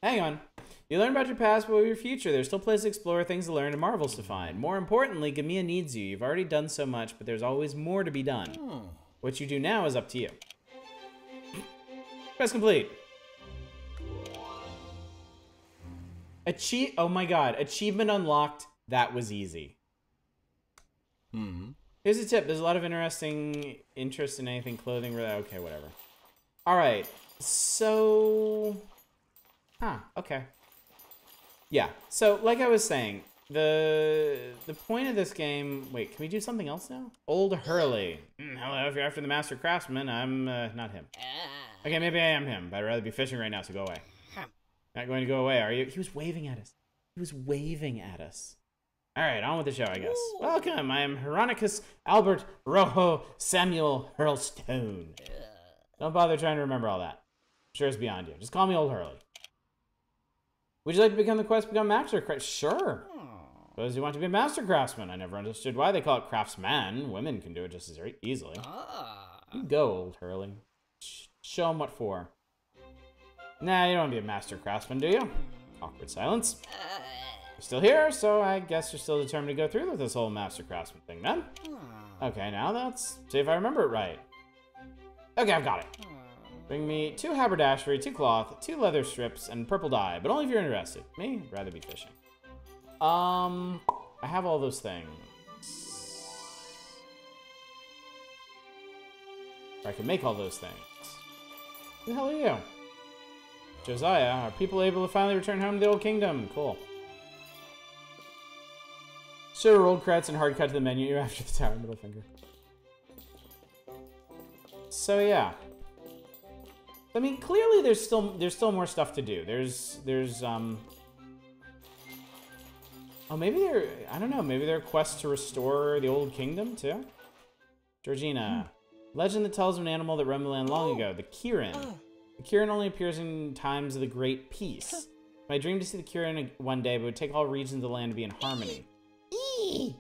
[SPEAKER 2] Hang on. You learn about your past, but your future. There's still places to explore, things to learn, and marvels to find. More importantly, Gemea needs you. You've already done so much, but there's always more to be done. What you do now is up to you. Quest complete. Oh my god. Achievement unlocked. That was easy. Here's a tip. There's a lot of interest in anything clothing. Okay, whatever. Alright. So... okay. Yeah, so like I was saying, the point of this game... Wait, can we do something else now? Old Hurley. Hello, if you're after the master craftsman, I'm not him. Okay, maybe I am him, but I'd rather be fishing right now, so go away. Not going to go away, are you? He was waving at us. He was waving at us. Alright, on with the show, I guess. Ooh. Welcome, I am Chronicles Albert Rojo Samuel Hurlstone. Don't bother trying to remember all that. I'm sure it's beyond you. Just call me Old Hurley. Would you like to become the quest, become master? Sure. Suppose you want to be a master craftsman. I never understood why they call it craftsman. Women can do it just as easily. You go, old Hurley. Show them what for. Nah, you don't want to be a master craftsman, do you? Awkward silence. You're still here, so I guess you're still determined to go through with this whole master craftsman thing, then? Okay, now let's see if I remember it right. Okay, I've got it. Bring me 2 haberdashery, 2 cloth, 2 leather strips, and purple dye, but only if you're interested. Me? I'd rather be fishing. I have all those things. Or I can make all those things. Who the hell are you? Josiah, are people able to finally return home to the old kingdom? Cool. Show rolled credits and hard cut to the menu after the tower middle finger. So yeah. I mean, clearly there's still more stuff to do. Oh, maybe I don't know, maybe there are quests to restore the old kingdom too? Georgina. Legend that tells of an animal that roamed the land long ago, the Kirin. The Kirin only appears in times of the Great Peace. I dreamed to see the Kirin one day, but it would take all regions of the land to be in harmony. I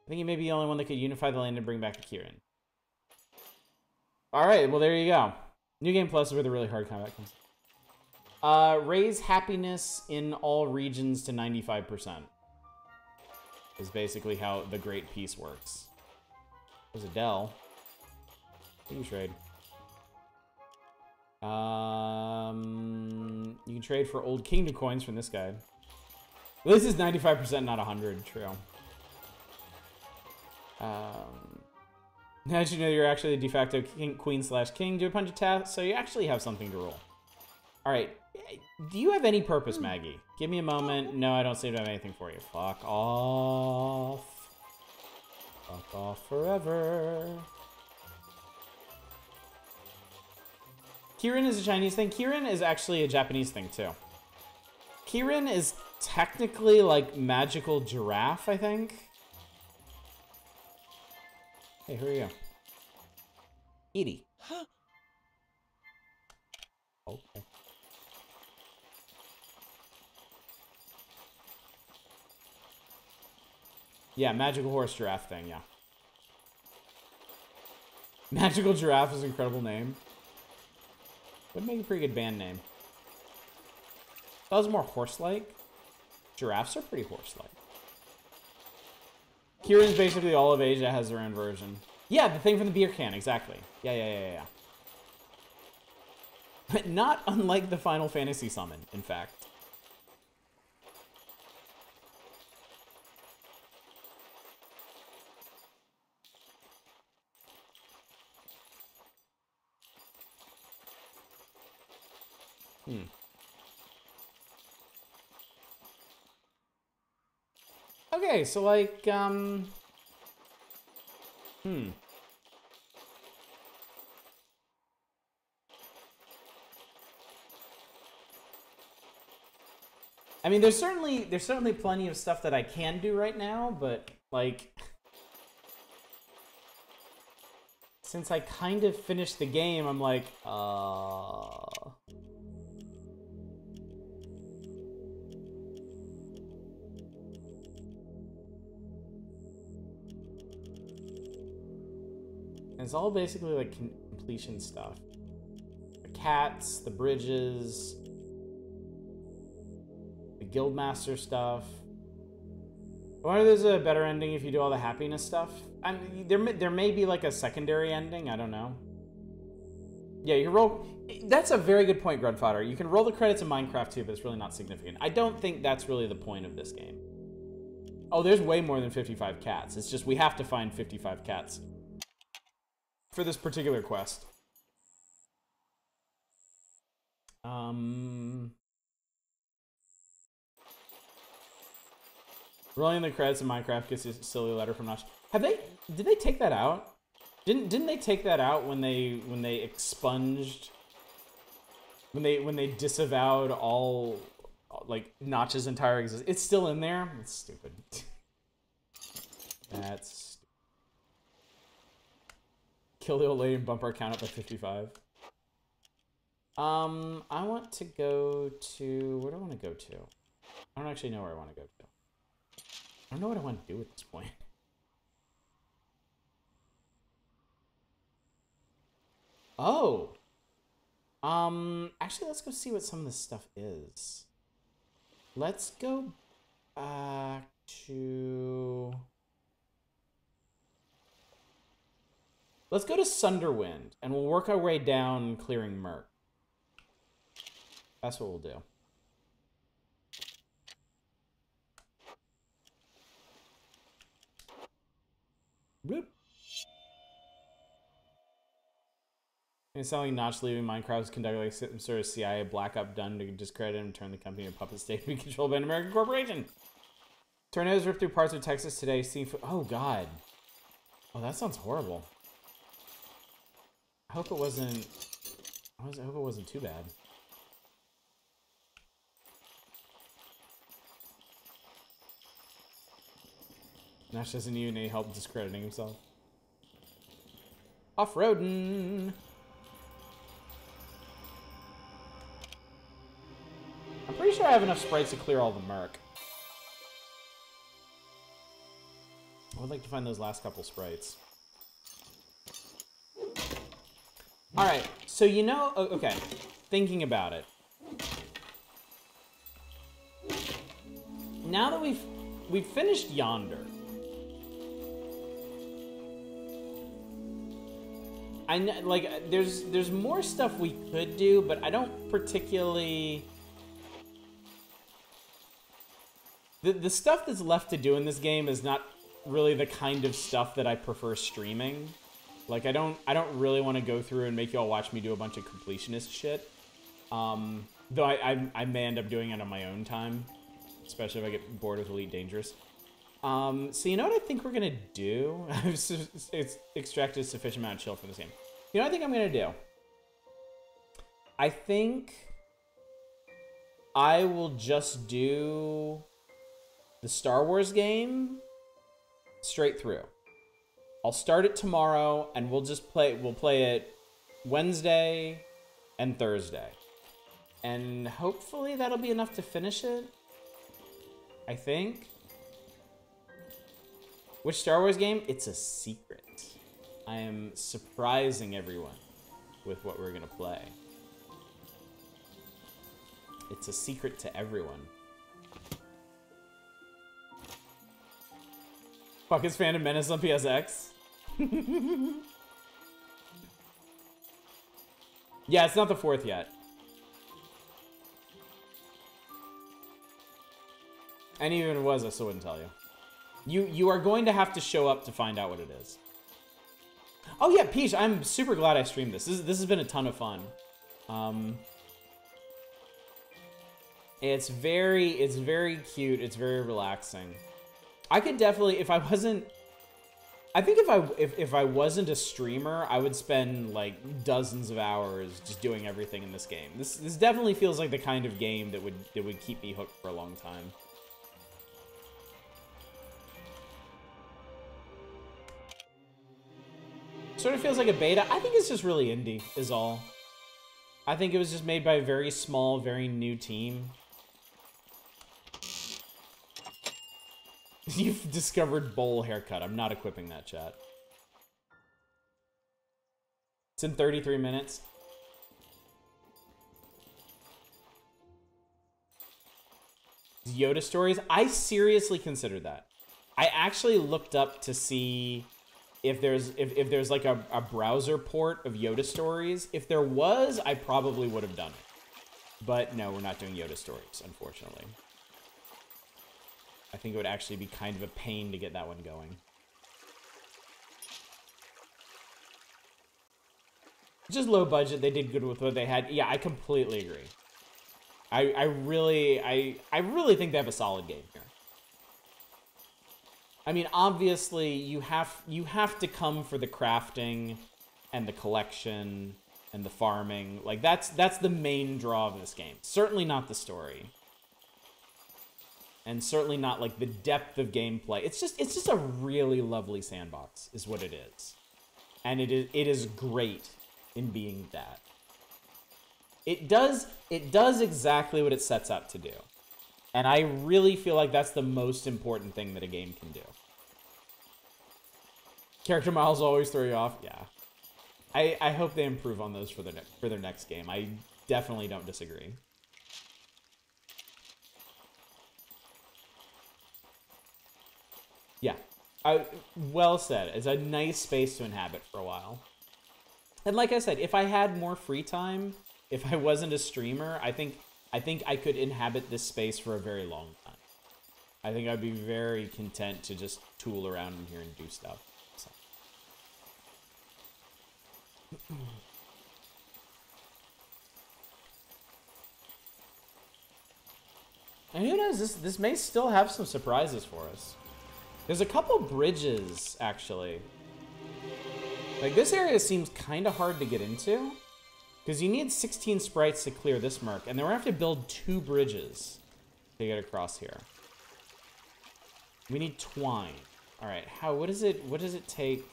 [SPEAKER 2] think he may be the only one that could unify the land and bring back the Kirin. Alright, well there you go. New Game Plus is where the really hard combat comes. Raise happiness in all regions to 95%. Is basically how the Great Peace works. There's Adele. You trade. You can trade for old kingdom coins from this guy. Well, this is 95%, not 100. True. Now that you know you're actually a de facto queen/king, do a bunch of tasks, so you actually have something to roll. Alright. Do you have any purpose, Maggie? Give me a moment. No, I don't seem to have anything for you. Fuck off. Fuck off forever. Kirin is a Chinese thing. Kirin is actually a Japanese thing, too. Kirin is technically like magical giraffe, I think. Hey, who are you? Edie. Okay. Yeah, magical horse giraffe thing, yeah. Magical giraffe is an incredible name. Would make a pretty good band name. That was more horse-like. Giraffes are pretty horse-like. Kirin's basically all of Asia has their own version. Yeah, the thing from the beer can, exactly. Yeah. Not unlike the Final Fantasy summon, in fact. Okay, so like, I mean, there's certainly plenty of stuff that I can do right now, but like, since I kind of finished the game, I'm like, it's all basically like completion stuff. The cats, the bridges, the guildmaster stuff. I wonder if there's a better ending if you do all the happiness stuff. I mean, there may be like a secondary ending. I don't know. Yeah, you can roll. That's a very good point, Grudfodder. You can roll the credits in Minecraft too, but it's really not significant. I don't think that's really the point of this game. Oh, there's way more than 55 cats. It's just we have to find 55 cats for this particular quest. Rolling the credits in Minecraft gets a silly letter from Notch. Did they take that out? Didn't they take that out when they expunged, when they disavowed all like Notch's entire existence? It's still in there. It's stupid. That's stupid. Kill the old lady and bump our count up by 55. I want to go to, where do I want to go to? I don't actually know where I want to go to. I don't know what I want to do at this point. Oh. Actually, let's go see what some of this stuff is. Let's go back to... Let's go to Sunderwind, and we'll work our way down clearing Merc. That's what we'll do. Bloop. It's sounding like Notch leaving Minecraft was conducted like some sort of CIA black-up done to discredit and turn the company into a puppet state to be controlled by an American corporation. Tornadoes ripped through parts of Texas today. Oh, God. Oh, that sounds horrible. I hope it wasn't... I hope it wasn't too bad. Nash doesn't need any help discrediting himself. Off-roading! I'm pretty sure I have enough sprites to clear all the Merc. I would like to find those last couple sprites. Alright, so you know... Okay, thinking about it. Now that we've finished Yonder... I know, like, there's more stuff we could do, but I don't particularly... The stuff that's left to do in this game is not really the kind of stuff that I prefer streaming. Like, I don't really want to go through and make you all watch me do a bunch of completionist shit. Though I may end up doing it on my own time, especially if I get bored with Elite Dangerous. So you know what I think we're gonna do? It's extracted a sufficient amount of chill from this game. You know what I think I'm gonna do? I think I will just do the Star Wars game straight through. I'll start it tomorrow, and we'll play it Wednesday and Thursday. And hopefully that'll be enough to finish it. I think. Which Star Wars game? It's a secret. I am surprising everyone with what we're gonna play. It's a secret to everyone. Fuck is Phantom Menace on PSX? Yeah, it's not the 4th yet. And even if it was, I still wouldn't tell you. You are going to have to show up to find out what it is. Oh yeah, Peach, I'm super glad I streamed this. This has been a ton of fun. It's very cute. It's very relaxing. I could definitely, if I wasn't, I think if I wasn't a streamer, I would spend like dozens of hours just doing everything in this game. This definitely feels like the kind of game that would keep me hooked for a long time. Sort of feels like a beta. I think it's just really indie, is all. I think it was just made by a very small, very new team. You've discovered bowl haircut. I'm not equipping that, chat. It's in 33 minutes. Yoda stories? I seriously considered that. I actually looked up to see if there's like a browser port of Yoda stories. If there was, I probably would have done it. But no, we're not doing Yoda stories, unfortunately. I think it would actually be kind of a pain to get that one going. Just low budget, they did good with what they had. Yeah, I completely agree. I really think they have a solid game here. I mean, obviously, you have to come for the crafting and the collection and the farming. Like, that's the main draw of this game. Certainly not the story. And certainly not, like, the depth of gameplay. It's just a really lovely sandbox, is what it is. And it is great in being that. It does exactly what it sets out to do. And I really feel like that's the most important thing that a game can do. Character models always throw you off. Yeah. I hope they improve on those for their next game. I definitely don't disagree. Yeah. Well said. It's a nice space to inhabit for a while. And like I said, if I had more free time, if I wasn't a streamer, I think I could inhabit this space for a very long time. I think I'd be very content to just tool around in here and do stuff. So. And who knows, this may still have some surprises for us. There's a couple bridges, actually. Like, this area seems kind of hard to get into, because you need 16 sprites to clear this murk, and then we're going to have to build 2 bridges to get across here. We need twine. All right, what does it take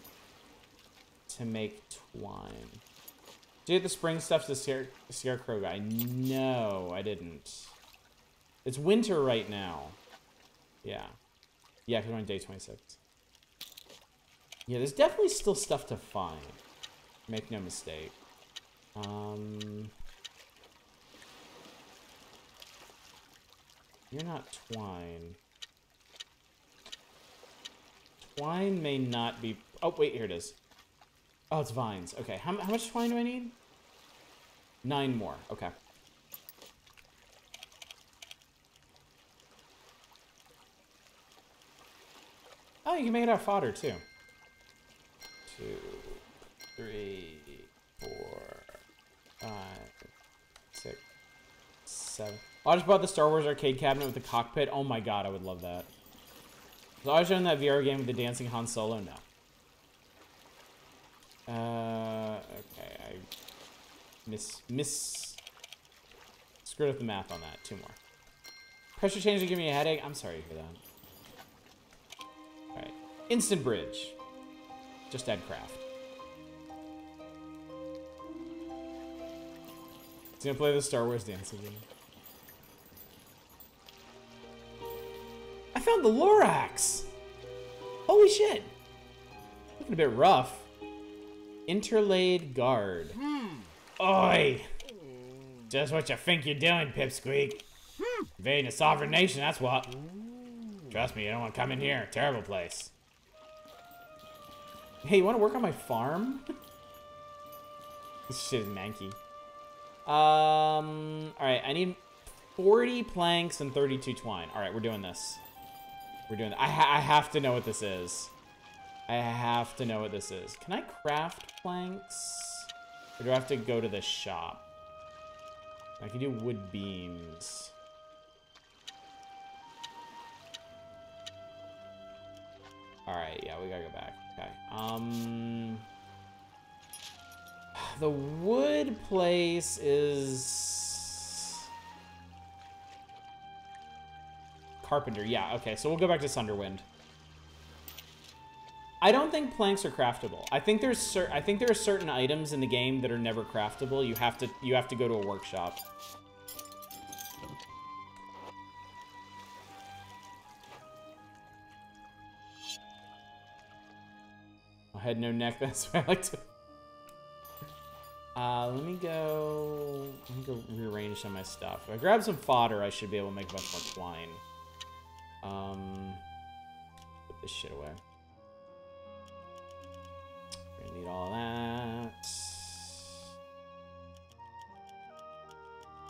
[SPEAKER 2] to make twine? Did you get the spring stuff to the scarecrow guy? No, I didn't. It's winter right now. Yeah. Yeah, because we're on day 26. Yeah, there's definitely still stuff to find. Make no mistake. You're not twine. Twine may not be... Oh, wait, here it is. Oh, it's vines. Okay, how much twine do I need? 9 more. Okay. Oh, you can make it out of fodder, too. 2, 3, 4, 5, 6, 7. Oh, I just bought the Star Wars arcade cabinet with the cockpit. Oh my god, I would love that. Was I always showing that VR game with the dancing Han Solo? No. Okay, I screwed up the math on that. 2 more. Pressure change to give me a headache. I'm sorry to hear that. Alright. Instant bridge. Just add craft. He's gonna play the Star Wars dance again. I found the Lorax! Holy shit! Looking a bit rough. Interlaid guard. Oi! Just what you think you're doing, Pipsqueak. Invading a sovereign nation, that's what. Trust me, you don't want to come in here. Terrible place. Hey, you want to work on my farm? This shit is manky. Alright, I need 40 planks and 32 twine. Alright, we're doing this. We're doing that. I have to know what this is. I have to know what this is. Can I craft planks? Or do I have to go to the shop? I can do wood beams. Alright, yeah, we gotta go back. Okay. The wood place is... Carpenter, yeah, okay, so we'll go back to Sunderwind. I don't think planks are craftable. I think there are certain items in the game that are never craftable. You have to go to a workshop. Head, no neck, that's what I like to... let me go rearrange some of my stuff. If I grab some fodder, I should be able to make a bunch more twine. Put this shit away. We're gonna need all that.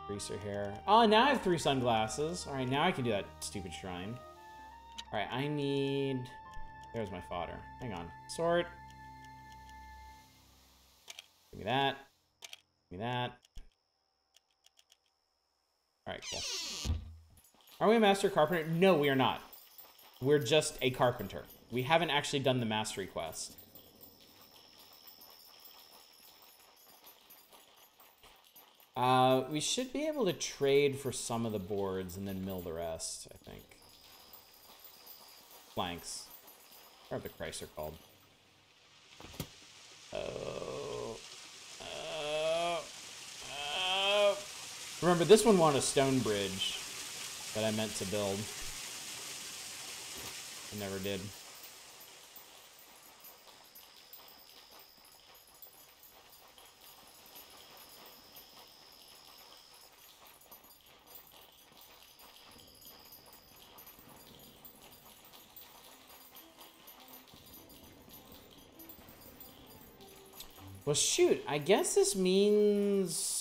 [SPEAKER 2] Greaser hair. Oh, now I have 3 sunglasses. Alright, now I can do that stupid shrine. Alright, I need... There's my fodder. Hang on. Sort. Give me that. Give me that. Alright, cool. Are we a master carpenter? No, we are not. We're just a carpenter. We haven't actually done the mastery quest. We should be able to trade for some of the boards and then mill the rest, I think. Planks. What the Christ are called. Remember, this one wanted a stone bridge. that I meant to build. I never did. Well, shoot, I guess this means...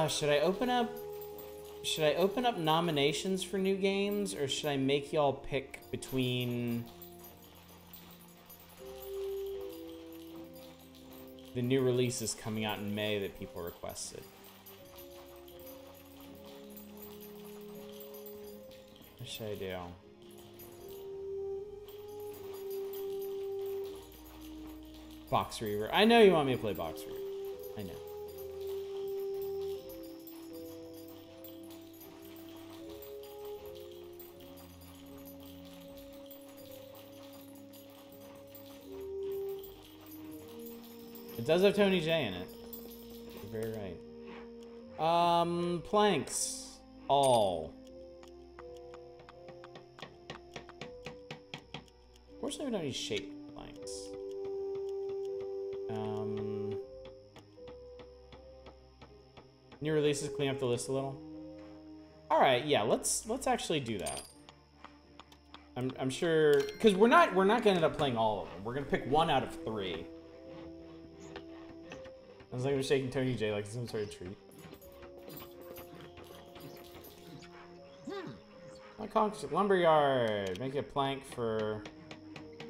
[SPEAKER 2] should I open up nominations for new games, or should I make y'all pick between the new releases coming out in May that people requested? What should I do? Box Reaver. I know you want me to play Box Reaver. I know. It does have Tony J in it. You're very right. Planks. All. Fortunately, we don't need shape planks. New releases, clean up the list a little. All right, yeah, let's actually do that. I'm sure, because we're not gonna end up playing all of them. We're gonna pick one out of 3. I was like, we're shaking Tony J like some sort of treat. My lumberyard. Make a plank for.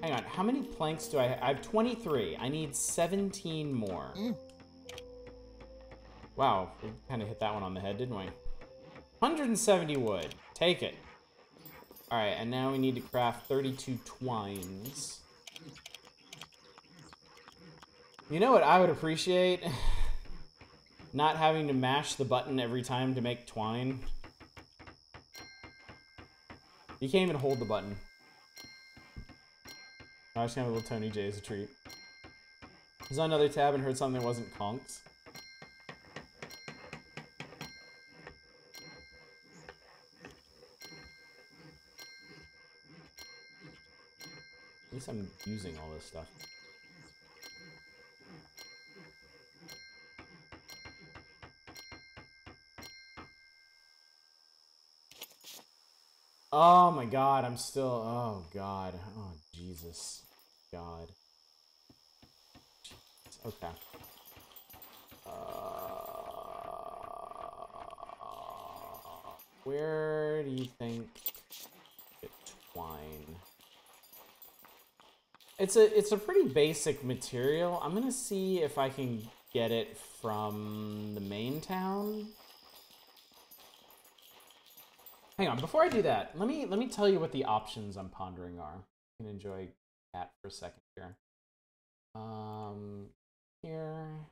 [SPEAKER 2] Hang on, how many planks do I have? I have 23. I need 17 more. Wow, we kind of hit that one on the head, didn't we? 170 wood. Take it. All right, and now we need to craft 32 twines. You know what I would appreciate? Not having to mash the button every time to make twine. You can't even hold the button. I was gonna have a little Tony J as a treat. I was on another tab and heard something that wasn't conks. At least I'm using all this stuff. Oh my god, I'm still... Oh god. Oh, Jesus. God. Jesus. Okay. Where do you think it twine? It's a pretty basic material. I'm gonna see if I can get it from the main town. Hang on, before I do that, let me tell you what the options I'm pondering are. You can enjoy that for a second here. Here.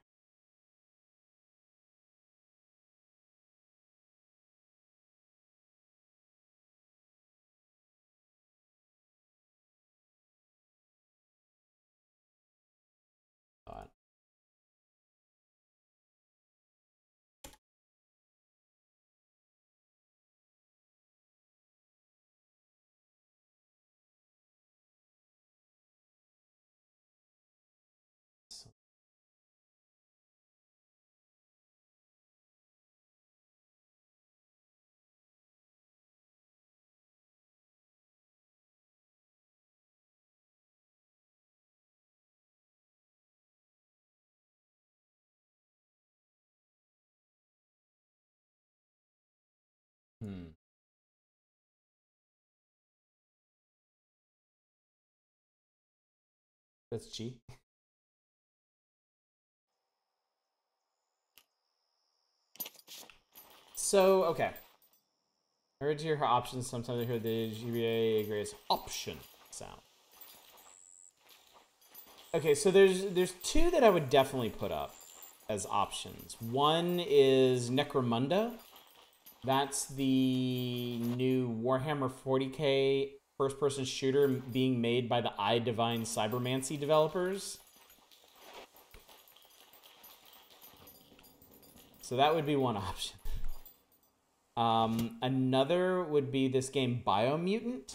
[SPEAKER 2] That's G. So, okay. I heard you hear options. Sometimes I hear the GBA agrees option sound. Okay, so there's 2 that I would definitely put up as options. One is Necromunda. That's the new Warhammer 40k first-person shooter being made by the I Divine Cybermancy developers. So that would be one option. Another would be this game Biomutant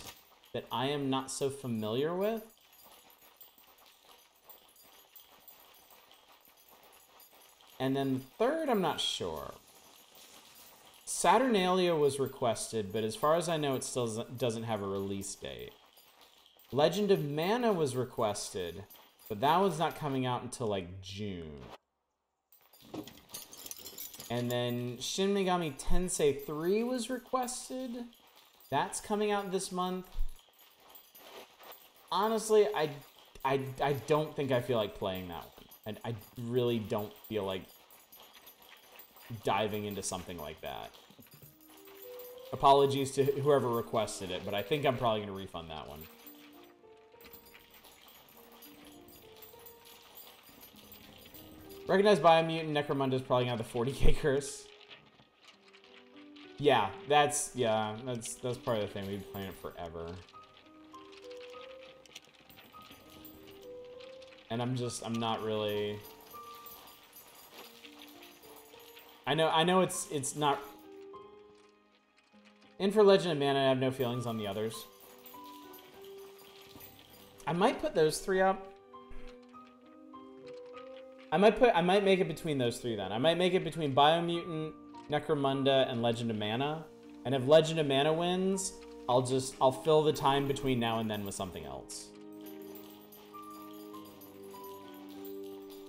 [SPEAKER 2] that I am not so familiar with. And then third, I'm not sure. Saturnalia was requested, but as far as I know, it still doesn't have a release date. Legend of Mana was requested, but that one's not coming out until like June. And then Shin Megami Tensei 3 was requested. That's coming out this month. Honestly, I don't think I feel like playing that one. And I really don't feel like diving into something like that. Apologies to whoever requested it, but I think I'm probably going to refund that one. Recognized Biomutant, Necromunda is probably going to have the 40k curse. Yeah, that's part of the thing. We've been playing it forever. And I'm not really... I know it's not... And for Legend of Mana, I have no feelings on the others. I might put those three up. I might make it between those three then. I might make it between Biomutant, Necromunda, and Legend of Mana. And if Legend of Mana wins, I'll fill the time between now and then with something else.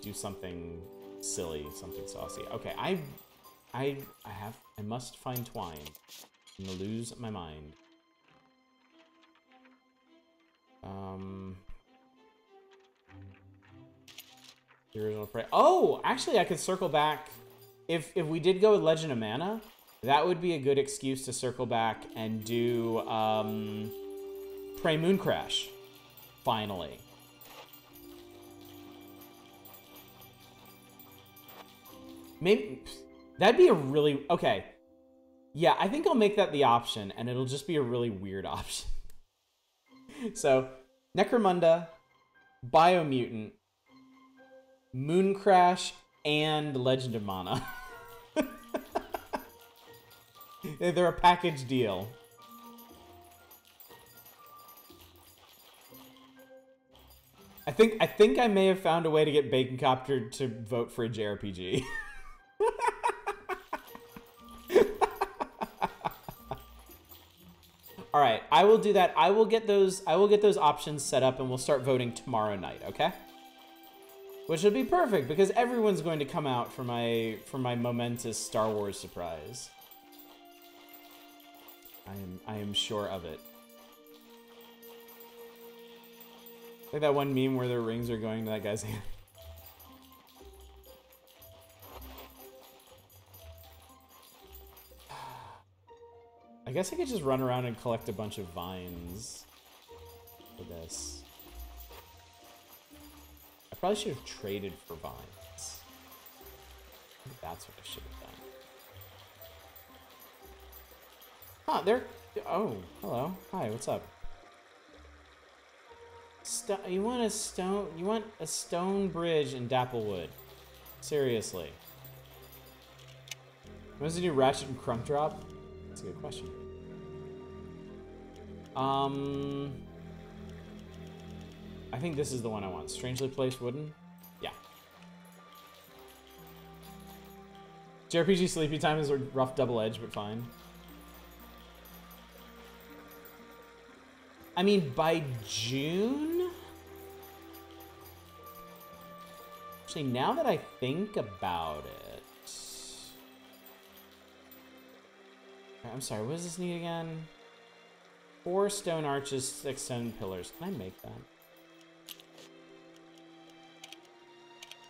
[SPEAKER 2] Do something silly, something saucy. Okay, I must find Twine. I'm gonna lose my mind. The original prey. Oh, actually, I could circle back. If we did go with Legend of Mana, that would be a good excuse to circle back and do Prey Mooncrash. Finally. Maybe that'd be a really okay. Yeah, I think I'll make that the option, and it'll just be a really weird option. So, Necromunda, Biomutant, Mooncrash, and Legend of Mana. They're a package deal. I think I may have found a way to get Baconcopter to vote for a JRPG. All right, I will do that. I will get those options set up, and we'll start voting tomorrow night. Okay? Which would be perfect because everyone's going to come out for my momentous Star Wars surprise. I am sure of it. Like that one meme where the rings are going to that guy's hand. I guess I could just run around and collect a bunch of vines for this. I probably should have traded for vines. I think that's what I should have done. Huh, there... Oh, hello. Hi, what's up? You want a stone bridge in Dapplewood? Seriously. When does the new Ratchet and Crump drop? That's a good question. I think this is the one I want. Strangely placed wooden? Yeah. JRPG Sleepy Time is a rough double edge, but fine. I mean, by June? Actually, now that I think about it... I'm sorry, what does this need again? 4 stone arches, 6 stone pillars. Can I make that?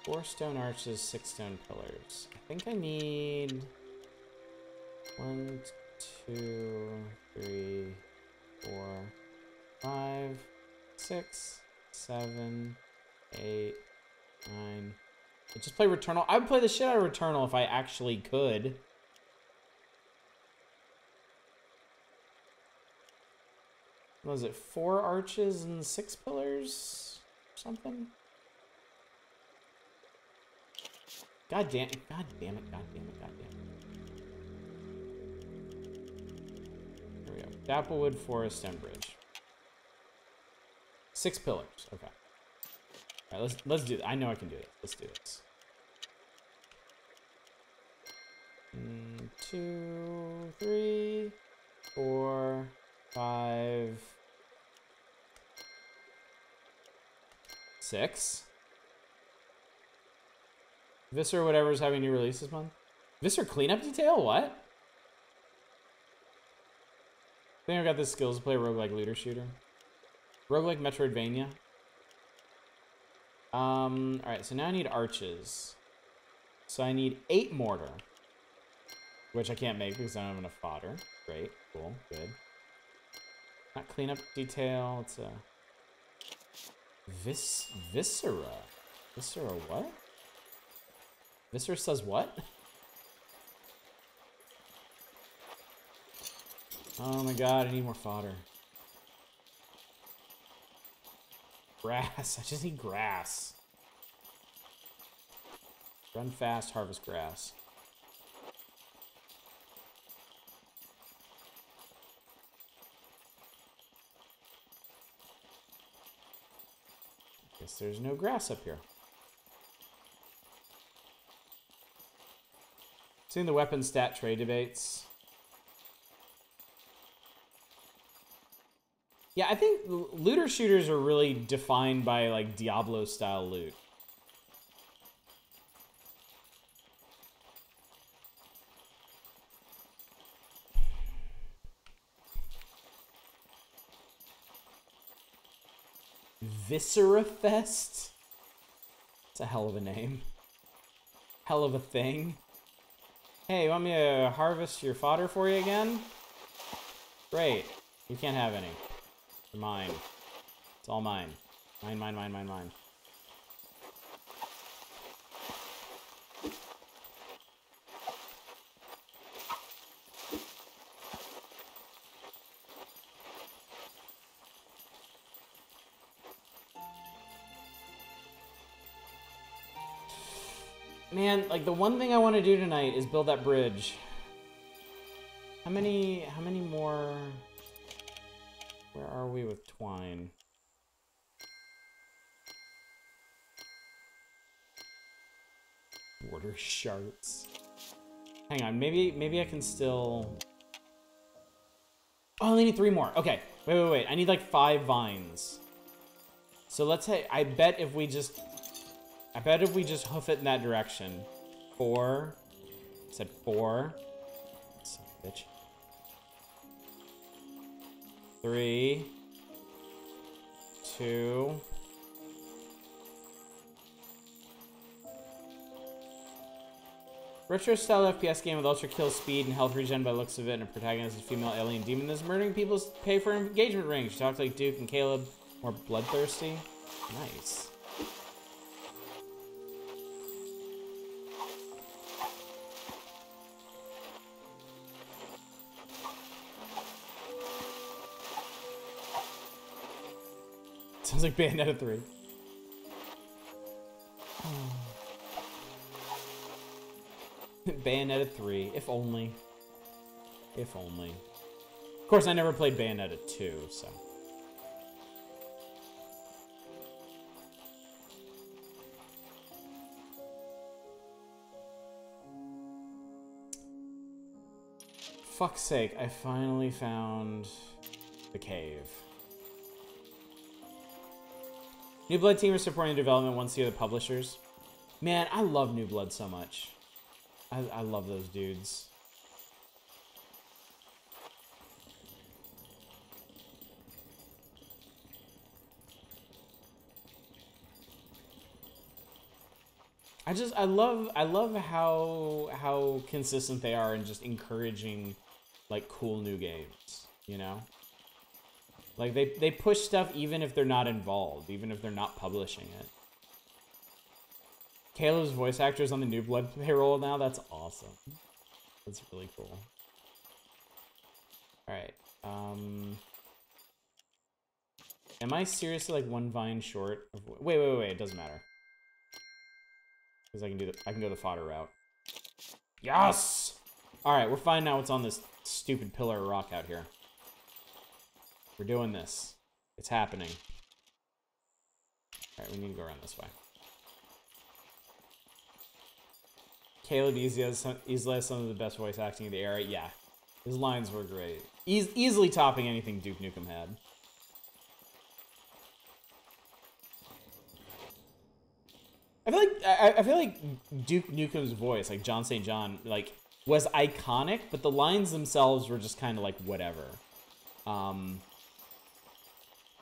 [SPEAKER 2] 4 stone arches, 6 stone pillars. I think I need 1, 2, 3, 4, 5, 6, 7, 8, 9. I'd just play Returnal. I would play the shit out of Returnal if I actually could. What was it? 4 arches and 6 pillars? Something? God damn it, god damn it, god damn it, god damn it. Here we go. Dapplewood, Forest, and Bridge. 6 pillars, okay. Alright, let's do it. I know I can do it. Let's do this. 2, 3, 4, 5, 6. Visser whatever is having new release this month. Visser cleanup detail? What? I think I got the skills to play roguelike looter shooter. Roguelike Metroidvania. Alright, so now I need arches. So I need 8 mortar. Which I can't make because I don't have enough fodder. Great, cool, good. Not cleanup detail, it's a... Viscera. Viscera what? Viscera says what? Oh my god, I need more fodder. Grass, I just need grass. Run fast, harvest grass. Guess there's no grass up here. Seeing the weapon stat trade debates. Yeah, I think looter shooters are really defined by like Diablo style loot. Viscera Fest? It's a hell of a name. Hell of a thing. Hey, you want me to harvest your fodder for you again? Great. You can't have any. They're mine. It's all mine. Mine, mine, mine, mine, mine. Man, like the one thing I want to do tonight is build that bridge. How many more? Where are we with twine? Water shards. Hang on, maybe I can still... Oh, I only need 3 more. Okay, wait. I need like 5 vines. So let's say, I bet if we just hoof it in that direction. 4. I said 4. Son of a bitch. 3. 2. Retro style FPS game with ultra kill speed and health regen by the looks of it, and a protagonist is a female alien demon that's murdering people to pay for engagement rings. She talks like Duke and Caleb, more bloodthirsty. Nice. Sounds like Bayonetta 3. Bayonetta 3, if only. If only. Of course, I never played Bayonetta 2, so. Fuck's sake, I finally found the cave. New Blood team is supporting development once the other publishers. Man, I love New Blood so much. I love those dudes. I love how consistent they are in just encouraging like cool new games, you know? Like they push stuff even if they're not involved, even if they're not publishing it. Caleb's voice actor is on the New Blood payroll now. That's awesome. That's really cool. All right. Am I seriously like 1 vine short of... Wait. It doesn't matter. Because I can go the fodder route. Yes! Alright, we're finding out what's on this stupid pillar of rock out here. We're doing this. It's happening. Alright, we need to go around this way. Caleb easily has some of the best voice acting of the era. Yeah, his lines were great. Easily topping anything Duke Nukem had. I feel like Duke Nukem's voice, like John St. John, like was iconic, but the lines themselves were just kind of like whatever.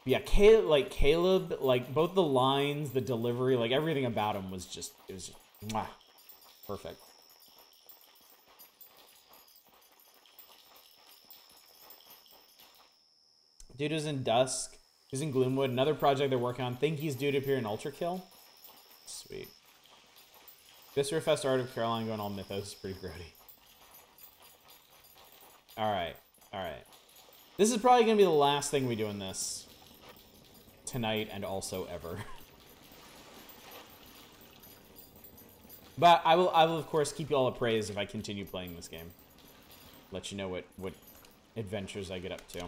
[SPEAKER 2] Yeah, Caleb, like both the lines, the delivery, like everything about him was just, it was just, mwah, perfect. Dude is in Dusk. He's in Gloomwood, another project they're working on. Think he's due to appear in Ultra Kill. Sweet. This Fest art of Caroline going all mythos is pretty grody. Alright, alright. This is probably going to be the last thing we do in this. Tonight and also ever. But I will of course keep you all appraised if I continue playing this game. Let you know what adventures I get up to.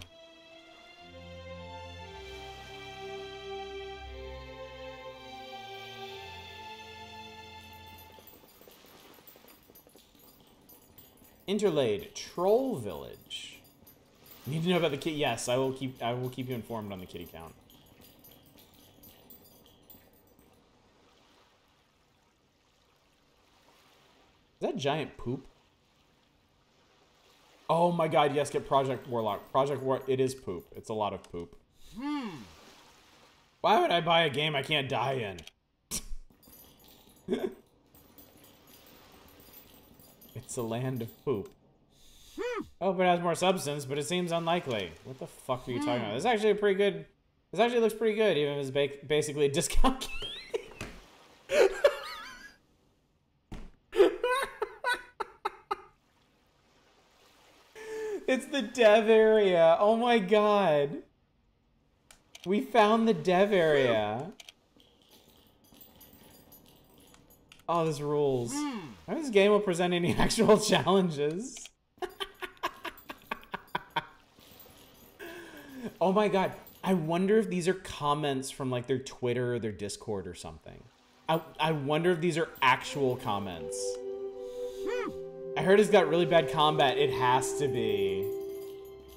[SPEAKER 2] Interlaid Troll Village. Need to know about the kitty. Yes, I will keep you informed on the kitty count. Is that giant poop? Oh my god, yes, get Project Warlock. It is poop. It's a lot of poop. Why would I buy a game I can't die in? It's a land of poop. Oh, but it has more substance, but it seems unlikely. What the fuck are you talking about? This is actually a pretty good... This actually looks pretty good, even if it's basically a discount game. It's the dev area. Oh my god. We found the dev area. Oh, this rules. This game will present any actual challenges. Oh my god. I wonder if these are comments from like their Twitter or their Discord or something. I wonder if these are actual comments. I heard it's got really bad combat. It has to be.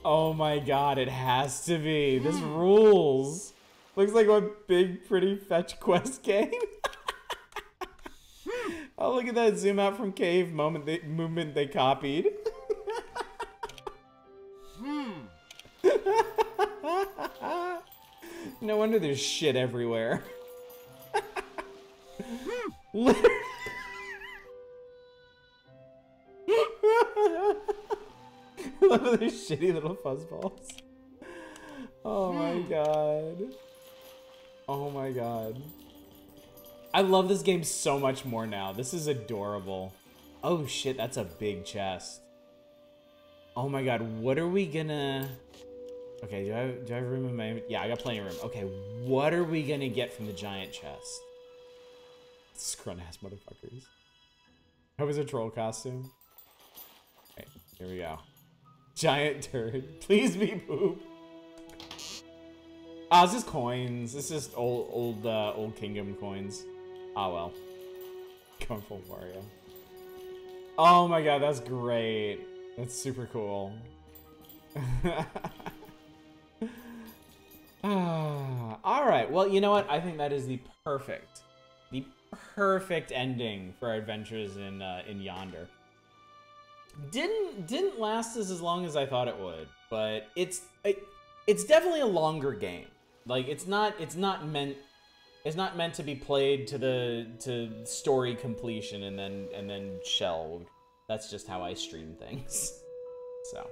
[SPEAKER 2] Oh my god, it has to be. This rules. Looks like a big, pretty fetch quest game. Oh, look at that zoom out from cave movement they copied. No wonder there's shit everywhere. Literally. Look at these shitty little fuzzballs. Oh my god. Oh my god. I love this game so much more now. This is adorable. Oh shit, that's a big chest. Oh my god, what are we gonna... Okay, do I have room in my... Yeah, I got plenty of room. Okay, what are we gonna get from the giant chest? Scrun-ass motherfuckers. That was a troll costume. Okay, here we go. Giant turd. Please be poop. Ah, it's just coins. It's just old Kingdom coins. Ah, well. Going full Mario. Oh my god, that's great. That's super cool. Alright, well, you know what? I think that is the perfect ending for our adventures in Yonder. Didn't last as long as I thought it would, but it's definitely a longer game. Like it's not meant to be played to story completion and then shelved. That's just how I stream things. So,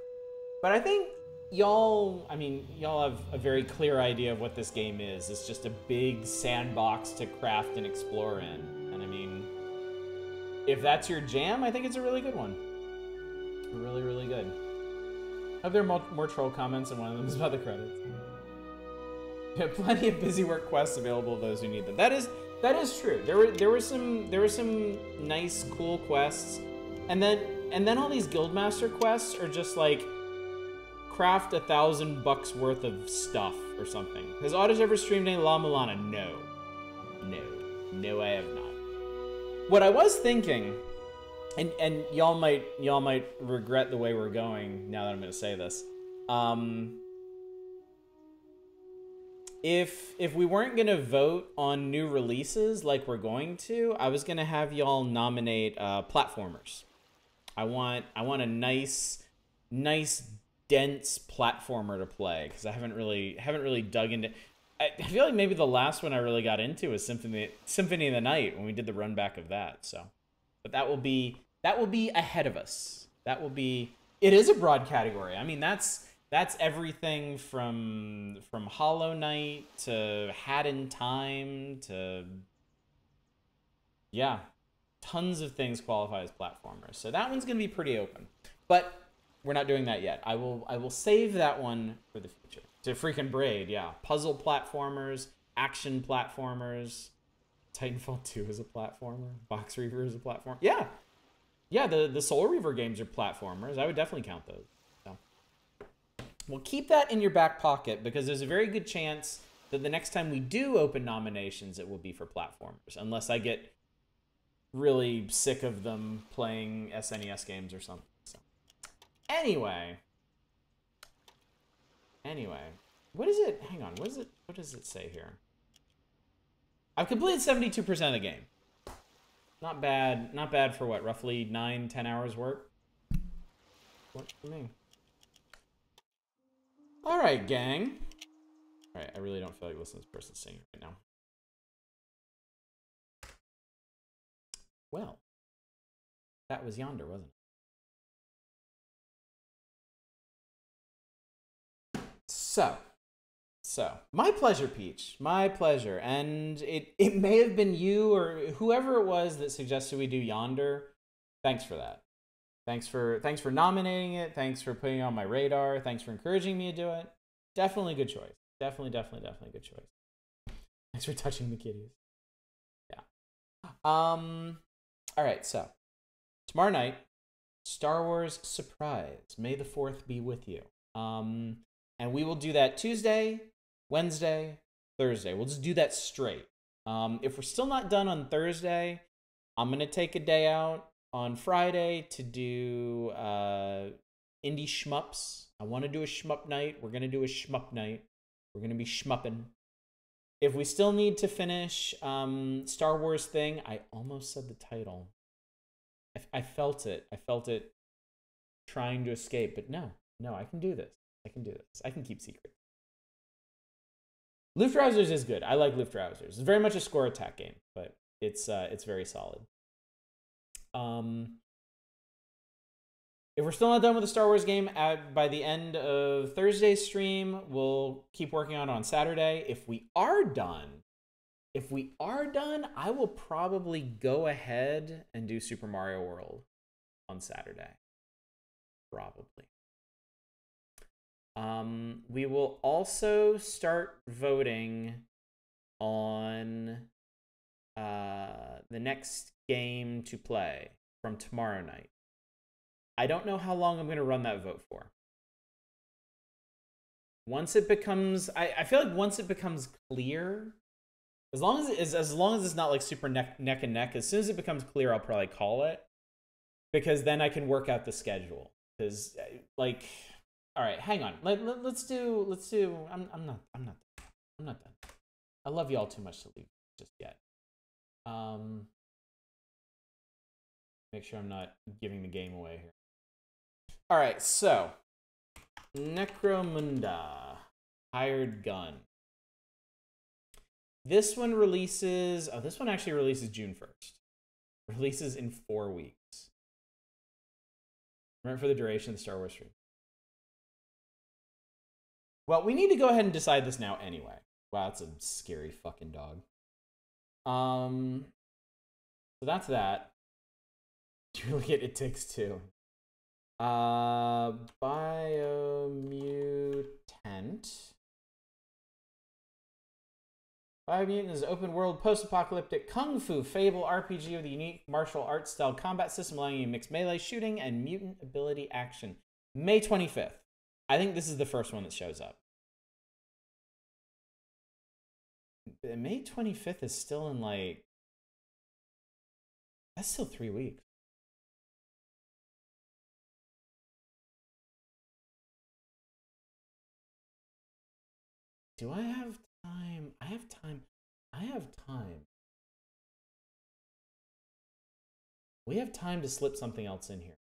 [SPEAKER 2] but I think y'all have a very clear idea of what this game is. It's just a big sandbox to craft and explore in. And I mean, if that's your jam, I think it's a really good one. Really, really good. I hope there are more troll comments, and one of them is about the credits. Plenty of busy work quests available to those who need them. That is true. There were some nice cool quests, and then all these guildmaster quests are just like craft $1,000 worth of stuff or something. Has Otis ever streamed any La Mulana? No, I have not. What I was thinking, and y'all might regret the way we're going now that I'm going to say this. If we weren't gonna vote on new releases like we're going to, I was gonna have y'all nominate platformers. I want a nice dense platformer to play because I haven't really dug into. I feel like maybe the last one I really got into was Symphony of the Night when we did the run back of that. So, but that will be ahead of us. It is a broad category. I mean that's everything from Hollow Knight to Hat in Time to, yeah, tons of things qualify as platformers. So that one's gonna be pretty open, but we're not doing that yet. I will save that one for the future. To freaking Braid, yeah, puzzle platformers, action platformers. Titanfall 2 is a platformer. Box Reaver is a platform. Yeah, the Soul Reaver games are platformers. I would definitely count those. Well, keep that in your back pocket because there's a very good chance that the next time we do open nominations, it will be for platformers, unless I get really sick of them playing SNES games or something. So, anyway, what is it? Hang on, what does it say here? I've completed 72% of the game. Not bad for what, roughly 9-10 hours work? Works for me. All right, gang. All right, I really don't feel like listening to this person singing right now. Well, that was Yonder, wasn't it? So, my pleasure, Peach. My pleasure. And it may have been you or whoever it was that suggested we do Yonder. Thanks for that. Thanks for nominating it. Thanks for putting it on my radar. Thanks for encouraging me to do it. Definitely good choice. Definitely good choice. Thanks for touching the kitties. Yeah. All right, so tomorrow night, Star Wars Surprise. May the 4th be with you. And we will do that Tuesday, Wednesday, Thursday. We'll just do that straight. If we're still not done on Thursday, I'm going to take a day out on Friday to do indie shmups. I want to do a shmup night. We're going to do a shmup night. We're going to be shmupping. If we still need to finish Star Wars thing, I almost said the title. I felt it. I felt it trying to escape, but no, I can do this. I can keep secret. Luftrausers is good. I like Luftrausers. It's very much a score attack game, but it's very solid. If we're still not done with the Star Wars game by the end of Thursday's stream, we'll keep working on it on Saturday. If we are done, I will probably go ahead and do Super Mario World on Saturday. Probably. We will also start voting on the next game to play from tomorrow night. I don't know how long I'm going to run that vote for. Once it becomes, I feel like once it becomes clear, as long as it's not like super neck and neck, as soon as it becomes clear, I'll probably call it, because then I can work out the schedule. Because like, all right, hang on, let's do. I'm not done. I love y'all too much to leave just yet. Make sure I'm not giving the game away here. All right, so Necromunda, Hired Gun. This one releases. Oh, this one actually releases June 1st. Releases in 4 weeks. Remember, for the duration of the Star Wars stream. Well, we need to go ahead and decide this now anyway. Wow, that's a scary fucking dog. So that's that. You really get It Takes Two. Biomutant Biomutant is an open-world, post-apocalyptic kung fu fable RPG with a unique martial arts style combat system allowing you to mix melee shooting and mutant ability action. May 25th. I think this is the first one that shows up. May 25th is still in like... That's still 3 weeks. Do I have time? I have time. I have time. We have time to slip something else in here.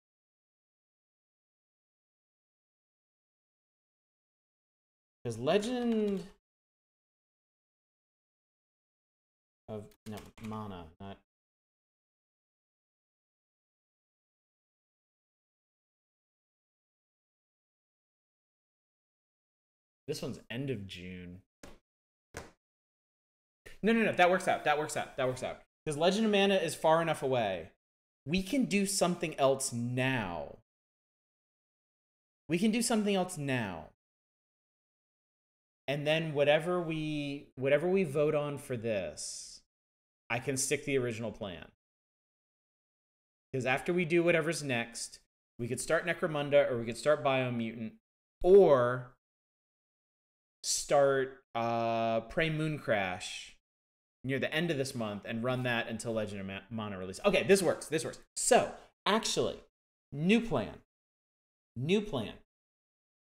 [SPEAKER 2] Because Legend of... No, Mana, not... This one's end of June. No. That works out. Because Legend of Mana is far enough away. We can do something else now. And then whatever we vote on for this, I can stick the original plan. Because after we do whatever's next, we could start Necromunda, or we could start Biomutant, or start Prey Mooncrash near the end of this month and run that until Legend of Mana release. Okay, this works. So, actually, new plan.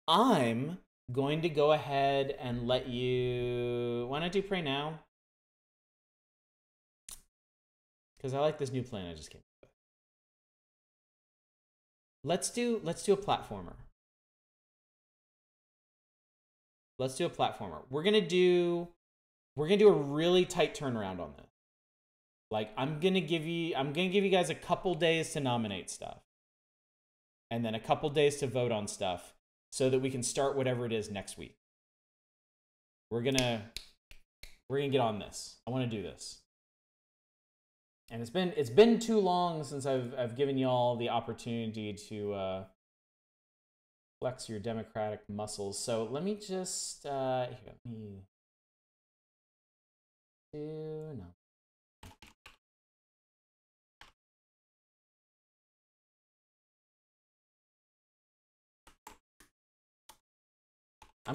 [SPEAKER 2] I'm going to go ahead and let you... Why not do Prey now? Because I like this new plan I just came up with. Let's do a platformer. We're gonna do a really tight turnaround on this. Like, I'm gonna give you guys a couple days to nominate stuff, and then a couple days to vote on stuff, so that we can start whatever it is next week. We're gonna get on this. I want to do this, and it's been too long since I've given y'all the opportunity to flex your democratic muscles. So let me just I'm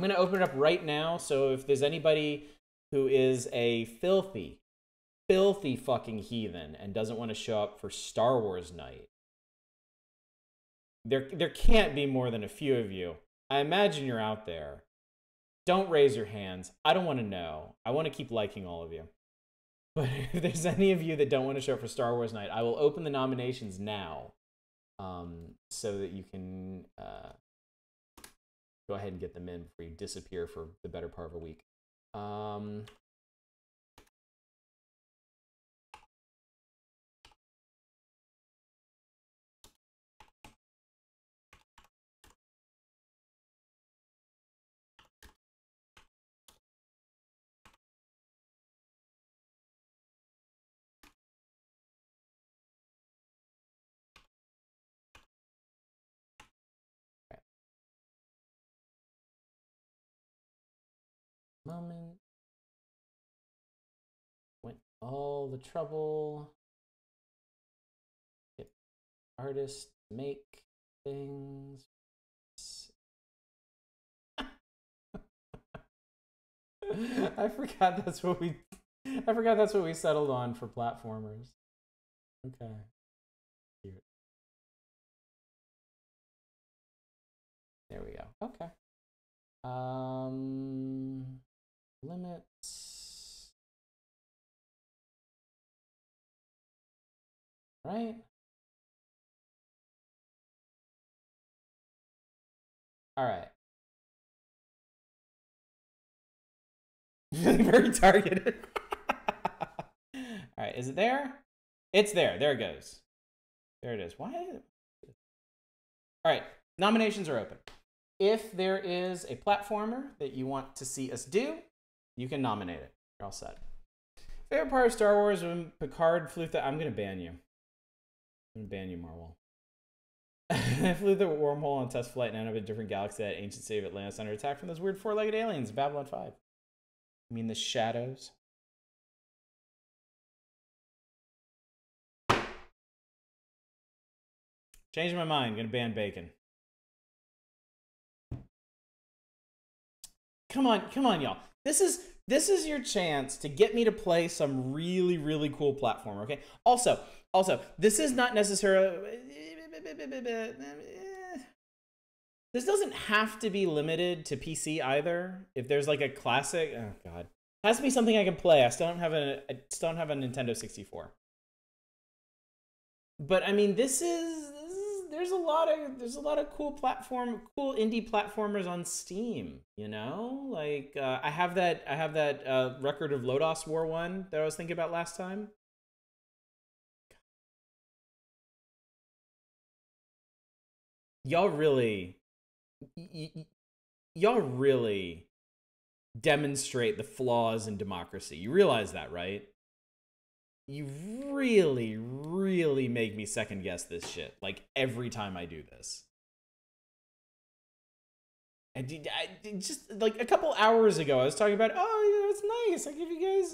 [SPEAKER 2] going to open it up right now, so if there's anybody who is a filthy fucking heathen and doesn't want to show up for Star Wars night, there can't be more than a few of you. I imagine you're out there. Don't raise your hands. I don't want to know. I want to keep liking all of you. But if there's any of you that don't want to show up for Star Wars night, I will open the nominations now, so that you can go ahead and get them in before you disappear for the better part of a week. Moment. Went all the trouble. Get artists make things. I forgot that's what we settled on for platformers. Okay. Cute. There we go. Okay. Limits. Right? All right. Very targeted. All right, is it there? It's there. There it goes. There it is. Why? All right, nominations are open. If there is a platformer that you want to see us do, you can nominate it. You're all set. Favorite part of Star Wars when Picard flew through... I'm going to ban you. I'm going to ban you, Marvel. I flew the wormhole on test flight and ended up in a different galaxy that ancient city of Atlantis under attack from those weird four-legged aliens, Babylon 5. I mean, the Shadows. Changing my mind. Gonna ban bacon. Come on, y'all. This is your chance to get me to play some really, really cool platformer, okay? Also, this is not necessarily... This doesn't have to be limited to PC either. If there's like a classic... Oh, God. It has to be something I can play. I still don't have a Nintendo 64. But, I mean, there's a lot of cool indie platformers on Steam, you know? Like I have that Record of Lodoss War one that I was thinking about last time. Y'all really demonstrate the flaws in democracy. You realize that, right? You really, really make me second guess this shit. Like every time I do this. And I just like a couple hours ago, I was talking about, oh, it's nice. I give you guys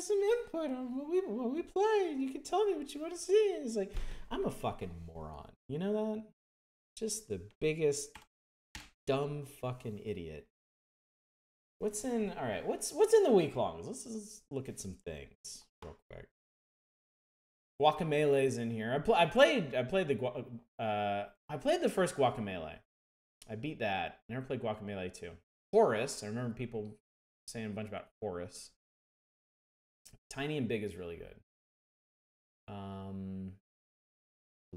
[SPEAKER 2] some input on what we play, and you can tell me what you want to see. And it's like, I'm a fucking moron. You know that? Just the biggest dumb fucking idiot. What's in? All right, what's in the week longs? Let's look at some things real quick. Guacamelé's in here. I played the first Guacamelee. I beat that. I never played Guacamelee 2. Horus. I remember people saying a bunch about Horus. Tiny and Big is really good.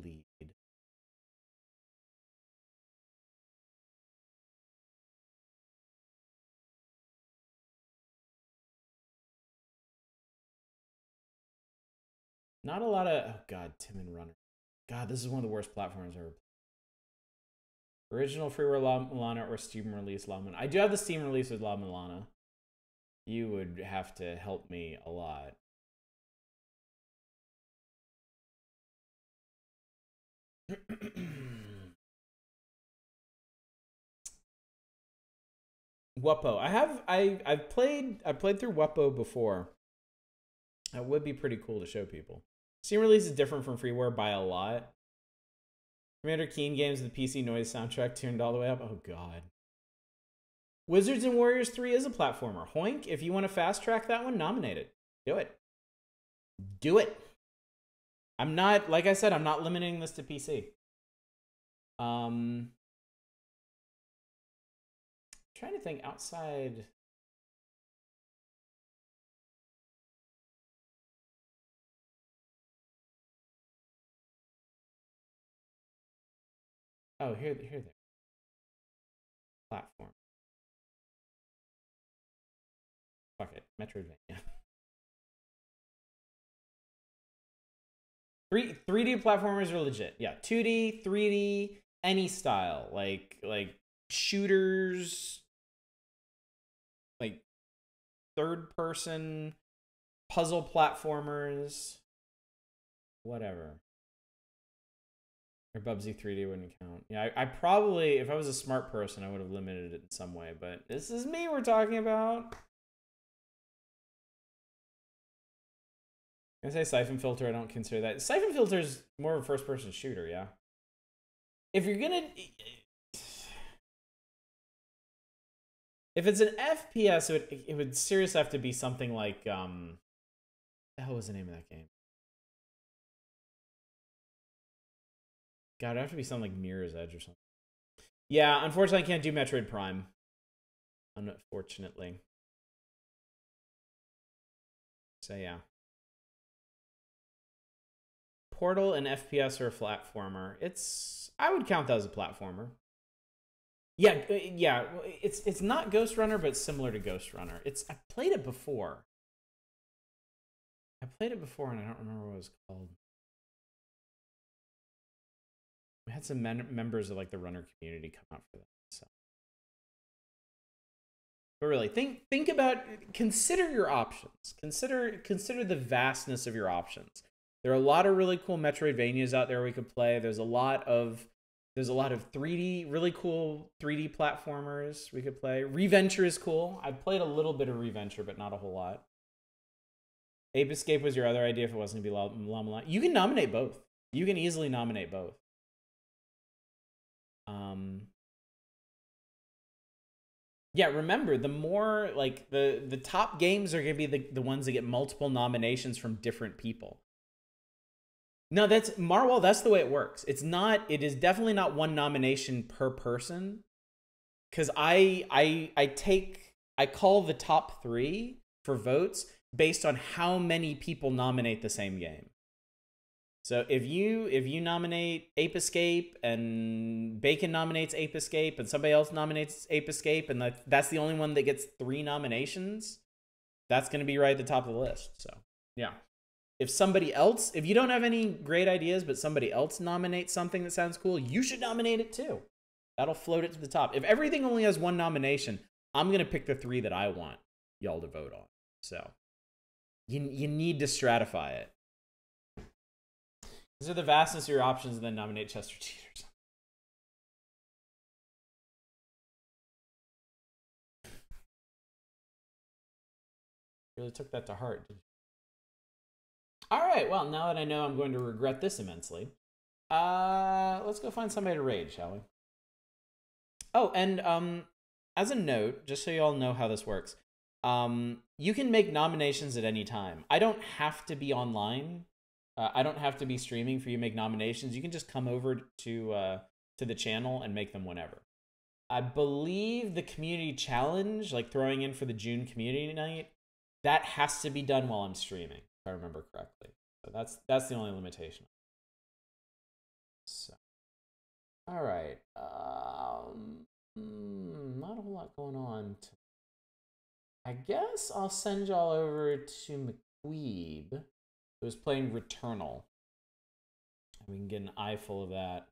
[SPEAKER 2] Lead. Not a lot of... Oh, God, Tim and Runner. God, this is one of the worst platforms ever. Original freeware La Milana or Steam release La Milana. I do have the Steam release with La Milana. You would have to help me a lot. Wuppo. I've played through Wuppo before. That would be pretty cool to show people. Steam release is different from freeware by a lot. Commander Keen games, the PC noise soundtrack tuned all the way up. Oh, God. Wizards and Warriors 3 is a platformer. Hoink, if you want to fast track that one, nominate it. Do it. Do it. I'm not, like I said, I'm not limiting this to PC. Trying to think outside... Oh, here there. Platform. Fuck it. Metroidvania. 3D platformers are legit. Yeah, 2D, 3D, any style. Like shooters, like third person, puzzle platformers, whatever. Or Bubsy 3D wouldn't count. Yeah, I probably, if I was a smart person, I would have limited it in some way. But this is me we're talking about. I say Siphon Filter, I don't consider that. Siphon Filter is more of a first-person shooter, yeah. If you're gonna... If it's an FPS, it would seriously have to be something like... What the hell was the name of that game? God, it'd have to be something like Mirror's Edge or something. Yeah, unfortunately, I can't do Metroid Prime. Unfortunately. So, yeah. Portal and FPS or a platformer. I would count that as a platformer. Yeah, it's not Ghost Runner, but it's similar to Ghost Runner. I played it before. And I don't remember what it was called. We had some members of like the runner community come out for that. So, but really, think about, consider your options. Consider the vastness of your options. There are a lot of really cool Metroidvanias out there we could play. There's a lot of 3D, really cool 3D platformers we could play. Reventure is cool. I've played a little bit of Reventure, but not a whole lot. Ape Escape was your other idea if it wasn't going to be La Milana. You can nominate both. You can easily nominate both. Yeah, remember, the more, like, the top games are going to be the ones that get multiple nominations from different people. No, that's, Marwell, that's the way it works. It is definitely not one nomination per person. Because I call the top 3 for votes based on how many people nominate the same game. So if you nominate Ape Escape and Bacon nominates Ape Escape and somebody else nominates Ape Escape and that's the only one that gets 3 nominations, that's going to be right at the top of the list. So yeah, if you don't have any great ideas but somebody else nominates something that sounds cool, you should nominate it too. That'll float it to the top. If everything only has 1 nomination, I'm going to pick the 3 that I want y'all to vote on. So you need to stratify it. These are the vastness of your options, and then nominate Chester Cheaters. Really took that to heart, did you? All right, well, now that I know I'm going to regret this immensely, let's go find somebody to raid, shall we? Oh, and as a note, just so you all know how this works, you can make nominations at any time. I don't have to be online. I don't have to be streaming for you to make nominations. You can just come over to the channel and make them whenever. I believe the community challenge, like throwing in for the June community night, that has to be done while I'm streaming, if I remember correctly. So that's the only limitation. So, all right. Not a whole lot going on. I guess I'll send y'all over to McQueeb, who's playing Returnal. And we can get an eye full of that.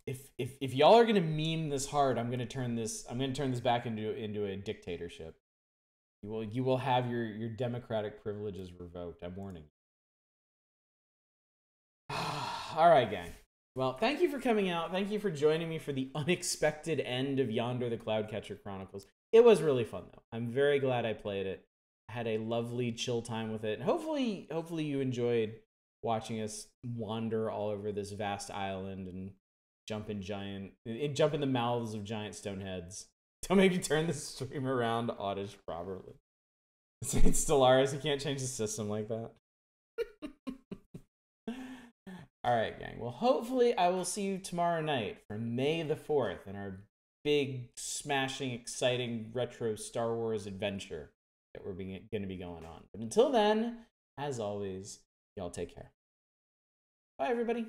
[SPEAKER 2] If y'all are gonna meme this hard, I'm gonna turn this back into a dictatorship. You will have your democratic privileges revoked. I'm warning you. All right, gang. Well, thank you for coming out. Thank you for joining me for the unexpected end of Yonder the Cloudcatcher Chronicles. It was really fun, though. I'm very glad I played it. I had a lovely, chill time with it. And hopefully you enjoyed watching us wander all over this vast island and jump in the mouths of giant stone heads. Don't make me turn the stream around to Oddish properly. It's Stellaris. You can't change the system like that. All right, gang. Well, hopefully I will see you tomorrow night for May the 4th in our big, smashing, exciting retro Star Wars adventure that we're going to be going on. But until then, as always, y'all take care. Bye, everybody.